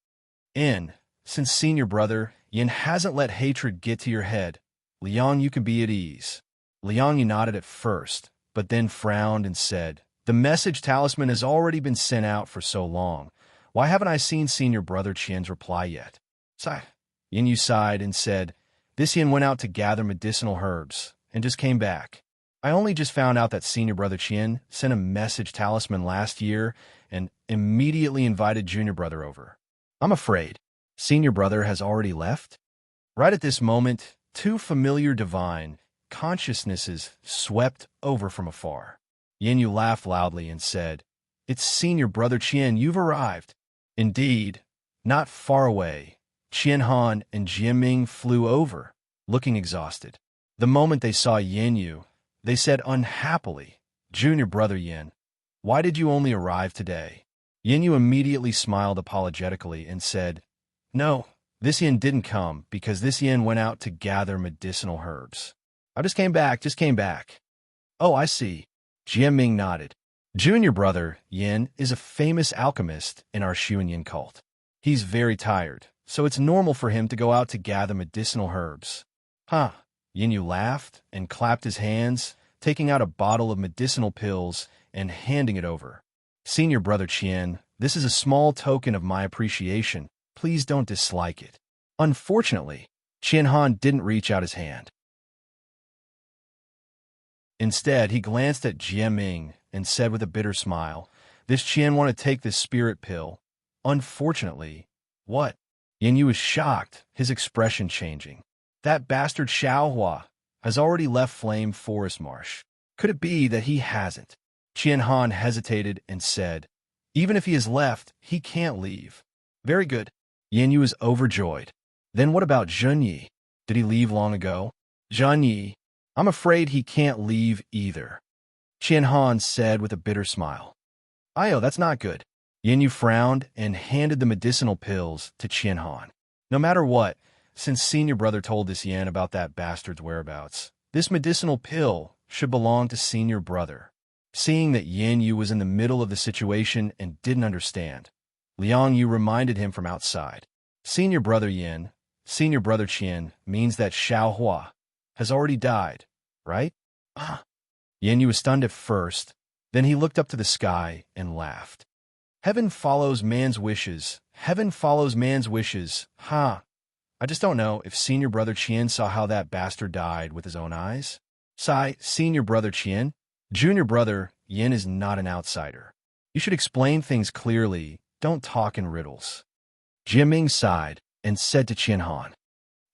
Since senior brother Yin hasn't let hatred get to your head, Liang, you can be at ease. Liang Yu nodded at first, but then frowned and said, the message talisman has already been sent out for so long. Why haven't I seen senior brother Qian's reply yet? Yin Yu sighed and said, this Yin went out to gather medicinal herbs and just came back. I only just found out that senior brother Qian sent a message talisman last year and immediately invited junior brother over. I'm afraid senior brother has already left? Right at this moment, two familiar divine consciousnesses swept over from afar. Yin Yu laughed loudly and said, it's senior brother Qian, you've arrived. Indeed, not far away, Qian Han and Jiaming flew over, looking exhausted. The moment they saw Yin Yu, they said unhappily, "Junior brother Yin, why did you only arrive today?" Yin Yu immediately smiled apologetically and said, "No, this Yin didn't come because this Yin went out to gather medicinal herbs. I just came back. Oh, I see." Jiaming nodded. Junior brother Yin is a famous alchemist in our Xuanyin cult. He's very tired, so it's normal for him to go out to gather medicinal herbs. Huh. Yin Yu laughed and clapped his hands, taking out a bottle of medicinal pills and handing it over. "Senior brother Qian, this is a small token of my appreciation. Please don't dislike it." Unfortunately, Qian Han didn't reach out his hand. Instead, he glanced at Jiaming and said with a bitter smile, "This Qian want to take this spirit pill. Unfortunately." "What?" Yin Yu was shocked, his expression changing. "That bastard Xiaohua has already left Flame Forest Marsh. Could it be that he hasn't?" Qian Han hesitated and said, "Even if he has left, he can't leave." "Very good." Yin Yu was overjoyed. "Then what about Zhen Yi? Did he leave long ago?" "Zhen Yi, I'm afraid he can't leave either," Qian Han said with a bitter smile. "Ayo, that's not good." Yin Yu frowned and handed the medicinal pills to Qian Han. "No matter what, since senior brother told this Yan about that bastard's whereabouts, this medicinal pill should belong to senior brother." Seeing that Yin Yu was in the middle of the situation and didn't understand, Liang Yu reminded him from outside. "Senior brother Yin, senior brother Qian means that Xiaohua has already died, right?" "Ah." Yin Yu was stunned at first, then he looked up to the sky and laughed. "Heaven follows man's wishes. Heaven follows man's wishes. Ha! I just don't know if senior brother Qian saw how that bastard died with his own eyes." "Sigh, senior brother Qian. Junior brother Yin is not an outsider. You should explain things clearly. Don't talk in riddles." Jiaming sighed and said to Qian Han,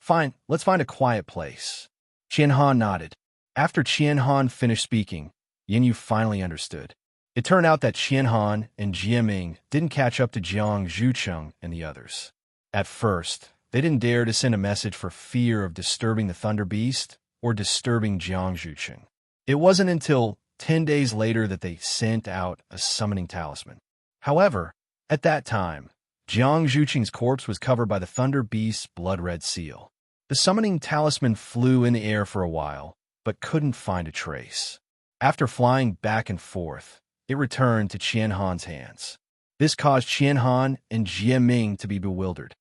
"Fine, let's find a quiet place." Qian Han nodded. After Qian Han finished speaking, Yin Yu finally understood. It turned out that Qian Han and Jiaming didn't catch up to Jiang Zhucheng and the others. At first, they didn't dare to send a message for fear of disturbing the Thunder Beast or disturbing Jiang Zhucheng. It wasn't until 10 days later that they sent out a summoning talisman. However, at that time, Jiang Zhucheng's corpse was covered by the Thunder Beast's blood-red seal. The summoning talisman flew in the air for a while, but couldn't find a trace. After flying back and forth, it returned to Qian Han's hands. This caused Qian Han and Jiaming to be bewildered.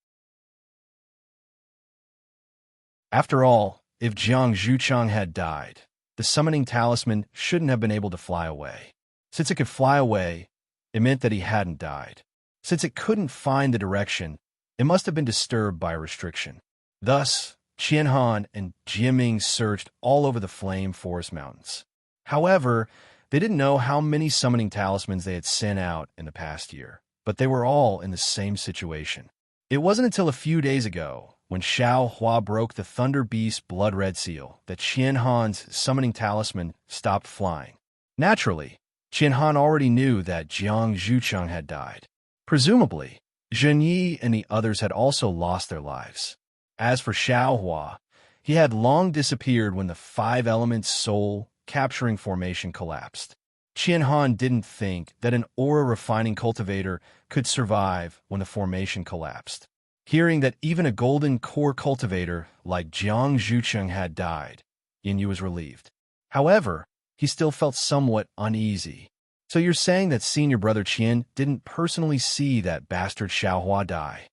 After all, if Jiang Zhucheng had died, the summoning talisman shouldn't have been able to fly away. Since it could fly away, it meant that he hadn't died. Since it couldn't find the direction, it must have been disturbed by a restriction. Thus, Qian Han and Jiaming searched all over the Flame Forest Mountains. However, they didn't know how many summoning talismans they had sent out in the past year, but they were all in the same situation. It wasn't until a few days ago, when Xiaohua broke the Thunder Beast's blood-red seal, that Qian Han's summoning talisman stopped flying. Naturally, Qian Han already knew that Jiang Zhucheng had died. Presumably, Zhen Yi and the others had also lost their lives. As for Xiaohua, he had long disappeared when the Five Elements Soul capturing formation collapsed. Qian Han didn't think that an aura-refining cultivator could survive when the formation collapsed. Hearing that even a golden core cultivator like Jiang Zhucheng had died, Yin Yu was relieved. However, he still felt somewhat uneasy. "So you're saying that senior brother Qian didn't personally see that bastard Xiaohua die?"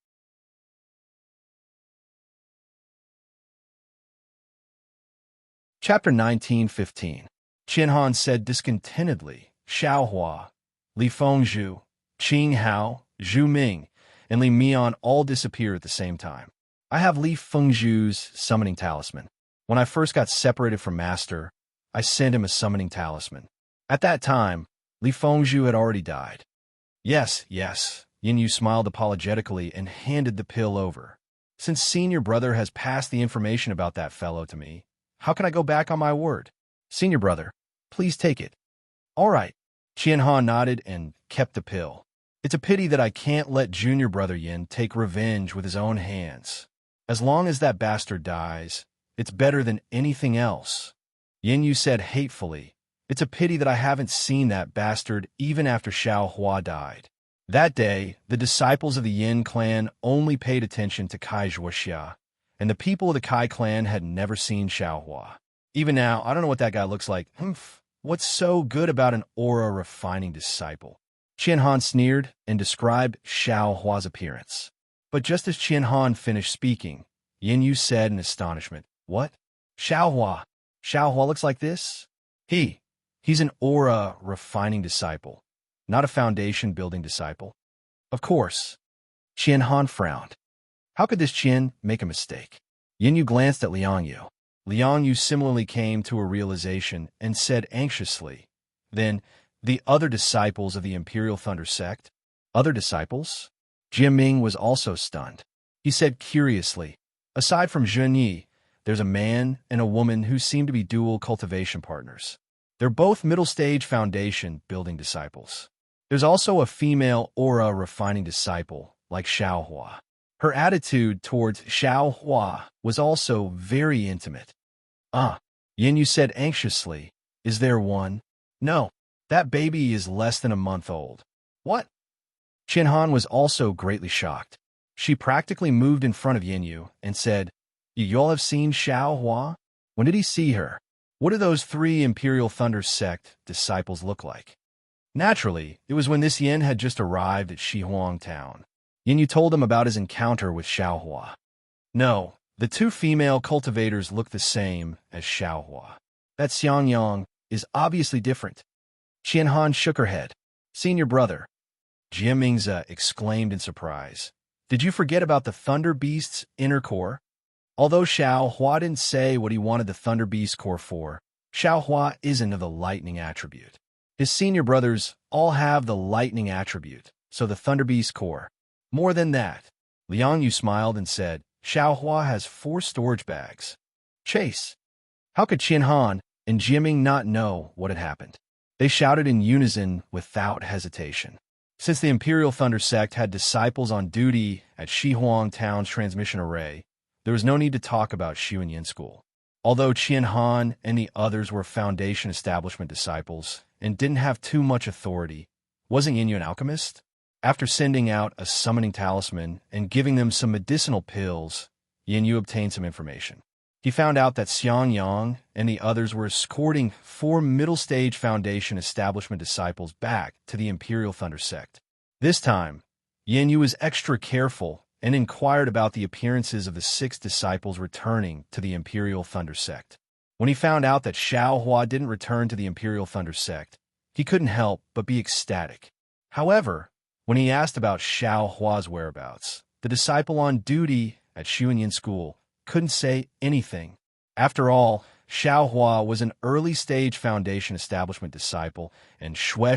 Chapter 19:15. Qian Han said discontentedly, "Xiaohua, Li Fengzhu, Qing Hao, Zhu Ming, and Li Mian all disappear at the same time. I have Li Fengzhu's summoning talisman. When I first got separated from Master, I sent him a summoning talisman. At that time, Li Fengzhu had already died." Yes. Yin Yu smiled apologetically and handed the pill over. "Since senior brother has passed the information about that fellow to me, how can I go back on my word? Senior brother, please take it." "All right." Qian Han nodded and kept the pill. It's a pity that I can't let junior brother Yin take revenge with his own hands. As long as that bastard dies, it's better than anything else. Yin Yu said hatefully, "It's a pity that I haven't seen that bastard even after Xiao Hua died." That day, the disciples of the Yin clan only paid attention to Kai Zhuoxia, and the people of the Kai clan had never seen Xiao Hua. Even now, I don't know what that guy looks like. What's so good about an aura-refining disciple? Qian Han sneered and described Xiao Hua's appearance. But just as Qian Han finished speaking, Yin Yu said in astonishment, "What? Xiao Hua? Xiao Hua looks like this?" He's an aura-refining disciple, not a foundation-building disciple. Of course. Qian Han frowned. How could this Qian make a mistake? Yin Yu glanced at Liang Yu. Liang Yu similarly came to a realization and said anxiously, "Then, the other disciples of the Imperial Thunder Sect?" Other disciples? Jie Ming was also stunned. He said curiously, "Aside from Zhen Yi, there's a man and a woman who seem to be dual cultivation partners. They're both middle-stage foundation-building disciples. There's also a female aura-refining disciple, like Xiao Hua. Her attitude towards Xiao Hua was also very intimate." Yin Yu said anxiously, "Is there one?" "No. That baby is less than a month old." "What?" Qian Han was also greatly shocked. She practically moved in front of Yin Yu and said, "You all have seen Xiao Hua? When did he see her? What do those 3 Imperial Thunder Sect disciples look like?" Naturally, it was when this Yin had just arrived at Shihuang town. Yin Yu told him about his encounter with Xiao Hua. "No, the 2 female cultivators look the same as Xiao Hua. That Xiang Yang is obviously different." Qian Han shook her head. "Senior brother," Jie Mingze exclaimed in surprise, "did you forget about the Thunder Beast's inner core?" Although Xiao Hua didn't say what he wanted the Thunder Beast core for, Xiao Hua isn't of the lightning attribute. His senior brothers all have the lightning attribute, so the Thunder Beast core. More than that, Liang Yu smiled and said, "Xiao Hua has 4 storage bags." Chase. How could Qian Han and Jie Ming not know what had happened? They shouted in unison without hesitation. Since the Imperial Thunder Sect had disciples on duty at Shihuang Town's transmission array, there was no need to talk about Yin School. Although Qian Han and the others were Foundation Establishment disciples and didn't have too much authority, wasn't Yin Yu an alchemist? After sending out a summoning talisman and giving them some medicinal pills, Yin Yu obtained some information. He found out that Xiang Yang and the others were escorting 4 middle-stage Foundation Establishment disciples back to the Imperial Thunder Sect. This time, Yin Yu was extra careful and inquired about the appearances of the 6 disciples returning to the Imperial Thunder Sect. When he found out that Xiao Hua didn't return to the Imperial Thunder Sect, he couldn't help but be ecstatic. However, when he asked about Xiao Hua's whereabouts, the disciple on duty at Yin School couldn't say anything. After all, Xiao Hua was an early-stage Foundation Establishment disciple, and Shui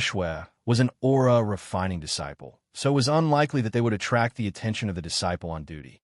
was an aura-refining disciple, so it was unlikely that they would attract the attention of the disciple on duty.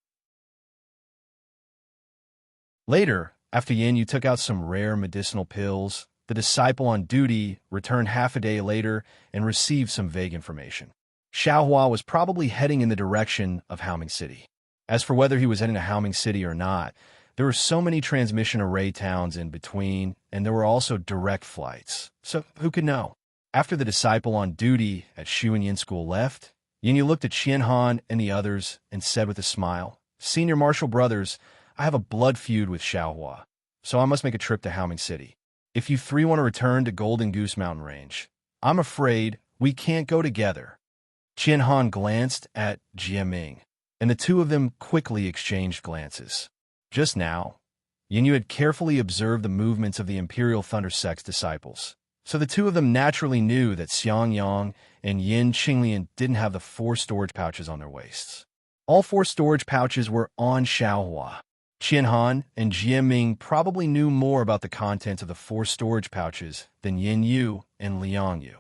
Later, after Yin Yu took out some rare medicinal pills, the disciple on duty returned half a day later and received some vague information. Xiao Hua was probably heading in the direction of Haoming City. As for whether he was heading to Haoming City or not, there were so many transmission array towns in between, and there were also direct flights, so who could know? After the disciple on duty at Yin School left, Yin Yu looked at Qian Han and the others and said with a smile, "Senior Marshal Brothers, I have a blood feud with Xiao Hua, so I must make a trip to Haoming City. If you 3 want to return to Golden Goose Mountain Range, I'm afraid we can't go together." Qian Han glanced at Jie Ming, and the 2 of them quickly exchanged glances. Just now, Yin Yu had carefully observed the movements of the Imperial Thunder Sect's disciples, so the 2 of them naturally knew that Xiang Yang and Yin Qinglian didn't have the 4 storage pouches on their waists. All 4 storage pouches were on Xiao Hua. Qian Han and Jie Ming probably knew more about the contents of the 4 storage pouches than Yin Yu and Liang Yu.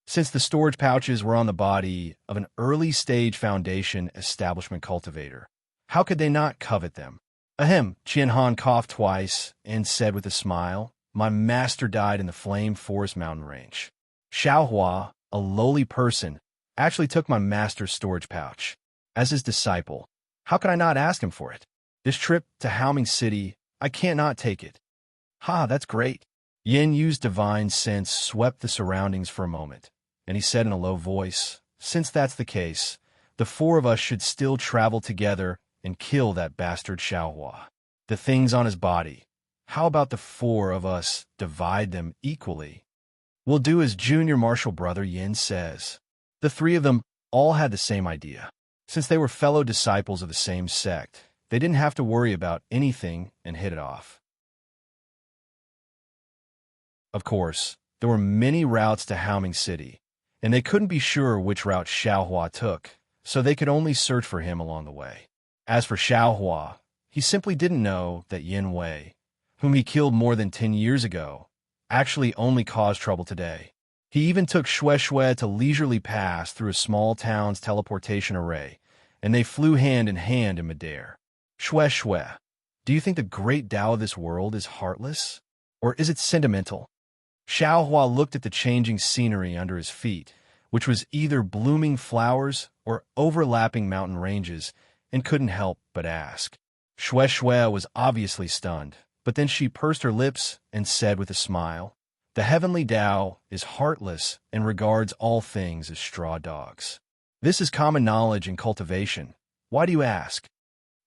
Since the storage pouches were on the body of an early-stage Foundation Establishment cultivator, how could they not covet them? Ahem, Qian Han coughed twice and said with a smile, "My master died in the Flame Forest Mountain Range. Xiao Hua, a lowly person, actually took my master's storage pouch. As his disciple, how could I not ask him for it? This trip to Haoming City, I can't not take it. Ha, that's great. Yin Yu's divine sense swept the surroundings for a moment, and he said in a low voice, since that's the case, the four of us should still travel together and kill that bastard Xiaohua. The things on his body, how about the four of us divide them equally? We'll do as junior martial brother Yin says. The three of them all had the same idea. Since they were fellow disciples of the same sect, they didn't have to worry about anything and hit it off. Of course, there were many routes to Haoming City, and they couldn't be sure which route Xiaohua took, so they could only search for him along the way. As for Xiaohua, he simply didn't know that Yin Wei, whom he killed more than 10 years ago, actually only caused trouble today. He even took Shui to leisurely pass through a small town's teleportation array, and they flew hand in hand in midair. Shui, do you think the great Tao of this world is heartless? Or is it sentimental? Xiaohua looked at the changing scenery under his feet, which was either blooming flowers or overlapping mountain ranges, and couldn't help but ask. Shui was obviously stunned, but then she pursed her lips and said with a smile, the heavenly Tao is heartless and regards all things as straw dogs. This is common knowledge and cultivation. Why do you ask?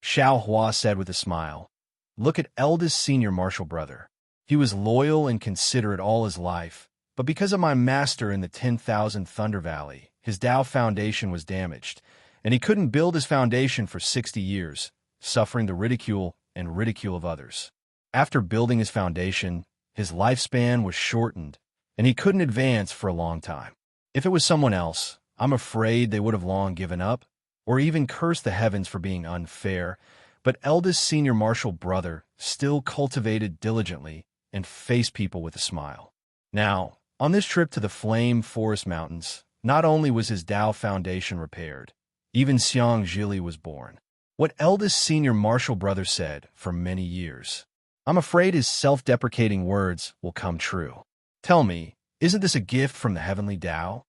Xiaohua said with a smile, look at eldest senior martial brother. He was loyal and considerate all his life, but because of my master in the 10,000 Thunder Valley, his Tao foundation was damaged, and he couldn't build his foundation for 60 years, suffering the ridicule of others. After building his foundation, his lifespan was shortened, and he couldn't advance for a long time. If it was someone else, I'm afraid they would have long given up, or even cursed the heavens for being unfair, but eldest senior martial brother still cultivated diligently and faced people with a smile. Now, on this trip to the Flame Forest Mountains, not only was his Tao foundation repaired, even Xiang Zhili was born. What eldest senior martial brother said for many years. I'm afraid his self-deprecating words will come true. Tell me, isn't this a gift from the heavenly Tao?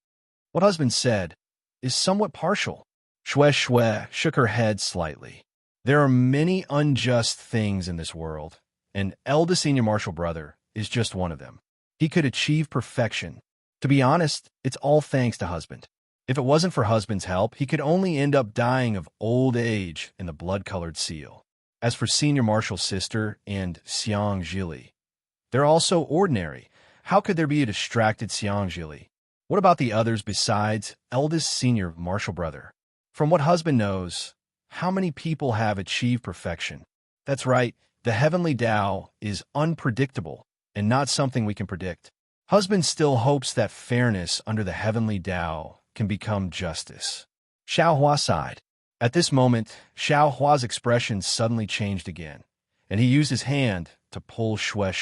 What husband said is somewhat partial. Shui shook her head slightly. There are many unjust things in this world, and eldest senior martial brother is just one of them. He could achieve perfection. To be honest, it's all thanks to husband. If it wasn't for husband's help, he could only end up dying of old age in the blood-colored seal. As for senior martial sister and Xiang Zhili, they're also ordinary. How could there be a distracted Xiang Zhili? What about the others besides eldest senior martial brother? From what husband knows, how many people have achieved perfection? That's right, the heavenly Tao is unpredictable and not something we can predict. Husband still hopes that fairness under the heavenly Tao can become justice. Xiaohua sighed. At this moment, Xiaohua's expression suddenly changed again, and he used his hand to pull Shui.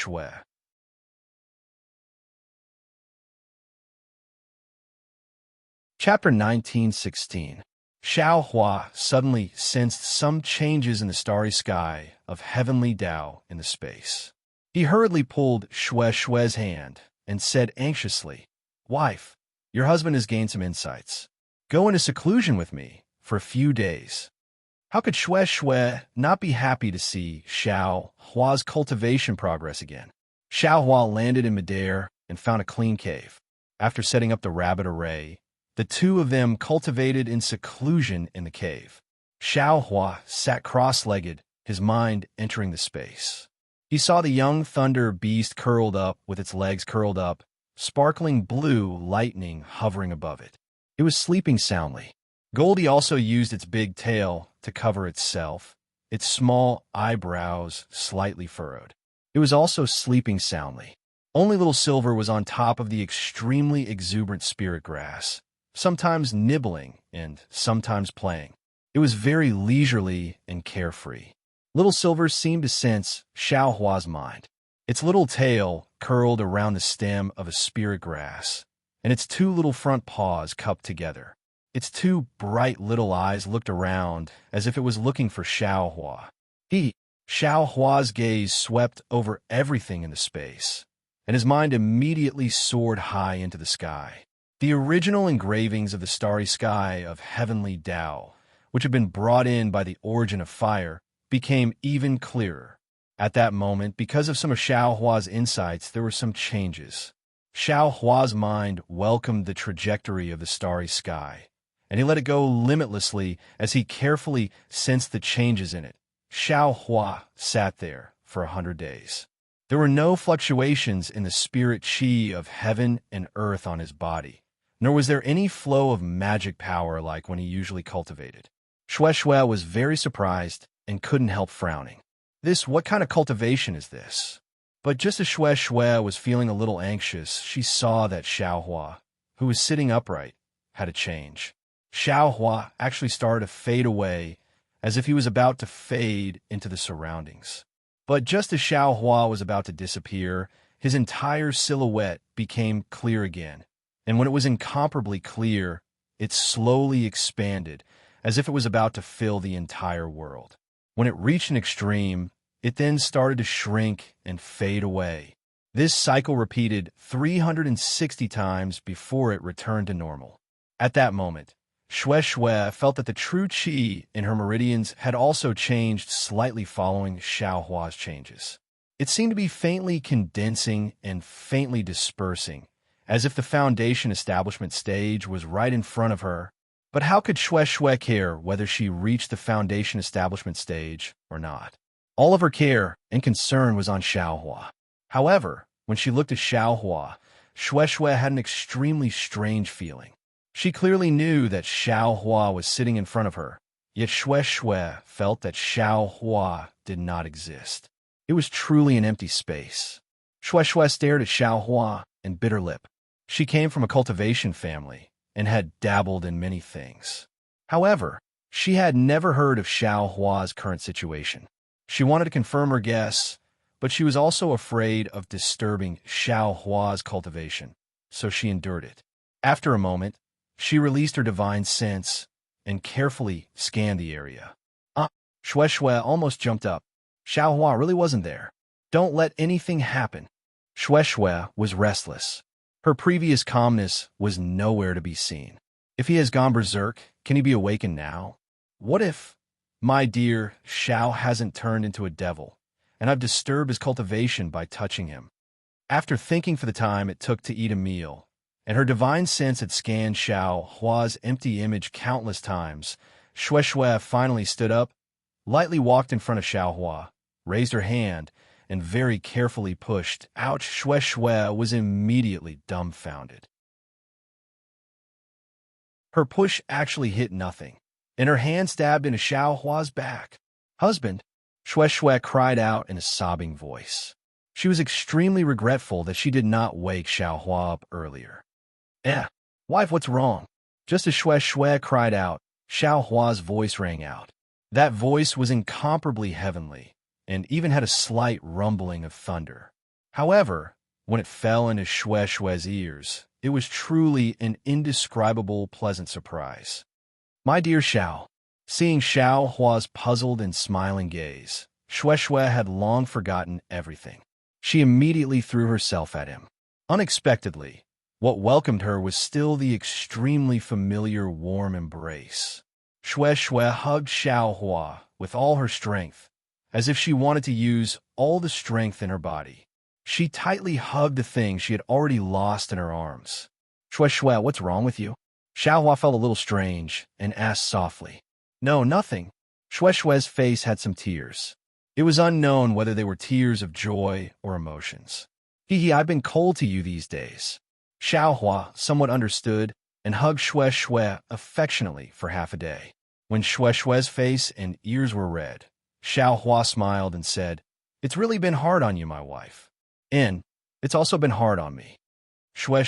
Chapter 1916. Xiaohua suddenly sensed some changes in the starry sky of heavenly Tao in the space. He hurriedly pulled Shui's hand and said anxiously, Wife, your husband has gained some insights. Go into seclusion with me for a few days. How could Shui not be happy to see Xiaohua's cultivation progress again? Xiaohua landed in midair and found a clean cave. After setting up the rabbit array, the two of them cultivated in seclusion in the cave. Xiaohua sat cross-legged, his mind entering the space. He saw the young thunder beast curled up with its legs curled up, sparkling blue lightning hovering above it. It was sleeping soundly. Goldie also used its big tail to cover itself, its small eyebrows slightly furrowed. It was also sleeping soundly. Only Little Silver was on top of the extremely exuberant spirit grass, sometimes nibbling and sometimes playing. It was very leisurely and carefree. Little Silver seemed to sense Xiaohua's mind. Its little tail curled around the stem of a spirit grass, and its two little front paws cupped together. Its two bright little eyes looked around as if it was looking for Xiaohua. Xiaohua's gaze swept over everything in the space, and his mind immediately soared high into the sky. The original engravings of the starry sky of heavenly Tao, which had been brought in by the origin of fire, became even clearer. At that moment, because of some of Xiao Hua's insights, there were some changes. Xiao Hua's mind welcomed the trajectory of the starry sky, and he let it go limitlessly as he carefully sensed the changes in it. Xiao Hua sat there for 100 days. There were no fluctuations in the spirit qi of heaven and earth on his body, nor was there any flow of magic power like when he usually cultivated. Shui was very surprised and couldn't help frowning. What kind of cultivation is this? But just as Shui was feeling a little anxious, she saw that Xiao Hua, who was sitting upright, had a change. Xiao Hua actually started to fade away, as if he was about to fade into the surroundings. But just as Xiao Hua was about to disappear, his entire silhouette became clear again. And when it was incomparably clear, it slowly expanded, as if it was about to fill the entire world. When it reached an extreme, it then started to shrink and fade away. This cycle repeated 360 times before it returned to normal. At that moment, Shui felt that the true qi in her meridians had also changed slightly following Xiao Hua's changes. It seemed to be faintly condensing and faintly dispersing, as if the foundation establishment stage was right in front of her. But how could Shui care whether she reached the foundation establishment stage or not? All of her care and concern was on Xiao Hua. However, when she looked at Xiao Hua, Shui had an extremely strange feeling. She clearly knew that Xiao Hua was sitting in front of her, yet Shui felt that Xiao Hua did not exist. It was truly an empty space. Shui stared at Xiao Hua and bit her lip. She came from a cultivation family and had dabbled in many things. However, she had never heard of Xiao Hua's current situation. She wanted to confirm her guess, but she was also afraid of disturbing Xiao Hua's cultivation, so she endured it. After a moment, she released her divine sense and carefully scanned the area. Shui almost jumped up. Xiao Hua really wasn't there. Don't let anything happen. Shui was restless. Her previous calmness was nowhere to be seen. If he has gone berserk, can he be awakened now? What if, my dear, Xiao hasn't turned into a devil, and I've disturbed his cultivation by touching him? After thinking for the time it took to eat a meal, and her divine sense had scanned Xiao Hua's empty image countless times, Shui finally stood up, lightly walked in front of Xiao Hua, raised her hand, and very carefully pushed. Ouch! Shui was immediately dumbfounded. Her push actually hit nothing, and her hand stabbed into Xiao Hua's back. Husband! Shui cried out in a sobbing voice. She was extremely regretful that she did not wake Xiao Hua up earlier. Wife, what's wrong? Just as Shui cried out, Xiao Hua's voice rang out. That voice was incomparably heavenly, and even had a slight rumbling of thunder. However, when it fell into Shui's ears, it was truly an indescribable pleasant surprise. My dear Xiao. Seeing Xiao Hua's puzzled and smiling gaze, Shui had long forgotten everything. She immediately threw herself at him. Unexpectedly, what welcomed her was still the extremely familiar warm embrace. Shui hugged Xiao Hua with all her strength, as if she wanted to use all the strength in her body. She tightly hugged the thing she had already lost in her arms. Shui, what's wrong with you? Xiao Hua felt a little strange and asked softly. No, nothing. Shui's face had some tears. It was unknown whether they were tears of joy or emotions. I've been cold to you these days. Xiao Hua somewhat understood and hugged Shui affectionately for half a day. When Shui's face and ears were red, Xiao Hua smiled and said, It's really been hard on you, my wife. And it's also been hard on me. Shui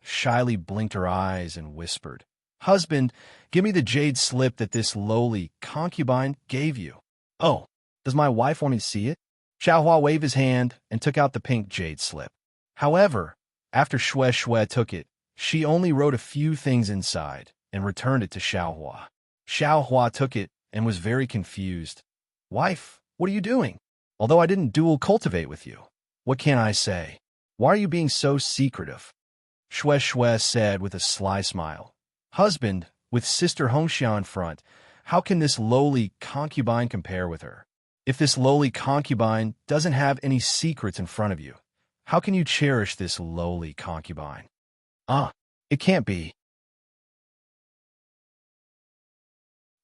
shyly blinked her eyes and whispered, Husband, give me the jade slip that this lowly concubine gave you. Oh, does my wife want me to see it? Xiao Hua waved his hand and took out the pink jade slip. However, after Shui took it, she only wrote a few things inside and returned it to Xiao Hua. Xiao Hua took it and was very confused. Wife, what are you doing? Although I didn't dual cultivate with you, what can I say? Why are you being so secretive? Shue Shue said with a sly smile. Husband, with Sister Hongxia in front, how can this lowly concubine compare with her? If this lowly concubine doesn't have any secrets in front of you, how can you cherish this lowly concubine? It can't be.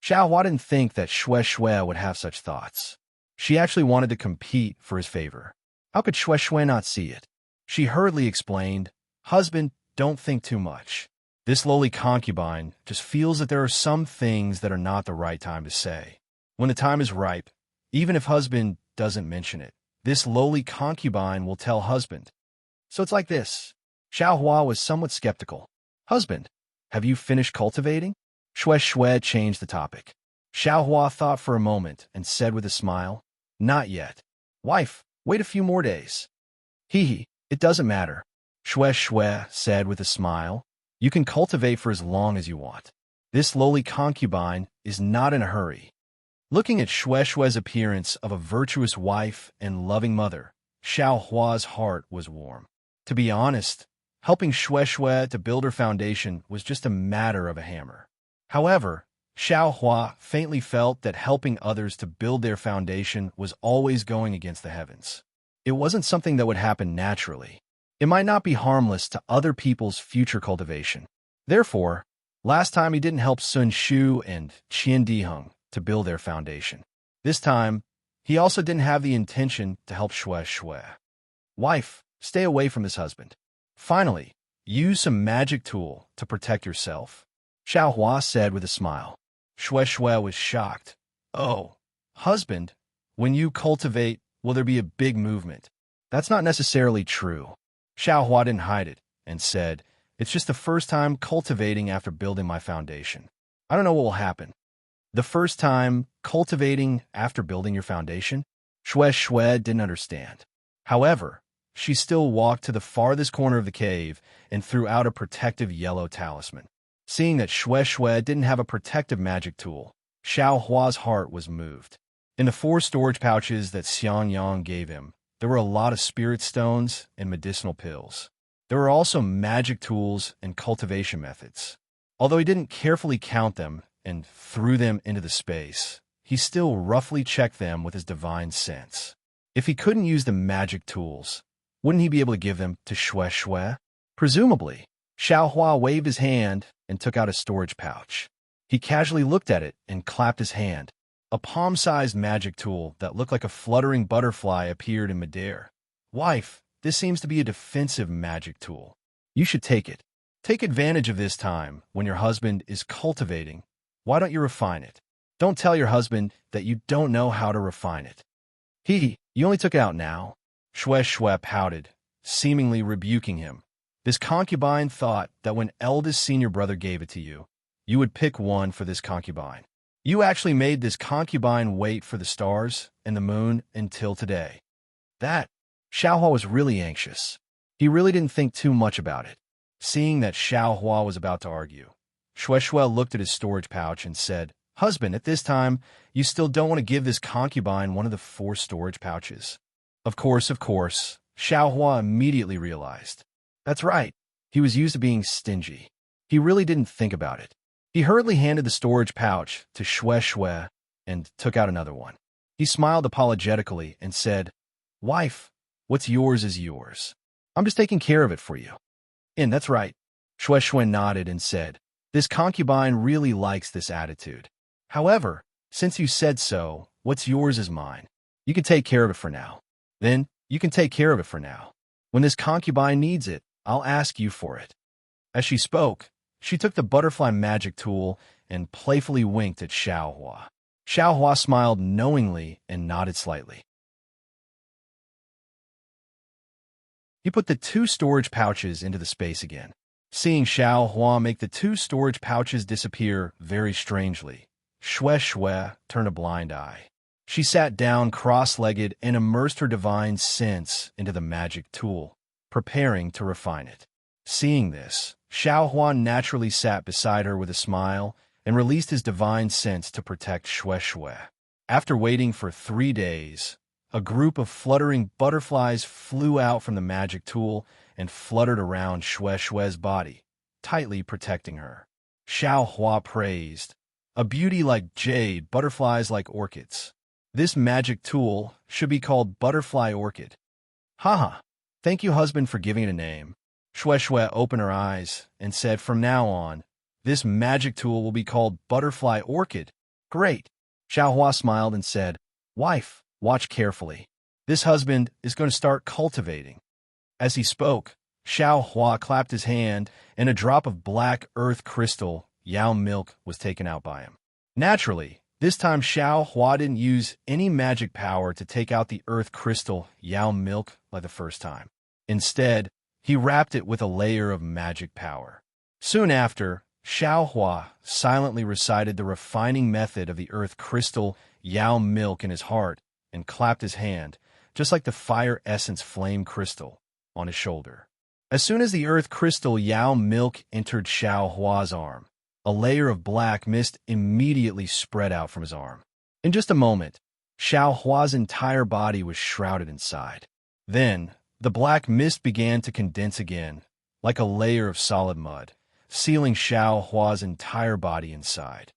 Xiaohua didn't think that Shue Shue would have such thoughts. She actually wanted to compete for his favor. How could Shue Shue not see it? She hurriedly explained, Husband, don't think too much. This lowly concubine just feels that there are some things that are not the right time to say. When the time is ripe, even if husband doesn't mention it, this lowly concubine will tell husband. So it's like this. Xiaohua was somewhat skeptical. Husband, have you finished cultivating? Shue Shue changed the topic. Xiaohua thought for a moment and said with a smile, Not yet. Wife, wait a few more days. Hee, it doesn't matter. Shue Shue said with a smile, You can cultivate for as long as you want. This lowly concubine is not in a hurry. Looking at Shue Shue's appearance of a virtuous wife and loving mother, Xiaohua's heart was warm. To be honest, helping Shue Shue to build her foundation was just a matter of a hammer. However, Xiaohua faintly felt that helping others to build their foundation was always going against the heavens. It wasn't something that would happen naturally. It might not be harmless to other people's future cultivation. Therefore, last time he didn't help Sun Shu and Qian Diheng to build their foundation. This time, he also didn't have the intention to help Shue Shue. Wife, stay away from this husband. Finally, use some magic tool to protect yourself. Xiaohua said with a smile. Shue Shue was shocked. Oh, husband, when you cultivate, will there be a big movement? That's not necessarily true. Xiaohua didn't hide it and said, It's just the first time cultivating after building my foundation. I don't know what will happen. The first time cultivating after building your foundation? Shue Shue didn't understand. However, she still walked to the farthest corner of the cave and threw out a protective yellow talisman. Seeing that Shue Shue didn't have a protective magic tool, Xiaohua's heart was moved. In the 4 storage pouches that Xiang Yang gave him, there were a lot of spirit stones and medicinal pills. There were also magic tools and cultivation methods. Although he didn't carefully count them and threw them into the space, he still roughly checked them with his divine sense. If he couldn't use the magic tools, wouldn't he be able to give them to Shue Shue? Presumably. Xiaohua waved his hand and took out a storage pouch. He casually looked at it and clapped his hand. A palm-sized magic tool that looked like a fluttering butterfly appeared in midair. Wife, this seems to be a defensive magic tool. You should take it. Take advantage of this time when your husband is cultivating. Why don't you refine it? Don't tell your husband that you don't know how to refine it. You only took it out now. Shue Shue pouted, seemingly rebuking him. This concubine thought that when eldest senior brother gave it to you, you would pick one for this concubine. You actually made this concubine wait for the stars and the moon until today. Xiaohua was really anxious. He really didn't think too much about it. Seeing that Xiaohua was about to argue, Shue Shue looked at his storage pouch and said, Husband, at this time, you still don't want to give this concubine one of the 4 storage pouches. Of course, Xiaohua immediately realized. That's right. He was used to being stingy. He really didn't think about it. He hurriedly handed the storage pouch to Shue Shue and took out another one. He smiled apologetically and said, Wife, what's yours is yours. I'm just taking care of it for you. And that's right. Shue Shue nodded and said, This concubine really likes this attitude. However, since you said so, what's yours is mine. You can take care of it for now. Then, you can take care of it for now. When this concubine needs it, I'll ask you for it. As she spoke, she took the butterfly magic tool and playfully winked at Xiaohua. Xiaohua smiled knowingly and nodded slightly. He put the 2 storage pouches into the space again. Seeing Xiaohua make the 2 storage pouches disappear very strangely, Shue Shue turned a blind eye. She sat down cross-legged and immersed her divine sense into the magic tool, preparing to refine it. Seeing this, Xiaohua naturally sat beside her with a smile and released his divine sense to protect Shue Shue. After waiting for 3 days, a group of fluttering butterflies flew out from the magic tool and fluttered around Shui Shui's body, tightly protecting her. Xiao Hua praised, "A beauty like jade, butterflies like orchids. This magic tool should be called Butterfly Orchid." "Haha, thank you, husband, for giving it a name." Shui Shui opened her eyes and said, "From now on, this magic tool will be called Butterfly Orchid." "Great." Xiao Hua smiled and said, "Wife, watch carefully. This husband is going to start cultivating." As he spoke, Xiao Hua clapped his hand, and a drop of black earth crystal, Yao milk, was taken out by him. Naturally, this time Xiao Hua didn't use any magic power to take out the earth crystal, Yao milk, like the first time. Instead, he wrapped it with a layer of magic power. Soon after, Xiao Hua silently recited the refining method of the earth crystal, Yao milk, in his heart and clapped his hand, just like the fire essence flame crystal, on his shoulder. As soon as the earth crystal Yao milk entered Xiao Hua's arm, a layer of black mist immediately spread out from his arm. In just a moment, Xiao Hua's entire body was shrouded inside. Then, the black mist began to condense again, like a layer of solid mud, sealing Xiao Hua's entire body inside.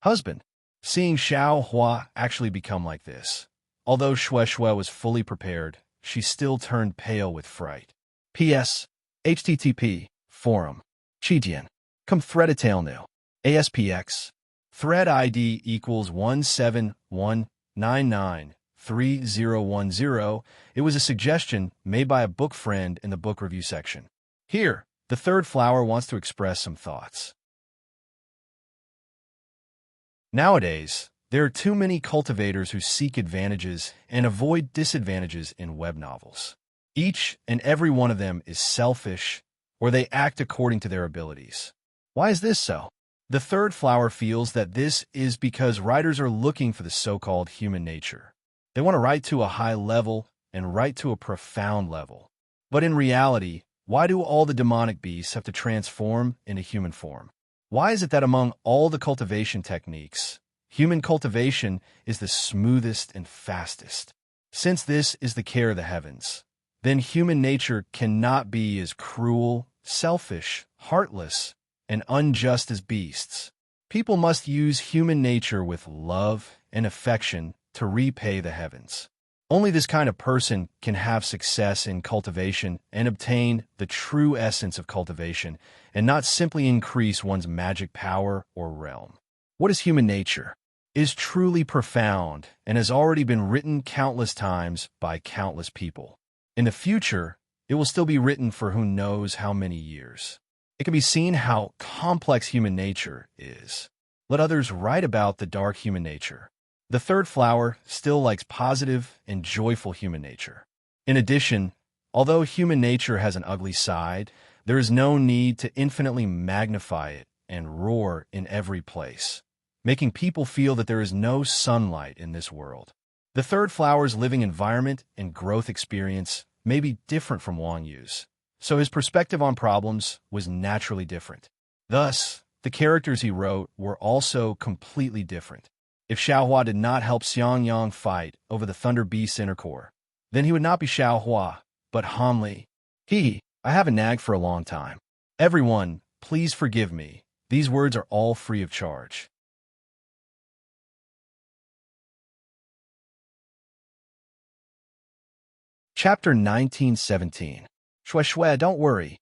Husband, seeing Xiao Hua actually become like this, although Shui Shui was fully prepared, she still turned pale with fright. P.S. HTTP, forum, Chijian, come thread a tail new, ASPX, thread ID equals 171993010. It was a suggestion made by a book friend in the book review section. Here, the third flower wants to express some thoughts. Nowadays, there are too many cultivators who seek advantages and avoid disadvantages in web novels. Each and every one of them is selfish, or they act according to their abilities. Why is this so? The third flower feels that this is because writers are looking for the so-called human nature. They want to write to a high level and write to a profound level. But in reality, why do all the demonic beasts have to transform into human form? Why is it that among all the cultivation techniques, human cultivation is the smoothest and fastest? Since this is the care of the heavens, then human nature cannot be as cruel, selfish, heartless, and unjust as beasts. People must use human nature with love and affection to repay the heavens. Only this kind of person can have success in cultivation and obtain the true essence of cultivation, and not simply increase one's magic power or realm. What is human nature? It is truly profound and has already been written countless times by countless people. In the future, it will still be written for who knows how many years. It can be seen how complex human nature is. Let others write about the dark human nature. The third flower still likes positive and joyful human nature. In addition, although human nature has an ugly side, there is no need to infinitely magnify it and roar in every place, making people feel that there is no sunlight in this world. The third flower's living environment and growth experience may be different from Wang Yu's, so his perspective on problems was naturally different. Thus, the characters he wrote were also completely different. If Xiao Hua did not help Xiang Yang fight over the Thunder Beast's inner core, then he would not be Xiao Hua, but Han Li. I have a nag for a long time. Everyone, please forgive me. These words are all free of charge. Chapter 1917. Shui Shui, don't worry.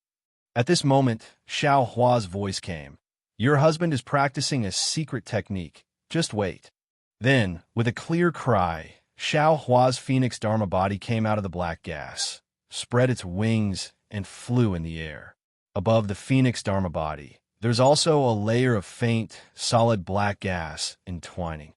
At this moment, Xiao Hua's voice came. Your husband is practicing a secret technique. Just wait. Then, with a clear cry, Xiao Hua's phoenix dharma body came out of the black gas, spread its wings, and flew in the air. Above the phoenix dharma body, there's also a layer of faint, solid black gas entwining.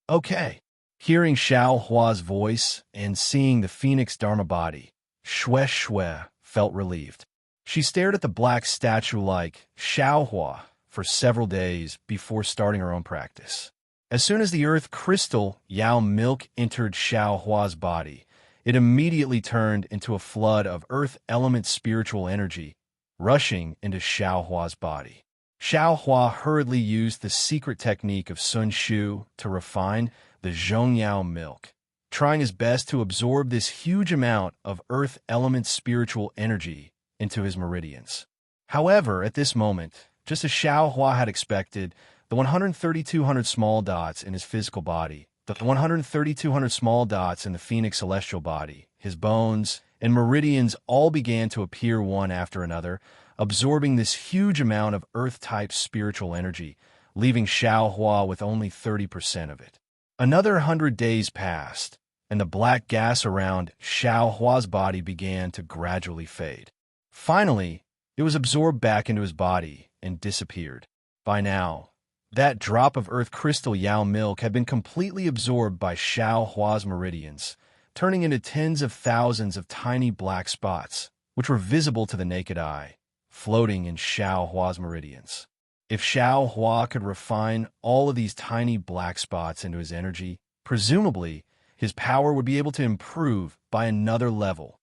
Okay. Hearing Xiao Hua's voice and seeing the phoenix dharma body, Shui Shui felt relieved. She stared at the black statue like Xiao Hua for several days before starting her own practice. As soon as the earth crystal Yao milk entered Xiao Hua's body, it immediately turned into a flood of earth element spiritual energy, rushing into Xiao Hua's body. Xiao Hua hurriedly used the secret technique of Sun Shu to refine the Zhongyao milk, trying his best to absorb this huge amount of earth element spiritual energy into his meridians. However, at this moment, just as Xiao Hua had expected, the 13200 small dots in his physical body, the 13200 small dots in the Phoenix celestial body, his bones, and meridians all began to appear one after another, absorbing this huge amount of Earth-type spiritual energy, leaving Xiao Hua with only 30% of it. Another 100 days passed, and the black gas around Xiao Hua's body began to gradually fade. Finally, it was absorbed back into his body and disappeared. By now, that drop of earth crystal Yao milk had been completely absorbed by Xiao Hua's meridians, turning into tens of thousands of tiny black spots, which were visible to the naked eye, floating in Xiao Hua's meridians. If Xiao Hua could refine all of these tiny black spots into his energy, presumably, his power would be able to improve by another level.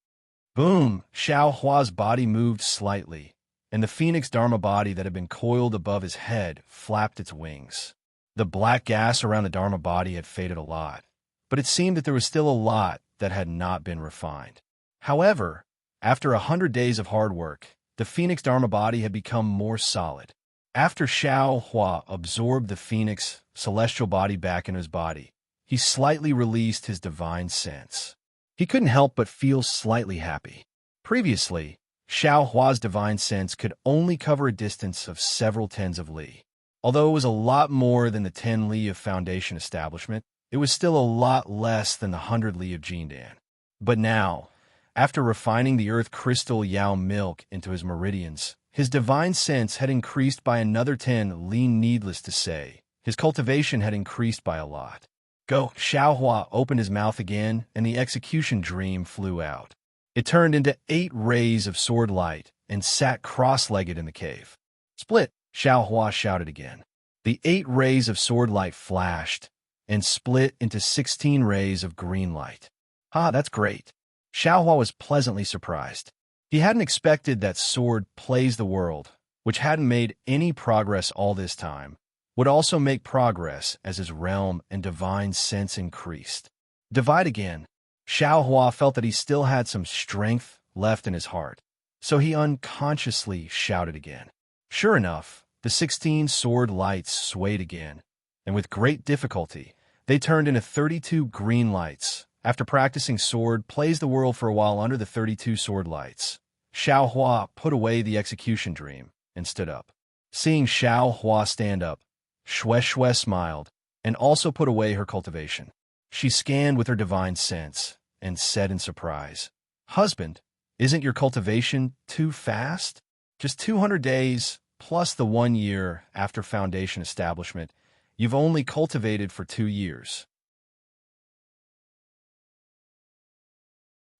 Boom! Xiao Hua's body moved slightly, and the Phoenix Dharma body that had been coiled above his head flapped its wings. The black gas around the Dharma body had faded a lot, but it seemed that there was still a lot that had not been refined. However, after 100 days of hard work, the Phoenix Dharma body had become more solid. After Xiao Hua absorbed the Phoenix celestial body back into his body, he slightly released his divine sense. He couldn't help but feel slightly happy. Previously, Xiao Hua's divine sense could only cover a distance of several tens of li. Although it was a lot more than the 10 li of Foundation establishment, it was still a lot less than the 100 li of Jindan. But now, after refining the earth crystal Yao milk into his meridians, his divine sense had increased by another 10 li. Needless to say, his cultivation had increased by a lot. Go! Xiao Hua opened his mouth again, and the execution dream flew out. It turned into 8 rays of sword light and sat cross-legged in the cave. Split! Xiao Hua shouted again. The 8 rays of sword light flashed and split into 16 rays of green light. That's great. Xiao Hua was pleasantly surprised. He hadn't expected that sword Plays the World, which hadn't made any progress all this time, would also make progress as his realm and divine sense increased. Divide again. Xiao Hua felt that he still had some strength left in his heart, so he unconsciously shouted again. Sure enough, the 16 sword lights swayed again, and with great difficulty, they turned into 32 green lights. After practicing sword Plays the World for a while under the 32 sword lights, Xiao Hua put away the execution dream and stood up. Seeing Xiao Hua stand up, Shui smiled and also put away her cultivation. She scanned with her divine sense and said in surprise, "Husband, isn't your cultivation too fast? Just 200 days plus the 1 year after Foundation establishment. You've only cultivated for 2 years.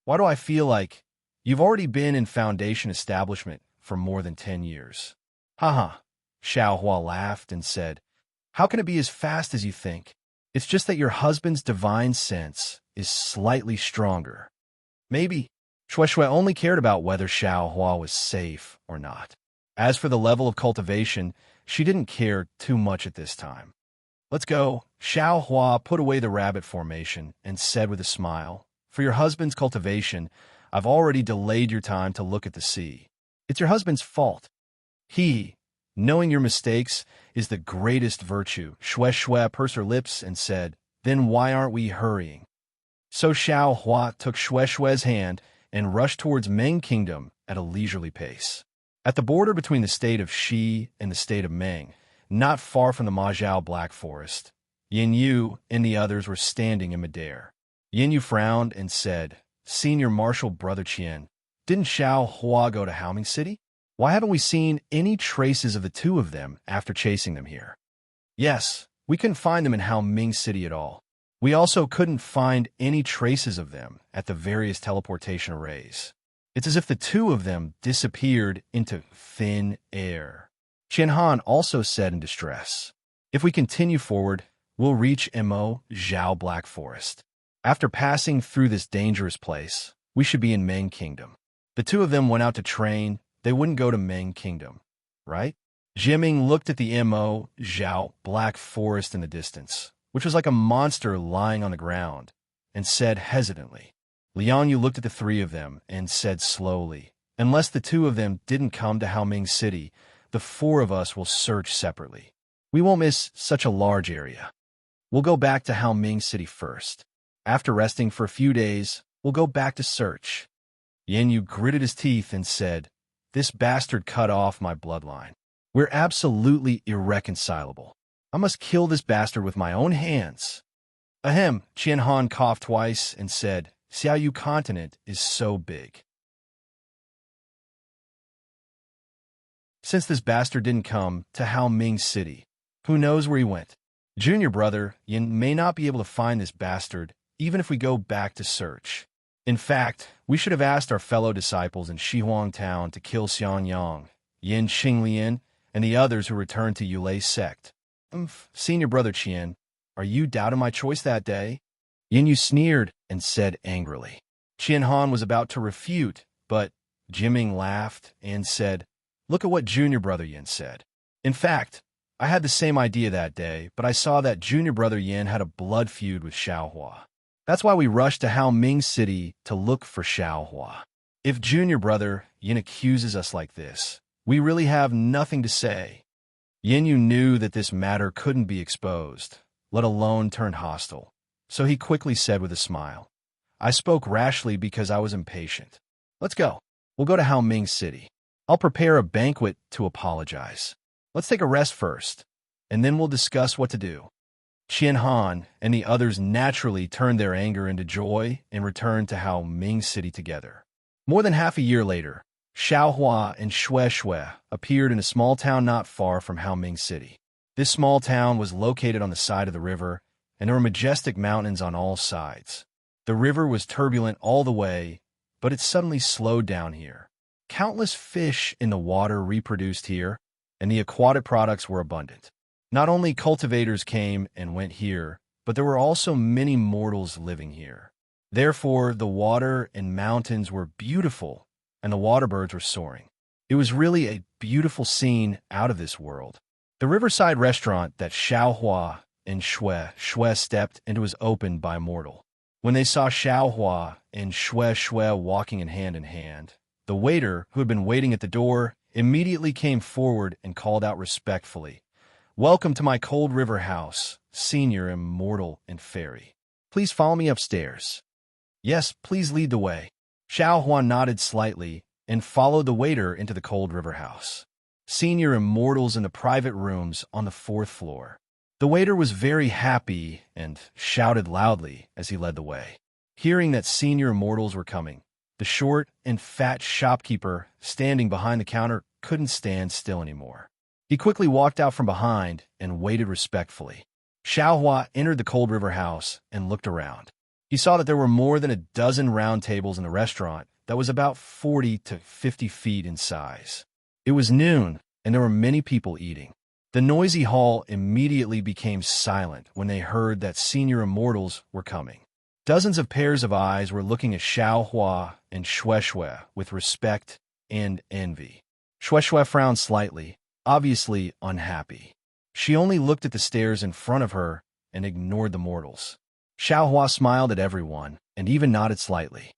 Why do I feel like you've already been in Foundation establishment for more than 10 years? Haha." Xiao Hua laughed and said, "How can it be as fast as you think? It's just that your husband's divine sense is slightly stronger. Maybe." Shui only cared about whether Xiao Hua was safe or not. As for the level of cultivation, she didn't care too much at this time. "Let's go." Xiao Hua put away the rabbit formation and said with a smile, "For your husband's cultivation, I've already delayed your time to look at the sea. It's your husband's fault. Knowing your mistakes is the greatest virtue." Shui pursed her lips and said, "Then why aren't we hurrying?" So Xiao Hua took Shui's hand and rushed towards Meng Kingdom at a leisurely pace. At the border between the state of Shi and the state of Meng, not far from the Majiao Black Forest, Yin Yu and the others were standing in midair. Yin Yu frowned and said, "Senior Marshal Brother Qian, didn't Xiao Hua go to Haoming City? Why haven't we seen any traces of the two of them after chasing them here?" "Yes, we couldn't find them in Haoming City at all. We also couldn't find any traces of them at the various teleportation arrays. It's as if the two of them disappeared into thin air." Qian Han also said in distress, "If we continue forward, we'll reach Mo Zhao Black Forest. After passing through this dangerous place, we should be in Meng Kingdom. The two of them went out to train. They wouldn't go to Meng Kingdom, right?" Jiming looked at the Mo Zhao Black Forest in the distance, which was like a monster lying on the ground, and said hesitantly. Liang Yu looked at the three of them and said slowly, Unless the two of them didn't come to Haoming City, the four of us will search separately. We won't miss such a large area. We'll go back to Haoming City first. After resting for a few days, we'll go back to search. Yin Yu gritted his teeth and said, "This bastard cut off my bloodline. We're absolutely irreconcilable. I must kill this bastard with my own hands." Ahem, Qian Han coughed twice and said, "Xiaoyu continent is so big. Since this bastard didn't come to Haoming City, who knows where he went? Junior brother Yin may not be able to find this bastard, even if we go back to search. In fact, we should have asked our fellow disciples in Shihuang Town to kill Xian Yang, Yin Xinglian, and the others who returned to Yulei's sect. Senior brother Qian, are you doubting my choice that day?" Yin Yu sneered and said angrily. Qian Han was about to refute, but Jiming laughed and said, "Look at what junior brother Yin said. In fact, I had the same idea that day, but I saw that junior brother Yin had a blood feud with Xiaohua. That's why we rushed to Haoming City to look for Xiaohua. If junior brother Yin accuses us like this, we really have nothing to say." Yin Yu knew that this matter couldn't be exposed, let alone turn hostile, so he quickly said with a smile, "I spoke rashly because I was impatient. Let's go. We'll go to Haoming City. I'll prepare a banquet to apologize. Let's take a rest first, and then we'll discuss what to do." Qian Han and the others naturally turned their anger into joy and returned to Haoming City together. More than half a year later, Xiaohua and Shui appeared in a small town not far from Haoming City. This small town was located on the side of the river, and there were majestic mountains on all sides. The river was turbulent all the way, but it suddenly slowed down here. Countless fish in the water reproduced here, and the aquatic products were abundant. Not only cultivators came and went here, but there were also many mortals living here. Therefore, the water and mountains were beautiful, and the water birds were soaring. It was really a beautiful scene out of this world. The riverside restaurant that Xiaohua and Shui stepped into was opened by a mortal. When they saw Xiaohua and Shui walking in hand, the waiter, who had been waiting at the door, immediately came forward and called out respectfully, "Welcome to my Cold River house, senior immortal and fairy. Please follow me upstairs." "Yes, please lead the way." Xiaohua nodded slightly and followed the waiter into the Cold River house. Senior immortals in the private rooms on the 4th floor. The waiter was very happy and shouted loudly as he led the way. Hearing that senior immortals were coming, the short and fat shopkeeper standing behind the counter couldn't stand still anymore. He quickly walked out from behind and waited respectfully. Xiaohua entered the Cold River house and looked around. He saw that there were more than a dozen round tables in the restaurant that was about 40 to 50 feet in size. It was noon, and there were many people eating. The noisy hall immediately became silent when they heard that senior immortals were coming. Dozens of pairs of eyes were looking at Xiaohua and Shui with respect and envy. Shui frowned slightly, obviously unhappy. She only looked at the stairs in front of her and ignored the mortals. Xiaohua smiled at everyone and even nodded slightly.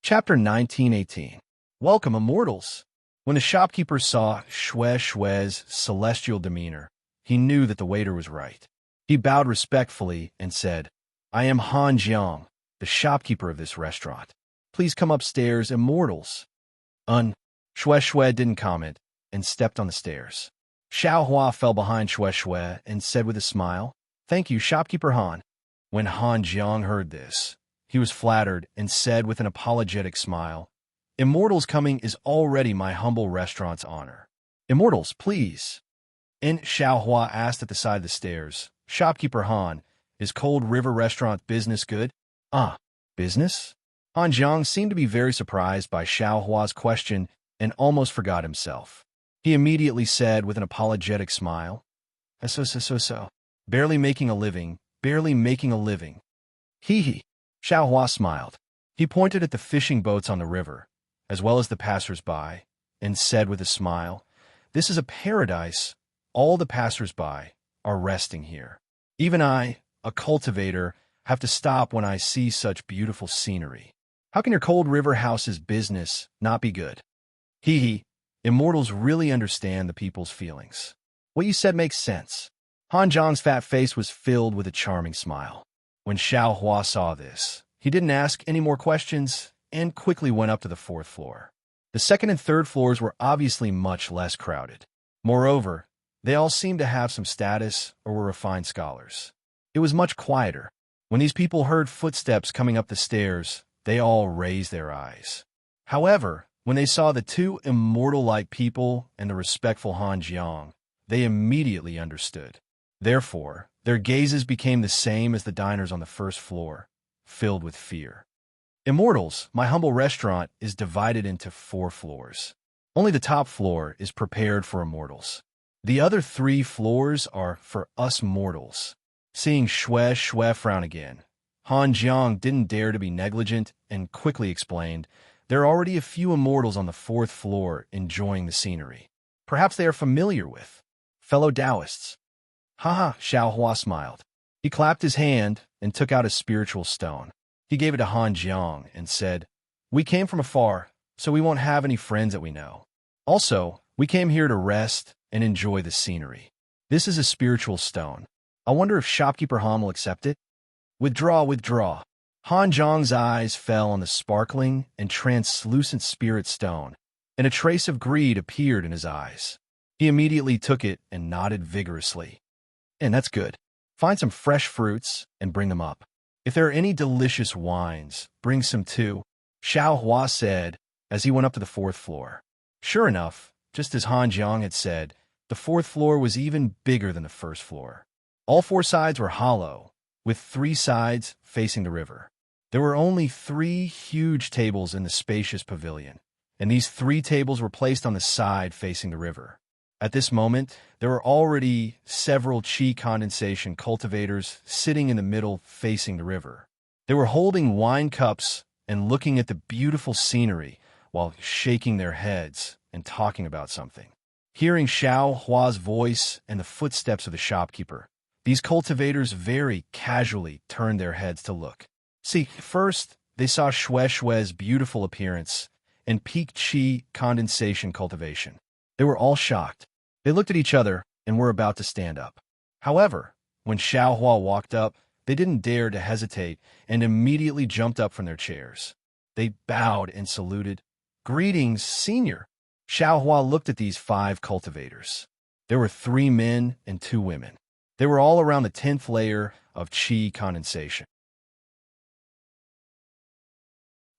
Chapter 1918. Welcome, immortals. When the shopkeeper saw Shui's celestial demeanor, he knew that the waiter was right. He bowed respectfully and said, "I am Han Jiang, the shopkeeper of this restaurant. Please come upstairs, immortals." Shui didn't comment and stepped on the stairs. Xiaohua fell behind Shui and said with a smile, "Thank you, shopkeeper Han." When Han Jiang heard this, he was flattered and said with an apologetic smile, "Immortals coming is already my humble restaurant's honor. Immortals, please." And Xiaohua asked at the side of the stairs, "Shopkeeper Han, is Cold River restaurant business good?" Business? Han Jiang seemed to be very surprised by Xiaohua's question and almost forgot himself. He immediately said with an apologetic smile, So. Barely making a living. Hee. Xiaohua smiled. He pointed at the fishing boats on the river, as well as the passers-by, and said with a smile, "This is a paradise. All the passers-by are resting here. Even I, a cultivator, have to stop when I see such beautiful scenery. How can your Cold River House's business not be good? Hee hee. Immortals really understand the people's feelings. What you said makes sense. Han Zhang's fat face was filled with a charming smile. When Xiao Hua saw this, he didn't ask any more questions and quickly went up to the fourth floor. The second and third floors were obviously much less crowded. Moreover, they all seemed to have some status or were refined scholars. It was much quieter. When these people heard footsteps coming up the stairs, they all raised their eyes. However, when they saw the two immortal-like people and the respectful Han Jiang, they immediately understood. Therefore, their gazes became the same as the diners on the first floor, filled with fear. Immortals, my humble restaurant is divided into 4 floors. Only the top floor is prepared for immortals. The other 3 floors are for us mortals. Seeing Shue frown again, Han Jiang didn't dare to be negligent and quickly explained, there are already a few immortals on the 4th floor enjoying the scenery. Perhaps they are familiar with fellow Taoists. Haha, Xiao Hua smiled. He clapped his hand and took out a spiritual stone. He gave it to Han Jiang and said, "We came from afar, so we won't have any friends that we know. Also, we came here to rest and enjoy the scenery. This is a spiritual stone. I wonder if shopkeeper Han will accept it." Withdraw. Han Zhang's eyes fell on the sparkling and translucent spirit stone, and a trace of greed appeared in his eyes. He immediately took it and nodded vigorously. "And that's good. Find some fresh fruits and bring them up. If there are any delicious wines, bring some too," Xiao Hua said as he went up to the 4th floor. Sure enough, just as Han Jiang had said, the 4th floor was even bigger than the 1st floor. All 4 sides were hollow, with 3 sides facing the river. There were only 3 huge tables in the spacious pavilion, and these 3 tables were placed on the side facing the river. At this moment, there were already several qi condensation cultivators sitting in the middle facing the river. They were holding wine cups and looking at the beautiful scenery while shaking their heads and talking about something. Hearing Xiao Hua's voice and the footsteps of the shopkeeper, these cultivators very casually turned their heads to look. See, first, they saw Shue's beautiful appearance and peak qi condensation cultivation. They were all shocked. They looked at each other and were about to stand up. However, when Xiao Hua walked up, they didn't dare to hesitate and immediately jumped up from their chairs. They bowed and saluted. "Greetings, senior." Xiao Hua looked at these 5 cultivators. There were 3 men and 2 women. They were all around the 10th layer of qi condensation.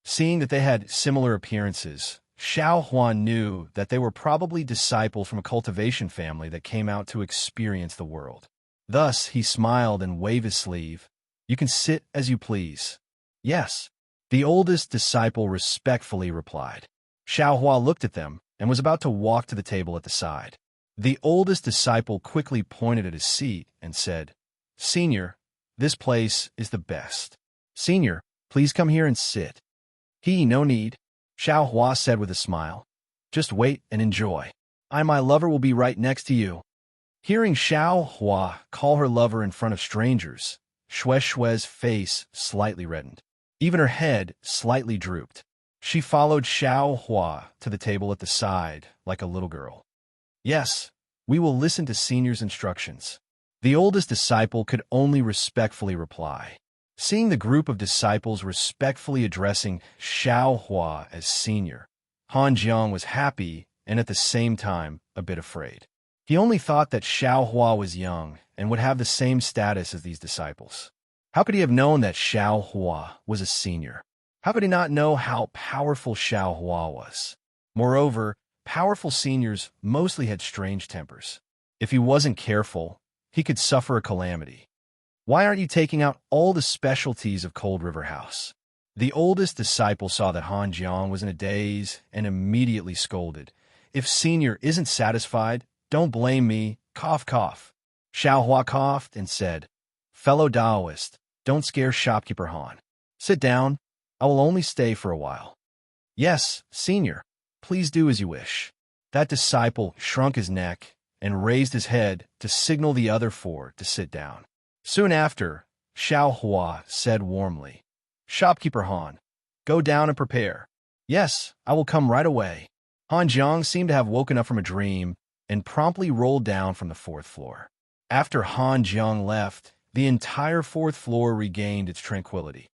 Seeing that they had similar appearances, Xiao Hua knew that they were probably disciples from a cultivation family that came out to experience the world. Thus, he smiled and waved his sleeve. "You can sit as you please." "Yes," the oldest disciple respectfully replied. Xiao Hua looked at them and was about to walk to the table at the side. The oldest disciple quickly pointed at his seat and said, "Senior, this place is the best. Senior, please come here and sit." No need," Xiao Hua said with a smile. "Just wait and enjoy. I and my lover will be right next to you." Hearing Xiao Hua call her lover in front of strangers, Shue's face slightly reddened. Even her head slightly drooped. She followed Xiao Hua to the table at the side like a little girl. "Yes, we will listen to senior's instructions." The oldest disciple could only respectfully reply. Seeing the group of disciples respectfully addressing Xiao Hua as senior, Han Jiang was happy and at the same time a bit afraid. He only thought that Xiao Hua was young and would have the same status as these disciples. How could he have known that Xiao Hua was a senior? How could he not know how powerful Xiao Hua was? Moreover, powerful seniors mostly had strange tempers. If he wasn't careful, he could suffer a calamity. "Why aren't you taking out all the specialties of Cold River House?" The oldest disciple saw that Han Jiang was in a daze and immediately scolded. "If senior isn't satisfied, don't blame me. Cough, cough." Xiao Hua coughed and said, "Fellow Taoist, don't scare shopkeeper Han. Sit down. I will only stay for a while." "Yes, senior. Please do as you wish." That disciple shrunk his neck and raised his head to signal the other 4 to sit down. Soon after, Xiao Hua said warmly. Shopkeeper Han, go down and prepare. Yes, I will come right away. Han Jiang seemed to have woken up from a dream and promptly rolled down from the fourth floor. After Han Jiang left, the entire fourth floor regained its tranquility.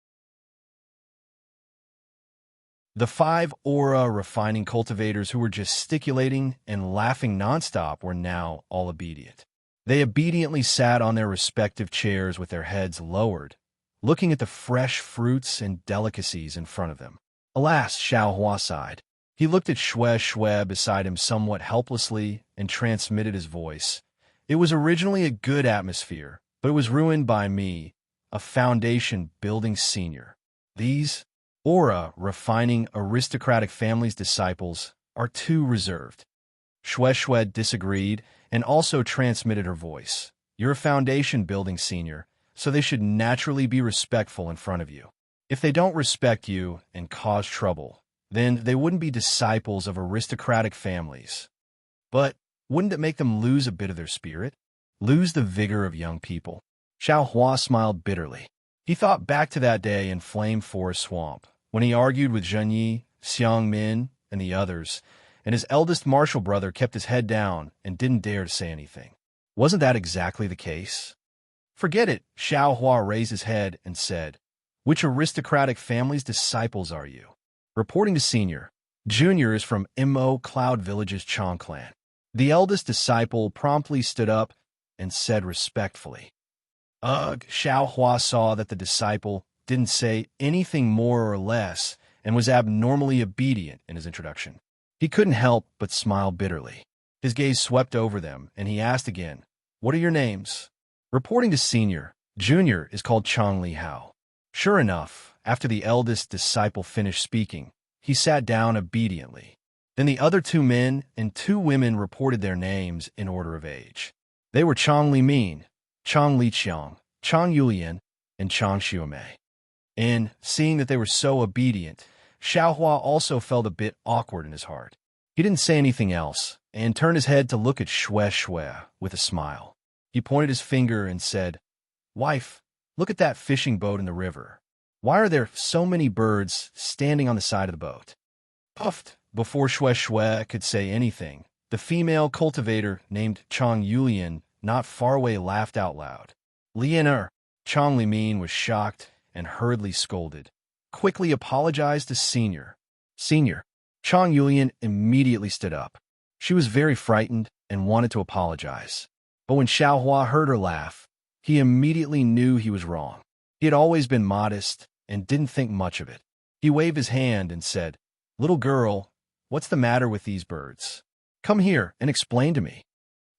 The 5 aura refining cultivators who were gesticulating and laughing nonstop were now all obedient. They obediently sat on their respective chairs with their heads lowered, looking at the fresh fruits and delicacies in front of them. Alas, Xiao Hua sighed. He looked at Shui beside him somewhat helplessly and transmitted his voice. It was originally a good atmosphere, but it was ruined by me, a foundation-building senior. These aura refining aristocratic family's disciples are too reserved. Shui disagreed and also transmitted her voice. You're a foundation-building senior, so they should naturally be respectful in front of you. If they don't respect you and cause trouble, then they wouldn't be disciples of aristocratic families. But wouldn't it make them lose a bit of their spirit? Lose the vigor of young people? Xiao Hua smiled bitterly. He thought back to that day in Flame Forest Swamp, when he argued with Zhen Yi, Xiang Min, and the others, and his eldest martial brother kept his head down and didn't dare to say anything. Wasn't that exactly the case? Forget it, Xiao Hua raised his head and said, which aristocratic family's disciples are you? Reporting to Senior, Junior is from Mo Cloud Village's Chong clan. The eldest disciple promptly stood up and said respectfully. Ugh, Xiao Hua saw that the disciple didn't say anything more or less and was abnormally obedient in his introduction. He couldn't help but smile bitterly. His gaze swept over them, and he asked again, what are your names? Reporting to Senior, Junior is called Chong Li Hao. Sure enough, after the eldest disciple finished speaking, he sat down obediently. Then the other 2 men and 2 women reported their names in order of age. They were Chong Li Min, Chong Li Qiang, Chong Yulian, and Chong Xiumei. And, seeing that they were so obedient, Xiao Hua also felt a bit awkward in his heart. He didn't say anything else, and turned his head to look at Shui with a smile. He pointed his finger and said, Wife, look at that fishing boat in the river. Why are there so many birds standing on the side of the boat? Puffed. Before Shui could say anything, the female cultivator named Chong Yulian not far away laughed out loud. Lianer, Chong Li Min was shocked and hurriedly scolded. Quickly apologized to Senior. Senior, Chong Yulian immediately stood up. She was very frightened and wanted to apologize. But when Xiao Hua heard her laugh, he immediately knew he was wrong. He had always been modest and didn't think much of it. He waved his hand and said, Little girl, what's the matter with these birds? Come here and explain to me.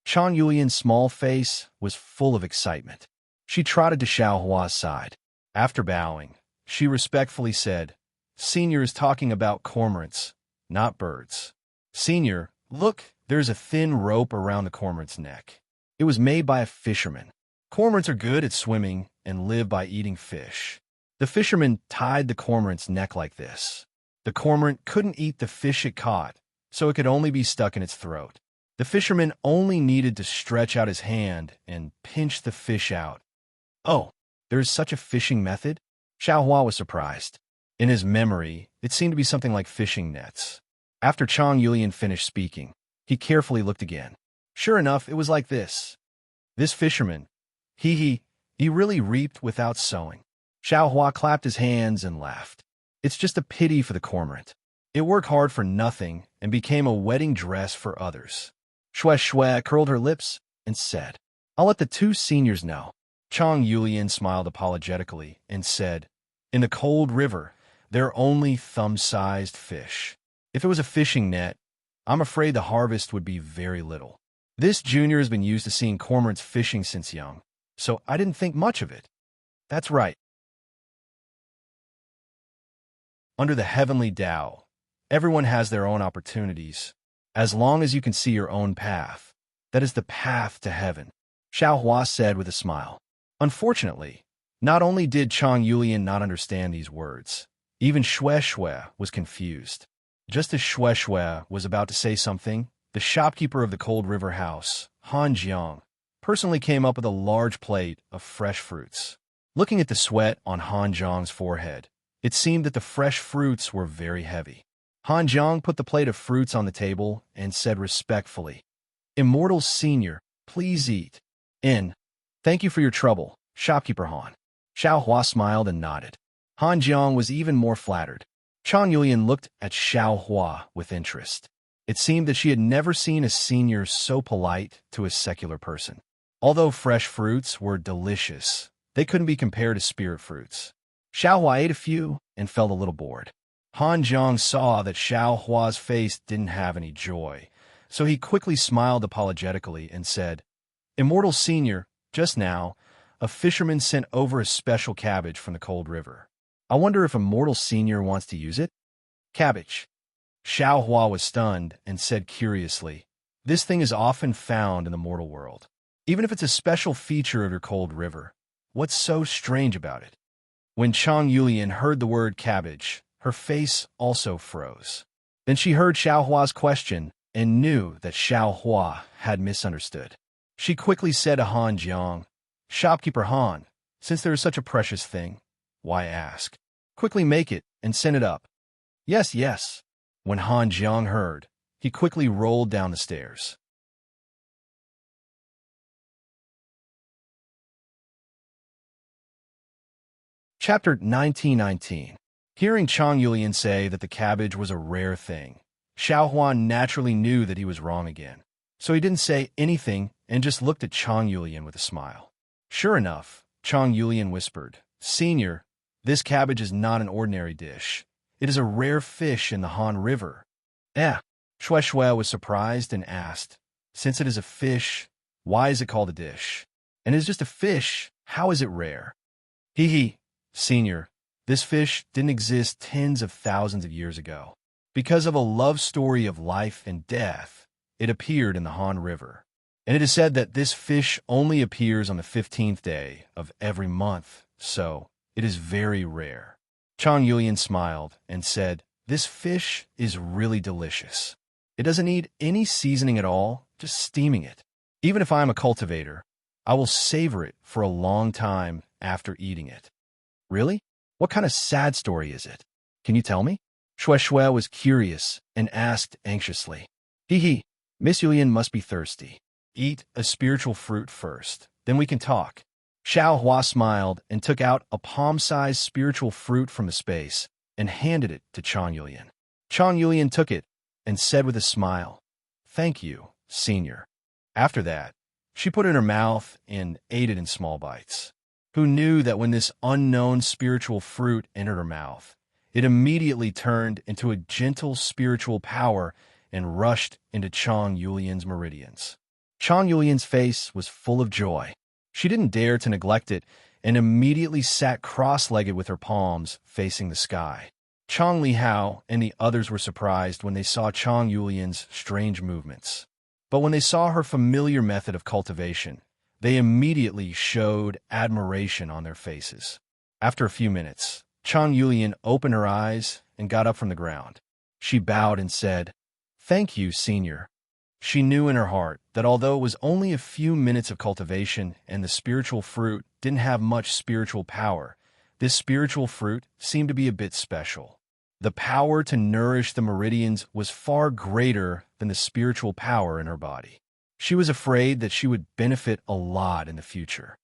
Chong Yulian's small face was full of excitement. She trotted to Xiao Hua's side. After bowing, she respectfully said, Senior is talking about cormorants, not birds. Senior, look, there's a thin rope around the cormorant's neck. It was made by a fisherman. Cormorants are good at swimming and live by eating fish. The fisherman tied the cormorant's neck like this. The cormorant couldn't eat the fish it caught, so it could only be stuck in its throat. The fisherman only needed to stretch out his hand and pinch the fish out. Oh, there is such a fishing method? Xiao Hua was surprised. In his memory, it seemed to be something like fishing nets. After Chong Yulian finished speaking, he carefully looked again. Sure enough, it was like this. This fisherman, he really reaped without sowing. Xiao Hua clapped his hands and laughed. It's just a pity for the cormorant. It worked hard for nothing and became a wedding dress for others. Shui curled her lips and said, I'll let the 2 seniors know. Chong Yulian smiled apologetically and said, In the cold river, there are only thumb-sized fish. If it was a fishing net, I'm afraid the harvest would be very little. This junior has been used to seeing cormorants fishing since young, so I didn't think much of it. That's right. Under the heavenly Tao, everyone has their own opportunities. As long as you can see your own path, that is the path to heaven, Xiao Hua said with a smile. Unfortunately, not only did Chong Yulian not understand these words, even Shui was confused. Just as Shui was about to say something, the shopkeeper of the Cold River House, Han Jiang, personally came up with a large plate of fresh fruits. Looking at the sweat on Han Zhang's forehead, it seemed that the fresh fruits were very heavy. Han Zhang put the plate of fruits on the table and said respectfully, "Immortal Senior, please eat." Thank you for your trouble, shopkeeper Han." Xiao Hua smiled and nodded. Han Jiang was even more flattered. Chang Yulian looked at Xiao Hua with interest. It seemed that she had never seen a senior so polite to a secular person. Although fresh fruits were delicious, they couldn't be compared to spirit fruits. Xiao Hua ate a few and felt a little bored. Han Jiang saw that Xiao Hua's face didn't have any joy, so he quickly smiled apologetically and said, "Immortal Senior, just now, a fisherman sent over a special cabbage from the cold river. I wonder if Immortal Senior wants to use it?" "Cabbage?" Xiao Hua was stunned and said curiously, "This thing is often found in the mortal world. Even if it's a special feature of your cold river, what's so strange about it?" When Chang Yulian heard the word cabbage, her face also froze. Then she heard Xiao Hua's question and knew that Xiao Hua had misunderstood. She quickly said to Han Jiang, "Shopkeeper Han, since there is such a precious thing, why ask? Quickly make it and send it up." "Yes, yes." When Han Jiang heard, he quickly rolled down the stairs. Chapter 1919. Hearing Chang Yulian say that the cabbage was a rare thing, Xiao Huan naturally knew that he was wrong again. So he didn't say anything and just looked at Chang Yulian with a smile. Sure enough, Chang Yulian whispered, "Senior, this cabbage is not an ordinary dish. It is a rare fish in the Han River." Shui Shui was surprised and asked, "Since it is a fish, why is it called a dish? And it is just a fish, how is it rare?" "Hee, Senior, this fish didn't exist tens of thousands of years ago. Because of a love story of life and death, it appeared in the Han River. And it is said that this fish only appears on the 15th day of every month, so it is very rare." Chang Yulian smiled and said, "This fish is really delicious. It doesn't need any seasoning at all, just steaming it. Even if I am a cultivator, I will savor it for a long time after eating it." "Really? What kind of sad story is it? Can you tell me?" Shui Shui was curious and asked anxiously. Miss Yulian must be thirsty. Eat a spiritual fruit first, then we can talk." Xiao Hua smiled and took out a palm-sized spiritual fruit from the space and handed it to Chang Yulian. Chang Yulian took it and said with a smile, "Thank you, Senior." After that, she put it in her mouth and ate it in small bites. Who knew that when this unknown spiritual fruit entered her mouth, it immediately turned into a gentle spiritual power and rushed into Chang Yulian's meridians. Chang Yulian's face was full of joy. She didn't dare to neglect it and immediately sat cross-legged with her palms facing the sky. Chang Li Hao and the others were surprised when they saw Chang Yulian's strange movements. But when they saw her familiar method of cultivation, they immediately showed admiration on their faces. After a few minutes, Chang Yulian opened her eyes and got up from the ground. She bowed and said, "Thank you, Senior." She knew in her heart that although it was only a few minutes of cultivation and the spiritual fruit didn't have much spiritual power, this spiritual fruit seemed to be a bit special. The power to nourish the meridians was far greater than the spiritual power in her body. She was afraid that she would benefit a lot in the future.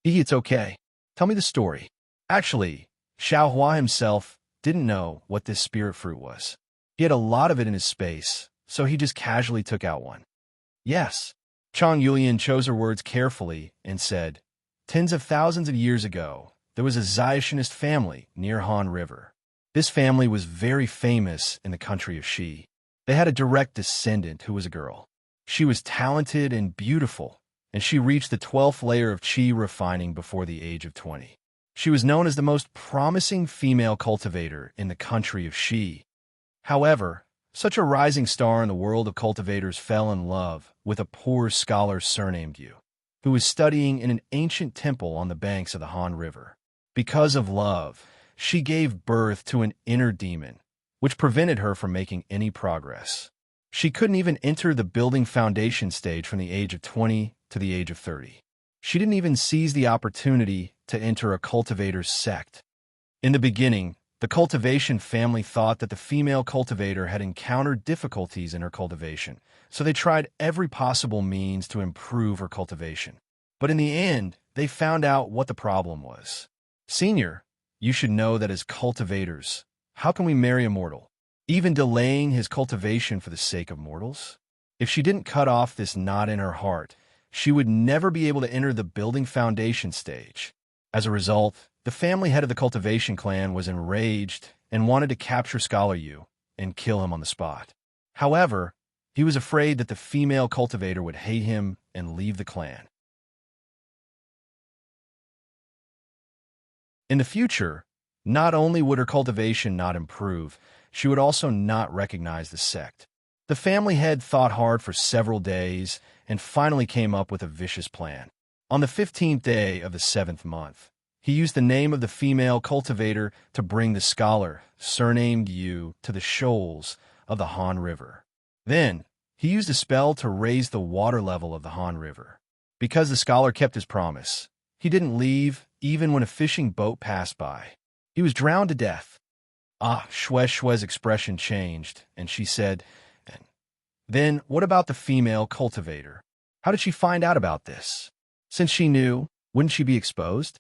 "It's okay. Tell me the story." Actually, Xiao Hua himself didn't know what this spirit fruit was. He had a lot of it in his space, so he just casually took out one. "Yes." Chang Yulian chose her words carefully and said, "Tens of thousands of years ago, there was a Zionist family near Han River. This family was very famous in the country of Shi. They had a direct descendant who was a girl. She was talented and beautiful, and she reached the 12th layer of Qi refining before the age of 20. She was known as the most promising female cultivator in the country of Shi. However, such a rising star in the world of cultivators fell in love with a poor scholar surnamed Yu, who was studying in an ancient temple on the banks of the Han River. Because of love, she gave birth to an inner demon, which prevented her from making any progress. She couldn't even enter the building foundation stage from the age of 20 to the age of 30. She didn't even seize the opportunity to enter a cultivator's sect. In the beginning, the cultivation family thought that the female cultivator had encountered difficulties in her cultivation, so they tried every possible means to improve her cultivation. But in the end, they found out what the problem was. Senior, you should know that as cultivators, how can we marry a mortal, even delaying his cultivation for the sake of mortals? If she didn't cut off this knot in her heart, she would never be able to enter the building foundation stage. As a result, the family head of the cultivation clan was enraged and wanted to capture Scholar Yu and kill him on the spot. However, he was afraid that the female cultivator would hate him and leave the clan. In the future, not only would her cultivation not improve, she would also not recognize the sect. The family head thought hard for several days and finally came up with a vicious plan. On the 15th day of the 7th month, he used the name of the female cultivator to bring the scholar, surnamed Yu, to the shoals of the Han River. Then, he used a spell to raise the water level of the Han River. Because the scholar kept his promise, he didn't leave even when a fishing boat passed by. He was drowned to death. Shue's expression changed, and she said, "Then what about the female cultivator? How did she find out about this? Since she knew, wouldn't she be exposed?"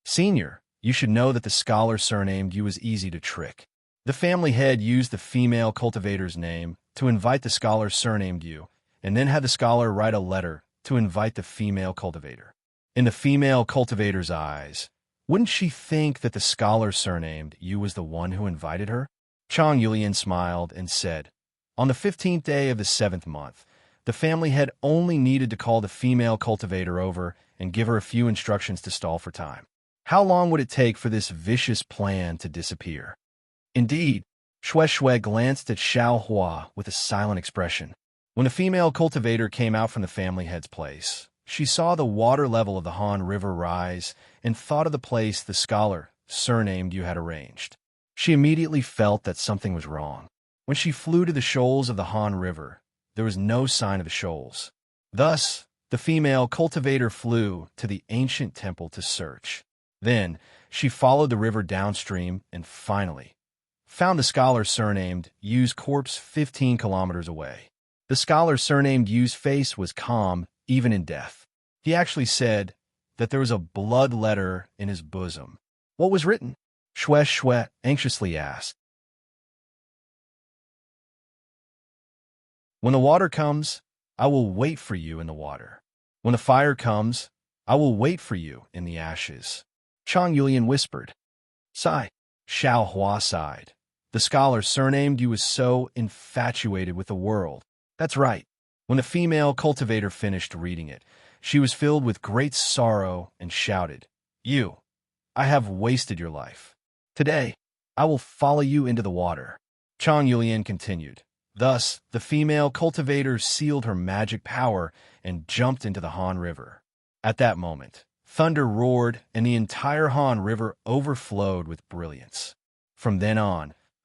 "Senior, you should know that the scholar surnamed Yu was easy to trick. The family head used the female cultivator's name to invite the scholar surnamed Yu, and then had the scholar write a letter to invite the female cultivator. In the female cultivator's eyes, wouldn't she think that the scholar surnamed Yu was the one who invited her?" Chang Yulian smiled and said, "On the 15th day of the 7th month, the family head only needed to call the female cultivator over and give her a few instructions to stall for time. How long would it take for this vicious plan to disappear?" Indeed, Shue glanced at Xiao Hua with a silent expression. When the female cultivator came out from the family head's place, she saw the water level of the Han River rise and thought of the place the scholar, surnamed Yu, had arranged. She immediately felt that something was wrong. When she flew to the shoals of the Han River, there was no sign of the shoals. Thus, the female cultivator flew to the ancient temple to search. Then, she followed the river downstream and finally found the scholar surnamed Yu's corpse 15 kilometers away. The scholar surnamed Yu's face was calm, even in death. He actually said that there was a blood letter in his bosom. What was written? Shue anxiously asked. "When the water comes, I will wait for you in the water. When the fire comes, I will wait for you in the ashes." Chang Yulian whispered. Sigh. Xiao Hua sighed. The scholar surnamed Yu was so infatuated with the world. That's right. When the female cultivator finished reading it, she was filled with great sorrow and shouted, "Yu, I have wasted your life. Today, I will follow you into the water." Chang Yulian continued. Thus, the female cultivator sealed her magic power and jumped into the Han River. At that moment, thunder roared and the entire Han River overflowed with brilliance. From then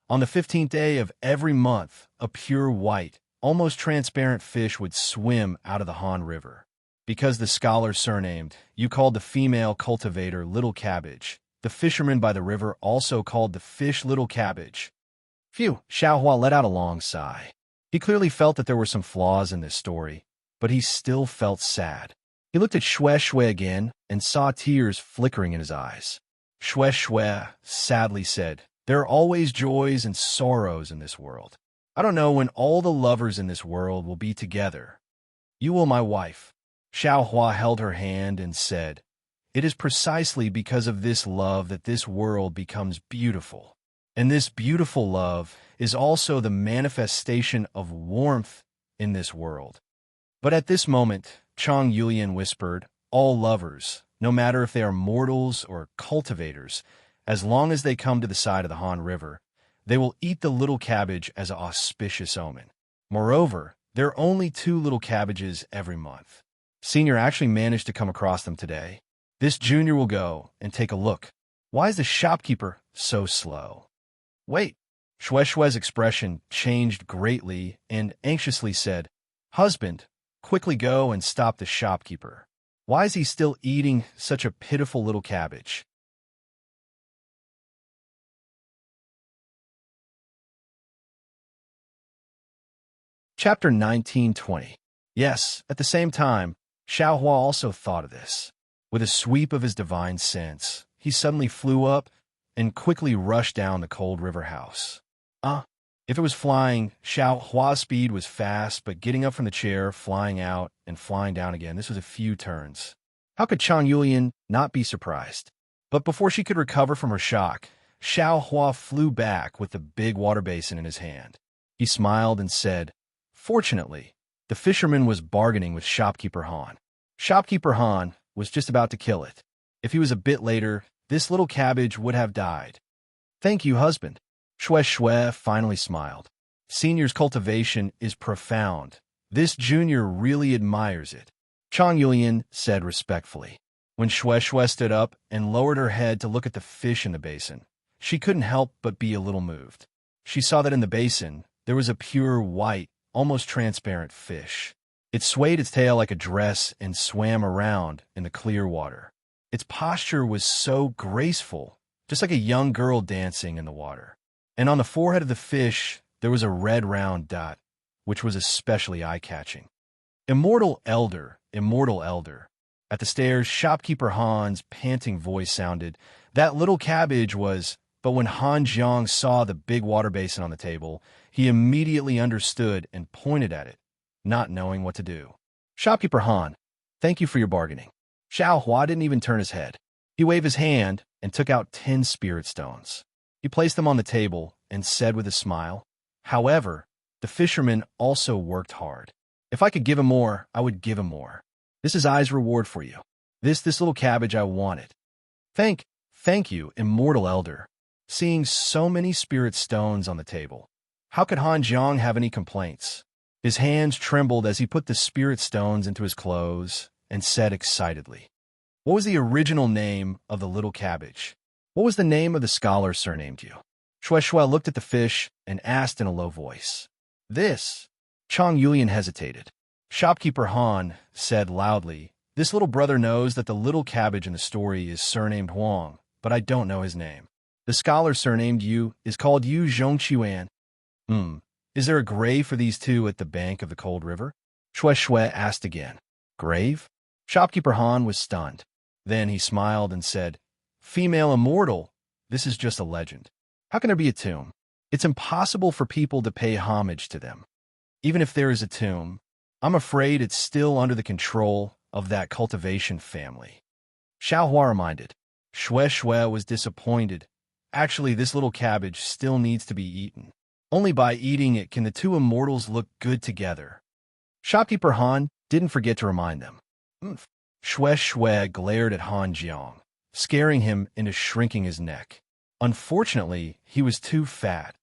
on the 15th day of every month, a pure white, almost transparent fish would swim out of the Han River. Because the scholar surnamed Yu called the female cultivator Little Cabbage, the fisherman by the river also called the fish Little Cabbage. Phew, Xiao Hua let out a long sigh. He clearly felt that there were some flaws in this story, but he still felt sad. He looked at Shue again and saw tears flickering in his eyes. Shue sadly said, "There are always joys and sorrows in this world. I don't know when all the lovers in this world will be together. You will, my wife." Xiao Hua held her hand and said, "It is precisely because of this love that this world becomes beautiful. And this beautiful love is also the manifestation of warmth in this world." But at this moment, Chang Yulian whispered, "All lovers, no matter if they are mortals or cultivators, as long as they come to the side of the Han River, they will eat the little cabbage as an auspicious omen. Moreover, there are only 2 little cabbages every month. Senior actually managed to come across them today. This junior will go and take a look. Why is the shopkeeper so slow?" "Wait." Shue's expression changed greatly and anxiously said, "Husband, quickly go and stop the shopkeeper." Why is he still eating such a pitiful little cabbage? Chapter 1920. Yes, at the same time, Xiao Hua also thought of this. With a sweep of his divine sense, he suddenly flew up and quickly rushed down the cold river house. If it was flying, Xiao Hua's speed was fast, but getting up from the chair, flying out, and flying down again, this was a few turns. How could Chang Yulian not be surprised? But before she could recover from her shock, Xiao Hua flew back with the big water basin in his hand. He smiled and said, "Fortunately, the fisherman was bargaining with shopkeeper Han. Shopkeeper Han was just about to kill it. If he was a bit later, this little cabbage would have died." "Thank you, husband." Shui Shui finally smiled. Senior's cultivation is profound. This junior really admires it. Chang Yulian said respectfully. When Shui Shui stood up and lowered her head to look at the fish in the basin, she couldn't help but be a little moved. She saw that in the basin, there was a pure white, almost transparent fish. It swayed its tail like a dress and swam around in the clear water. Its posture was so graceful, just like a young girl dancing in the water. And on the forehead of the fish, there was a red round dot, which was especially eye-catching. Immortal Elder, Immortal Elder. At the stairs, shopkeeper Han's panting voice sounded. That little cabbage was... But when Han Jiang saw the big water basin on the table, he immediately understood and pointed at it, not knowing what to do. "Shopkeeper Han, thank you for your bargaining." Xiao Hua didn't even turn his head. He waved his hand and took out 10 spirit stones. He placed them on the table and said with a smile, "However, the fisherman also worked hard. If I could give him more, I would give him more. This is I's reward for you. This little cabbage I wanted." Thank you, Immortal Elder." Seeing so many spirit stones on the table, how could Han Jiang have any complaints? His hands trembled as he put the spirit stones into his clothes and said excitedly, "What was the original name of the little cabbage? What was the name of the scholar surnamed you?" Shui Shui looked at the fish and asked in a low voice. "This." Chang Yulian hesitated. Shopkeeper Han said loudly, "This little brother knows that the little cabbage in the story is surnamed Huang, but I don't know his name. The scholar surnamed Yu is called Yu Zhongquan." Is there a grave for these two at the bank of the cold river?" Shui Shui asked again. "Grave?" Shopkeeper Han was stunned. Then he smiled and said, "Female immortal, this is just a legend. How can there be a tomb? It's impossible for people to pay homage to them. Even if there is a tomb, I'm afraid it's still under the control of that cultivation family." Xiao Hua reminded. Shui Shui was disappointed. Actually, this little cabbage still needs to be eaten. Only by eating it can the two immortals look good together. Shopkeeper Han didn't forget to remind them. Shui Shui glared at Han Jiang, scaring him into shrinking his neck. Unfortunately, he was too fat,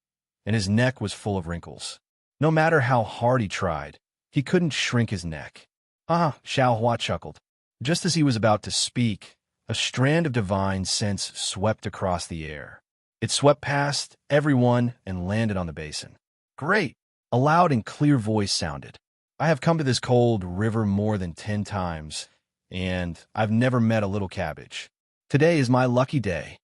and his neck was full of wrinkles. No matter how hard he tried, he couldn't shrink his neck. Xiao Hua chuckled. Just as he was about to speak, a strand of divine sense swept across the air. It swept past everyone and landed on the basin. "Great!" A loud and clear voice sounded. "I have come to this cold river more than 10 times, and I've never met a little cabbage. Today is my lucky day."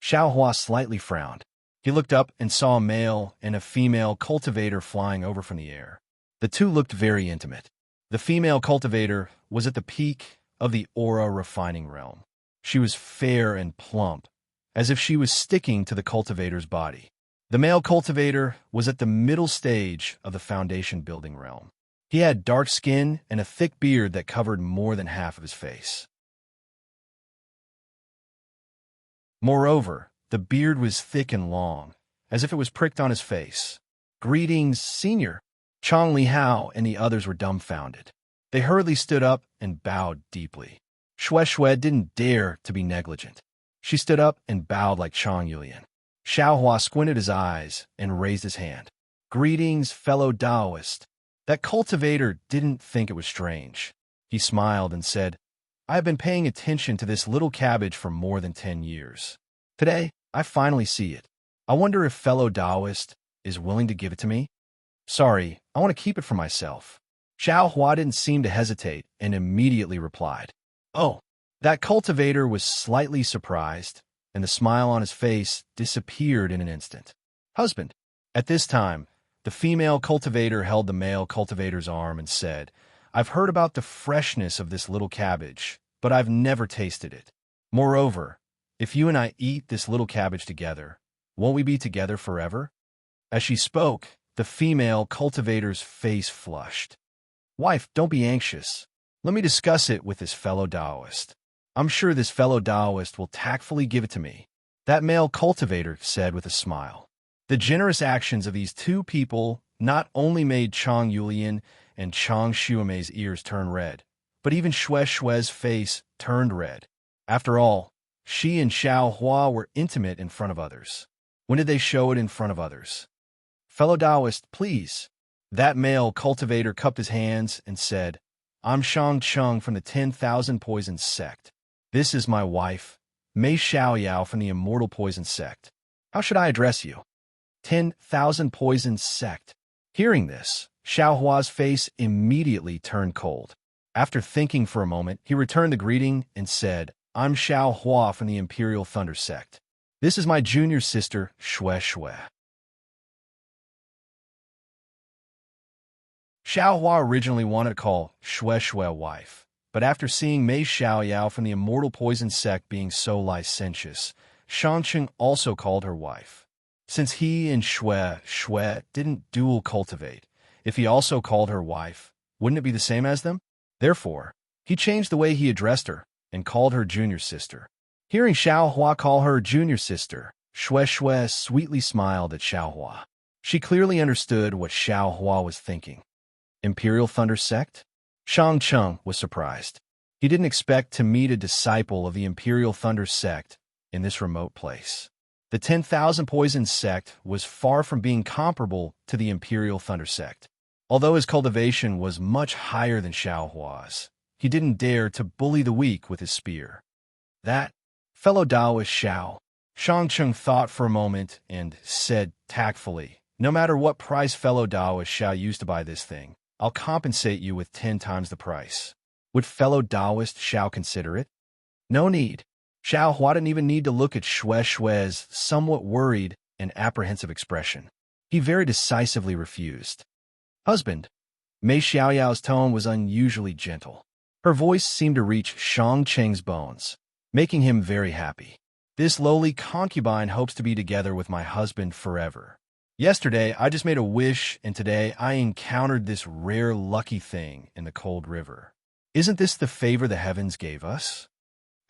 Xiao Hua slightly frowned. He looked up and saw a male and a female cultivator flying over from the air. The two looked very intimate. The female cultivator was at the peak of the aura refining realm. She was fair and plump, as if she was sticking to the cultivator's body. The male cultivator was at the middle stage of the foundation building realm. He had dark skin and a thick beard that covered more than half of his face. Moreover, the beard was thick and long, as if it was pricked on his face. "Greetings, Senior." Chang Li Hao and the others were dumbfounded. They hurriedly stood up and bowed deeply. Shui Shui didn't dare to be negligent. She stood up and bowed like Chang Yulian. Xiao Hua squinted his eyes and raised his hand. "Greetings, fellow Taoist." That cultivator didn't think it was strange. He smiled and said, "I have been paying attention to this little cabbage for more than 10 years. Today, I finally see it. I wonder if fellow Taoist is willing to give it to me? Sorry, I want to keep it for myself." Xiao Hua didn't seem to hesitate and immediately replied, Oh, that cultivator was slightly surprised, and the smile on his face disappeared in an instant. Husband. At this time, the female cultivator held the male cultivator's arm and said, I've heard about the freshness of this little cabbage, but I've never tasted it. Moreover, if you and I eat this little cabbage together, won't we be together forever? As she spoke, the female cultivator's face flushed. Wife, don't be anxious. Let me discuss it with this fellow Taoist. I'm sure this fellow Taoist will tactfully give it to me. That male cultivator said with a smile. The generous actions of these two people not only made Chang Yulian and Chang Xuemei's ears turn red, but even Xue's face turned red. After all, she and Xiao Hua were intimate in front of others. When did they show it in front of others? Fellow Taoist, please. That male cultivator cupped his hands and said, I'm Shang Chung from the 10,000 Poison Sect. This is my wife, Mei Xiaoyao from the Immortal Poison Sect. How should I address you? 10,000 Poison Sect. Hearing this, Xiao Hua's face immediately turned cold. After thinking for a moment, he returned the greeting and said, I'm Xiao Hua from the Imperial Thunder Sect. This is my junior sister, Xue. Xiao Hua originally wanted to call Xue wife, but after seeing Mei Xiaoyao from the Immortal Poison Sect being so licentious, Shangqing also called her wife. Since he and Xue didn't dual cultivate, if he also called her wife, wouldn't it be the same as them? Therefore, he changed the way he addressed her and called her junior sister. Hearing Xiao Hua call her junior sister, Xue sweetly smiled at Xiao Hua. She clearly understood what Xiao Hua was thinking. Imperial Thunder Sect? Shang Chung was surprised. He didn't expect to meet a disciple of the Imperial Thunder Sect in this remote place. The 10,000 Poison Sect was far from being comparable to the Imperial Thunder Sect. Although his cultivation was much higher than Xiao Hua's, he didn't dare to bully the weak with his spear. That fellow Taoist Xiao. Shang Chung thought for a moment and said tactfully, no matter what price fellow Taoist Xiao used to buy this thing, I'll compensate you with 10 times the price. Would fellow Taoist Xiao consider it? No need. Xiao Hua didn't even need to look at Xue's somewhat worried and apprehensive expression. He very decisively refused. Husband. Mei Xiaoyao's tone was unusually gentle. Her voice seemed to reach Shang Cheng's bones, making him very happy. This lowly concubine hopes to be together with my husband forever. Yesterday, I just made a wish, and today I encountered this rare lucky thing in the cold river. Isn't this the favor the heavens gave us?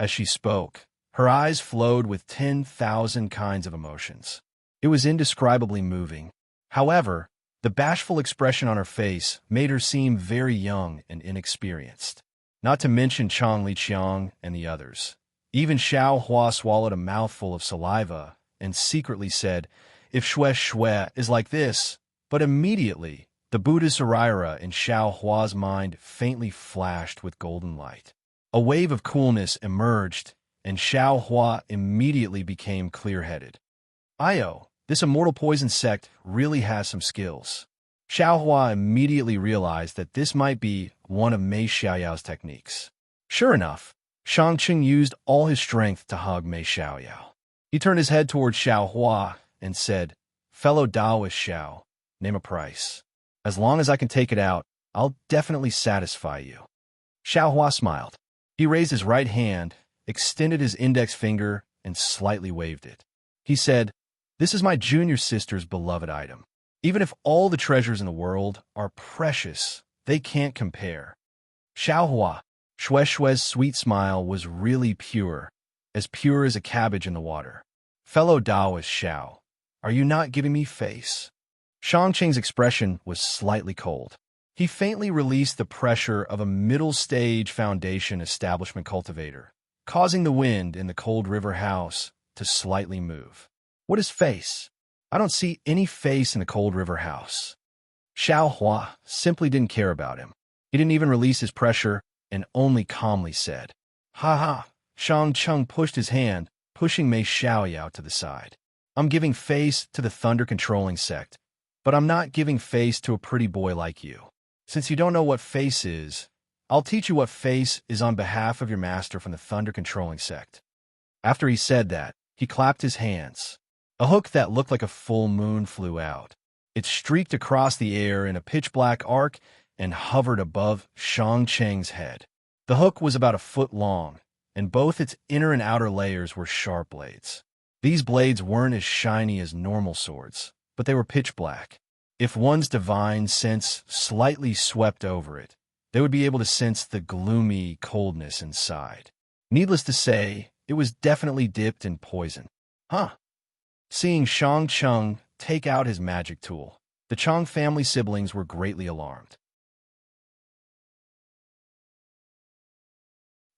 As she spoke, her eyes flowed with 10,000 kinds of emotions. It was indescribably moving. However, the bashful expression on her face made her seem very young and inexperienced. Not to mention Chang Liqiang and the others. Even Xiao Hua swallowed a mouthful of saliva and secretly said, if Xue is like this, but immediately, the Buddha's Saraira in Xiao Hua's mind faintly flashed with golden light. A wave of coolness emerged, and Xiao Hua immediately became clear-headed. Io, this Immortal Poison Sect really has some skills. Xiao Hua immediately realized that this might be one of Mei Xiaoyao's techniques. Sure enough, Shangqing used all his strength to hug Mei Xiaoyao. He turned his head towards Xiao Hua and said, fellow Taoist Xiao, name a price. As long as I can take it out, I'll definitely satisfy you. Xiao Hua smiled. He raised his right hand, extended his index finger, and slightly waved it. He said, this is my junior sister's beloved item. Even if all the treasures in the world are precious, they can't compare. Xiao Hua, Xue's sweet smile was really pure as a cabbage in the water. Fellow Taoist Xiao, are you not giving me face? Shangqing's expression was slightly cold. He faintly released the pressure of a middle-stage foundation establishment cultivator, causing the wind in the cold river house to slightly move. What is face? I don't see any face in the cold river house. Xiao Hua simply didn't care about him. He didn't even release his pressure and only calmly said, ha ha. Shang Chung pushed his hand, pushing Mei Xiaoyao to the side. I'm giving face to the thunder-controlling sect, but I'm not giving face to a pretty boy like you. Since you don't know what face is, I'll teach you what face is on behalf of your master from the thunder-controlling sect." After he said that, he clapped his hands. A hook that looked like a full moon flew out. It streaked across the air in a pitch-black arc and hovered above Shang-Cheng's head. The hook was about a foot long, and both its inner and outer layers were sharp blades. These blades weren't as shiny as normal swords, but they were pitch-black. If one's divine sense slightly swept over it, they would be able to sense the gloomy coldness inside. Needless to say, it was definitely dipped in poison. Huh. Seeing Shang-Cheng take out his magic tool, the Chong family siblings were greatly alarmed.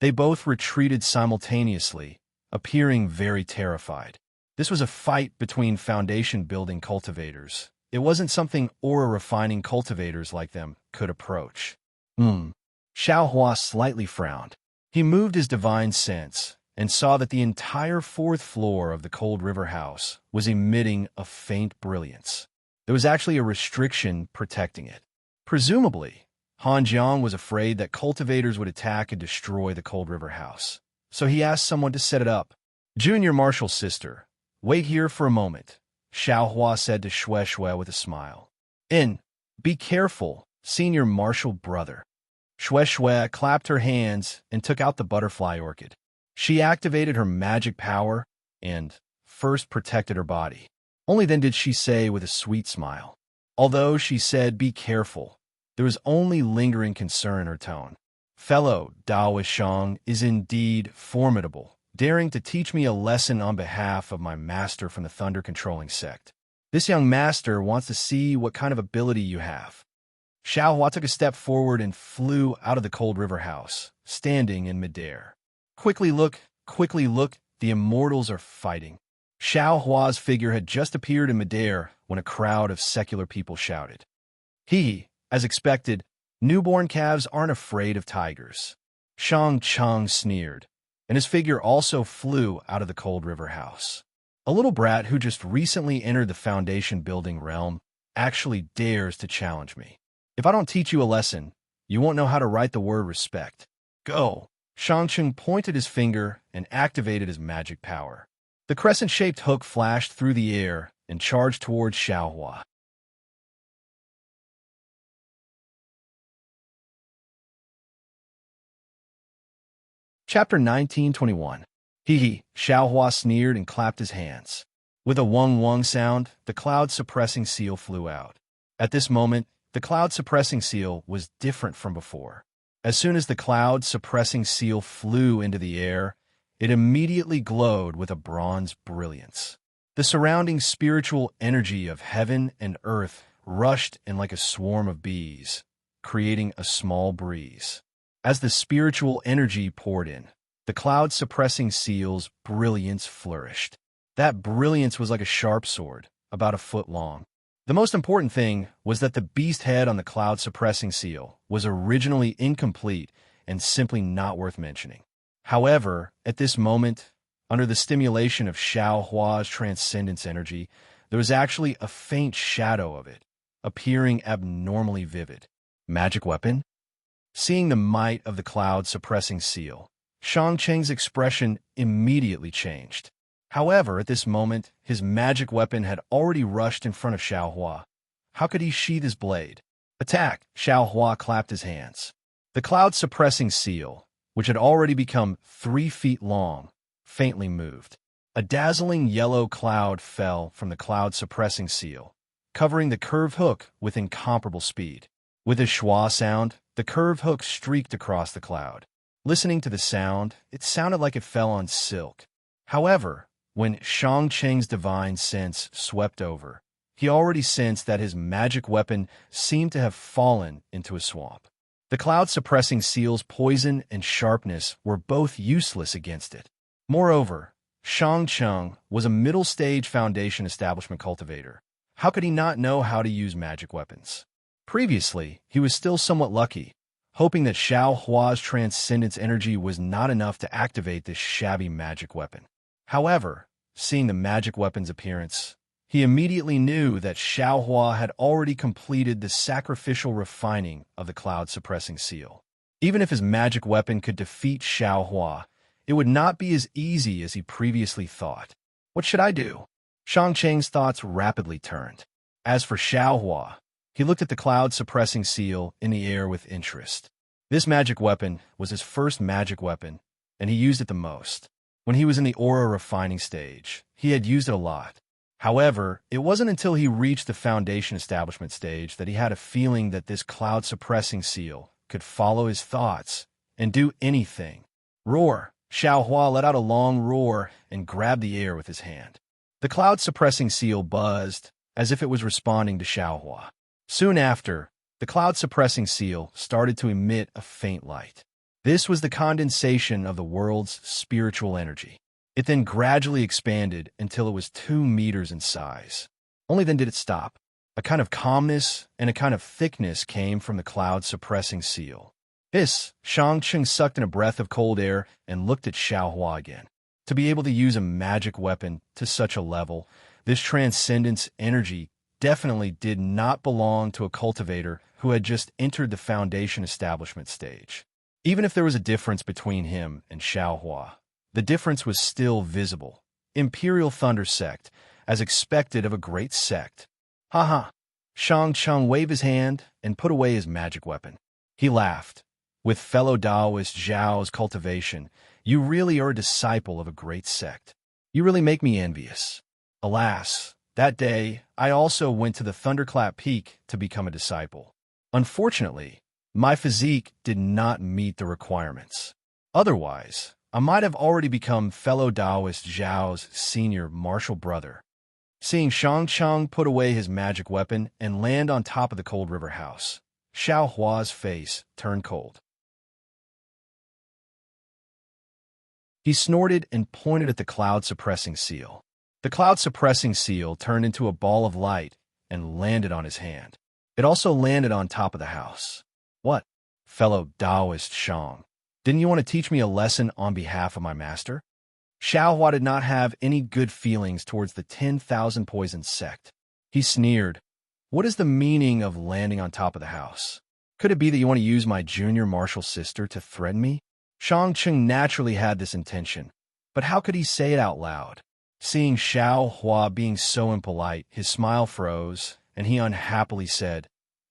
They both retreated simultaneously, appearing very terrified. This was a fight between foundation-building cultivators. It wasn't something aura-refining cultivators like them could approach. Xiaohua slightly frowned. He moved his divine sense and saw that the entire fourth floor of the Cold River House was emitting a faint brilliance. There was actually a restriction protecting it. Presumably, Han Jiang was afraid that cultivators would attack and destroy the Cold River House, so he asked someone to set it up. "Junior Marshal's sister, wait here for a moment," Xiaohua said to Xue Xue with a smile. Be careful, Senior Marshal brother." Xue Xue clapped her hands and took out the butterfly orchid. She activated her magic power and first protected her body. Only then did she say with a sweet smile. Although she said, "Be careful," there was only lingering concern in her tone. "Fellow Dao Shang is indeed formidable, daring to teach me a lesson on behalf of my master from the thunder-controlling sect. This young master wants to see what kind of ability you have." Xiaohua took a step forward and flew out of the Cold River House, standing in midair. Quickly look, the immortals are fighting." Xiaohua's figure had just appeared in midair when a crowd of secular people shouted. As expected, newborn calves aren't afraid of tigers. Shang-Cheng sneered, and his figure also flew out of the Cold River House. A little brat who just recently entered the foundation-building realm actually dares to challenge me. If I don't teach you a lesson, you won't know how to write the word respect. Go! Shang-Cheng pointed his finger and activated his magic power. The crescent-shaped hook flashed through the air and charged towards Xiaohua. Chapter 1921. Xiaohua sneered and clapped his hands. With a wung-wung sound, the cloud-suppressing seal flew out. At this moment, the cloud-suppressing seal was different from before. As soon as the cloud-suppressing seal flew into the air, it immediately glowed with a bronze brilliance. The surrounding spiritual energy of heaven and earth rushed in like a swarm of bees, creating a small breeze. As the spiritual energy poured in, the cloud-suppressing seal's brilliance flourished. That brilliance was like a sharp sword, about a foot long. The most important thing was that the beast head on the cloud-suppressing seal was originally incomplete and simply not worth mentioning. However, at this moment, under the stimulation of Xiaohua's transcendence energy, there was actually a faint shadow of it, appearing abnormally vivid. Magic weapon? Seeing the might of the cloud-suppressing seal, Shang-Cheng's expression immediately changed. However, at this moment, his magic weapon had already rushed in front of Xiaohua. How could he sheath his blade? "Attack!" Xiaohua clapped his hands. The cloud-suppressing seal, which had already become 3 feet long, faintly moved. A dazzling yellow cloud fell from the cloud-suppressing seal, covering the curved hook with incomparable speed. With a schwa sound, the curved hook streaked across the cloud. Listening to the sound, it sounded like it fell on silk. However, when Shang-Cheng's divine sense swept over, he already sensed that his magic weapon seemed to have fallen into a swamp. The cloud-suppressing seal's poison and sharpness were both useless against it. Moreover, Shang-Cheng was a middle-stage foundation establishment cultivator. How could he not know how to use magic weapons? Previously, he was still somewhat lucky, hoping that Xiaohua's transcendence energy was not enough to activate this shabby magic weapon. However, seeing the magic weapon's appearance, he immediately knew that Xiaohua had already completed the sacrificial refining of the cloud-suppressing seal. Even if his magic weapon could defeat Xiao Hua, it would not be as easy as he previously thought. What should I do? Shang Cheng's thoughts rapidly turned. As for Xiao Hua, he looked at the cloud-suppressing seal in the air with interest. This magic weapon was his first magic weapon, and he used it the most. When he was in the aura refining stage, he had used it a lot. However, it wasn't until he reached the foundation establishment stage that he had a feeling that this cloud-suppressing seal could follow his thoughts and do anything. Roar! Xiao Hua let out a long roar and grabbed the air with his hand. The cloud-suppressing seal buzzed as if it was responding to Xiao Hua. Soon after, the cloud-suppressing seal started to emit a faint light. This was the condensation of the world's spiritual energy. It then gradually expanded until it was 2 meters in size. Only then did it stop. A kind of calmness and a kind of thickness came from the cloud-suppressing seal. Shang Cheng sucked in a breath of cold air and looked at Xiao Hua again. To be able to use a magic weapon to such a level, this transcendence energy definitely did not belong to a cultivator who had just entered the foundation establishment stage. Even if there was a difference between him and Xiao Hua, the difference was still visible. Imperial Thunder Sect, as expected of a great sect. Ha! Shang Cheng waved his hand and put away his magic weapon. He laughed. With fellow Taoist Zhao's cultivation, you really are a disciple of a great sect. You really make me envious. Alas, that day, I also went to the Thunderclap Peak to become a disciple. Unfortunately, my physique did not meet the requirements. Otherwise, I might have already become fellow Taoist Zhao's senior martial brother. Seeing Shang Cheng put away his magic weapon and land on top of the Cold River House, Xiao Hua's face turned cold. He snorted and pointed at the cloud-suppressing seal. The cloud-suppressing seal turned into a ball of light and landed on his hand. It also landed on top of the house. What? Fellow Taoist Shang, didn't you want to teach me a lesson on behalf of my master? Xiao Hua did not have any good feelings towards the 10,000 Poison sect. He sneered. What is the meaning of landing on top of the house? Could it be that you want to use my junior martial sister to threaten me? Shang Cheng naturally had this intention, but how could he say it out loud? Seeing Xiao Hua being so impolite, his smile froze, and he unhappily said,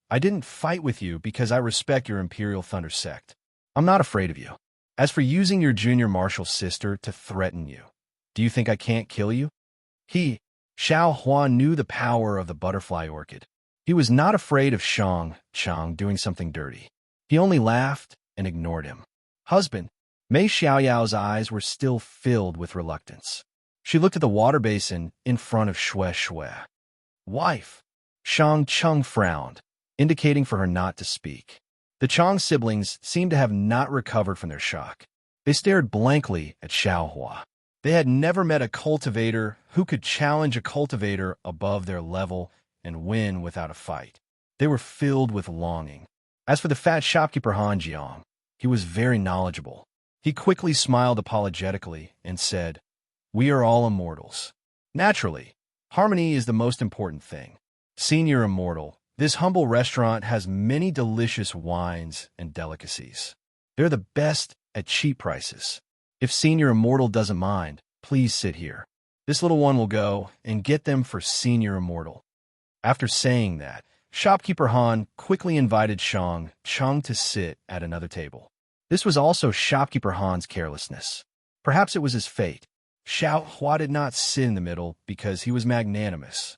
I didn't fight with you because I respect your Imperial Thunder Sect. I'm not afraid of you. As for using your junior martial sister to threaten you, do you think I can't kill you? Xiao Hua knew the power of the butterfly orchid. He was not afraid of Shang Cheng doing something dirty. He only laughed and ignored him. Husband, Mei Xiaoyao's eyes were still filled with reluctance. She looked at the water basin in front of Shui. Wife. Shang Cheng frowned, indicating for her not to speak. The Chang siblings seemed to have not recovered from their shock. They stared blankly at Xiao Hua. They had never met a cultivator who could challenge a cultivator above their level and win without a fight. They were filled with longing. As for the fat shopkeeper Han Jiang, he was very knowledgeable. He quickly smiled apologetically and said, We are all immortals. Naturally, harmony is the most important thing. Senior Immortal, this humble restaurant has many delicious wines and delicacies. They're the best at cheap prices. If Senior Immortal doesn't mind, please sit here. This little one will go and get them for Senior Immortal. After saying that, Shopkeeper Han quickly invited Shang Cheng to sit at another table. This was also Shopkeeper Han's carelessness. Perhaps it was his fate. Xiao Hua did not sit in the middle because he was magnanimous.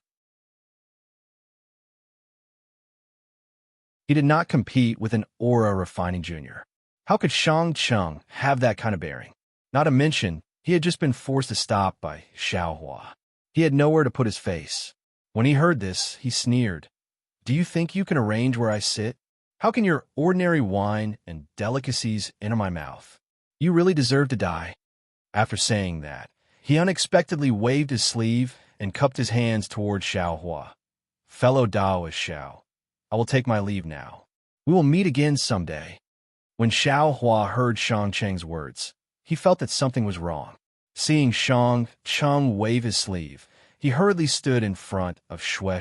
He did not compete with an aura refining junior. How could Shang Cheng have that kind of bearing? Not to mention, he had just been forced to stop by Xiao Hua. He had nowhere to put his face. When he heard this, he sneered. Do you think you can arrange where I sit? How can your ordinary wine and delicacies enter my mouth? You really deserve to die. After saying that, he unexpectedly waved his sleeve and cupped his hands toward Xiao Hua. Fellow Taoist Xiao, I will take my leave now. We will meet again someday. When Xiao Hua heard Shang Cheng's words, he felt that something was wrong. Seeing Shang Cheng wave his sleeve, he hurriedly stood in front of Shui.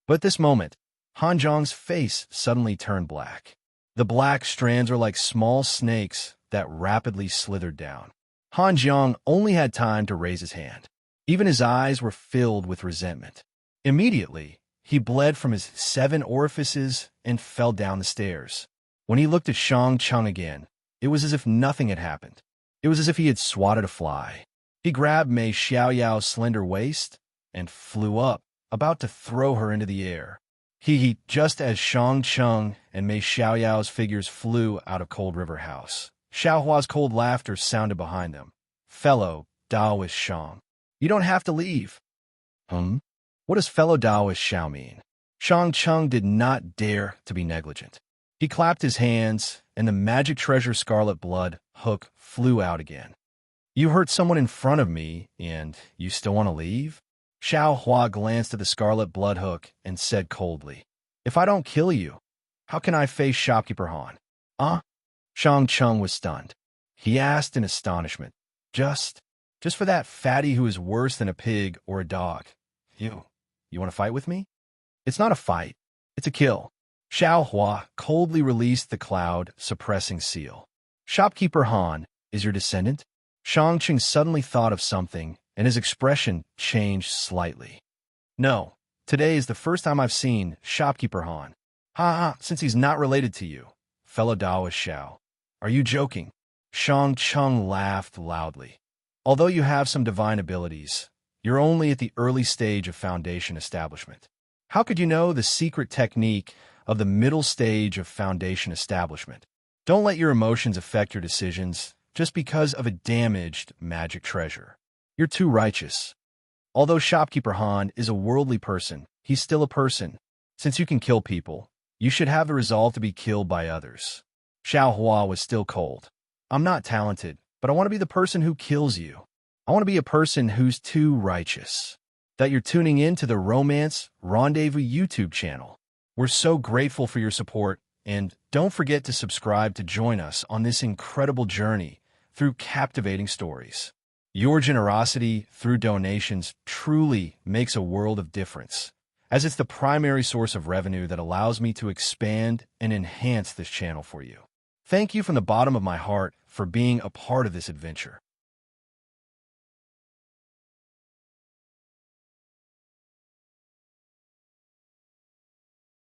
But at this moment, Han Zhang's face suddenly turned black. The black strands were like small snakes that rapidly slithered down. Han Jiang only had time to raise his hand. Even his eyes were filled with resentment. Immediately, he bled from his 7 orifices and fell down the stairs. When he looked at Shang Chung again, it was as if nothing had happened. It was as if he had swatted a fly. He grabbed Mei Xiaoyao's slender waist and flew up, about to throw her into the air. Just as Shang Chung and Mei Xiaoyao's figures flew out of Cold River House. Xiaohua's cold laughter sounded behind them. Fellow Taoist Shang, you don't have to leave. What does fellow Taoist Xiao mean? Shang Chung did not dare to be negligent. He clapped his hands, and the magic treasure scarlet blood hook flew out again. You hurt someone in front of me, and you still want to leave? Xiaohua glanced at the scarlet blood hook and said coldly, If I don't kill you, how can I face Shopkeeper Han? Shang Chung was stunned. He asked in astonishment, Just for that fatty who is worse than a pig or a dog. You want to fight with me? It's not a fight. It's a kill. Xiaohua coldly released the cloud-suppressing seal. Shopkeeper Han is your descendant? Shang Chung suddenly thought of something, and his expression changed slightly. No, today is the first time I've seen Shopkeeper Han. Since he's not related to you, fellow Taoist Xiao. Are you joking? Shang Chung laughed loudly. Although you have some divine abilities, you're only at the early stage of foundation establishment. How could you know the secret technique of the middle stage of foundation establishment? Don't let your emotions affect your decisions just because of a damaged magic treasure. You're too righteous. Although Shopkeeper Han is a worldly person, he's still a person. Since you can kill people, you should have the resolve to be killed by others. Xiaohua was still cold. I'm not talented, but I want to be the person who kills you. I want to be a person who's too righteous. That you're tuning in to the Romance Rendezvous YouTube channel. We're so grateful for your support, and don't forget to subscribe to join us on this incredible journey through captivating stories. Your generosity through donations truly makes a world of difference, as it's the primary source of revenue that allows me to expand and enhance this channel for you. Thank you from the bottom of my heart for being a part of this adventure.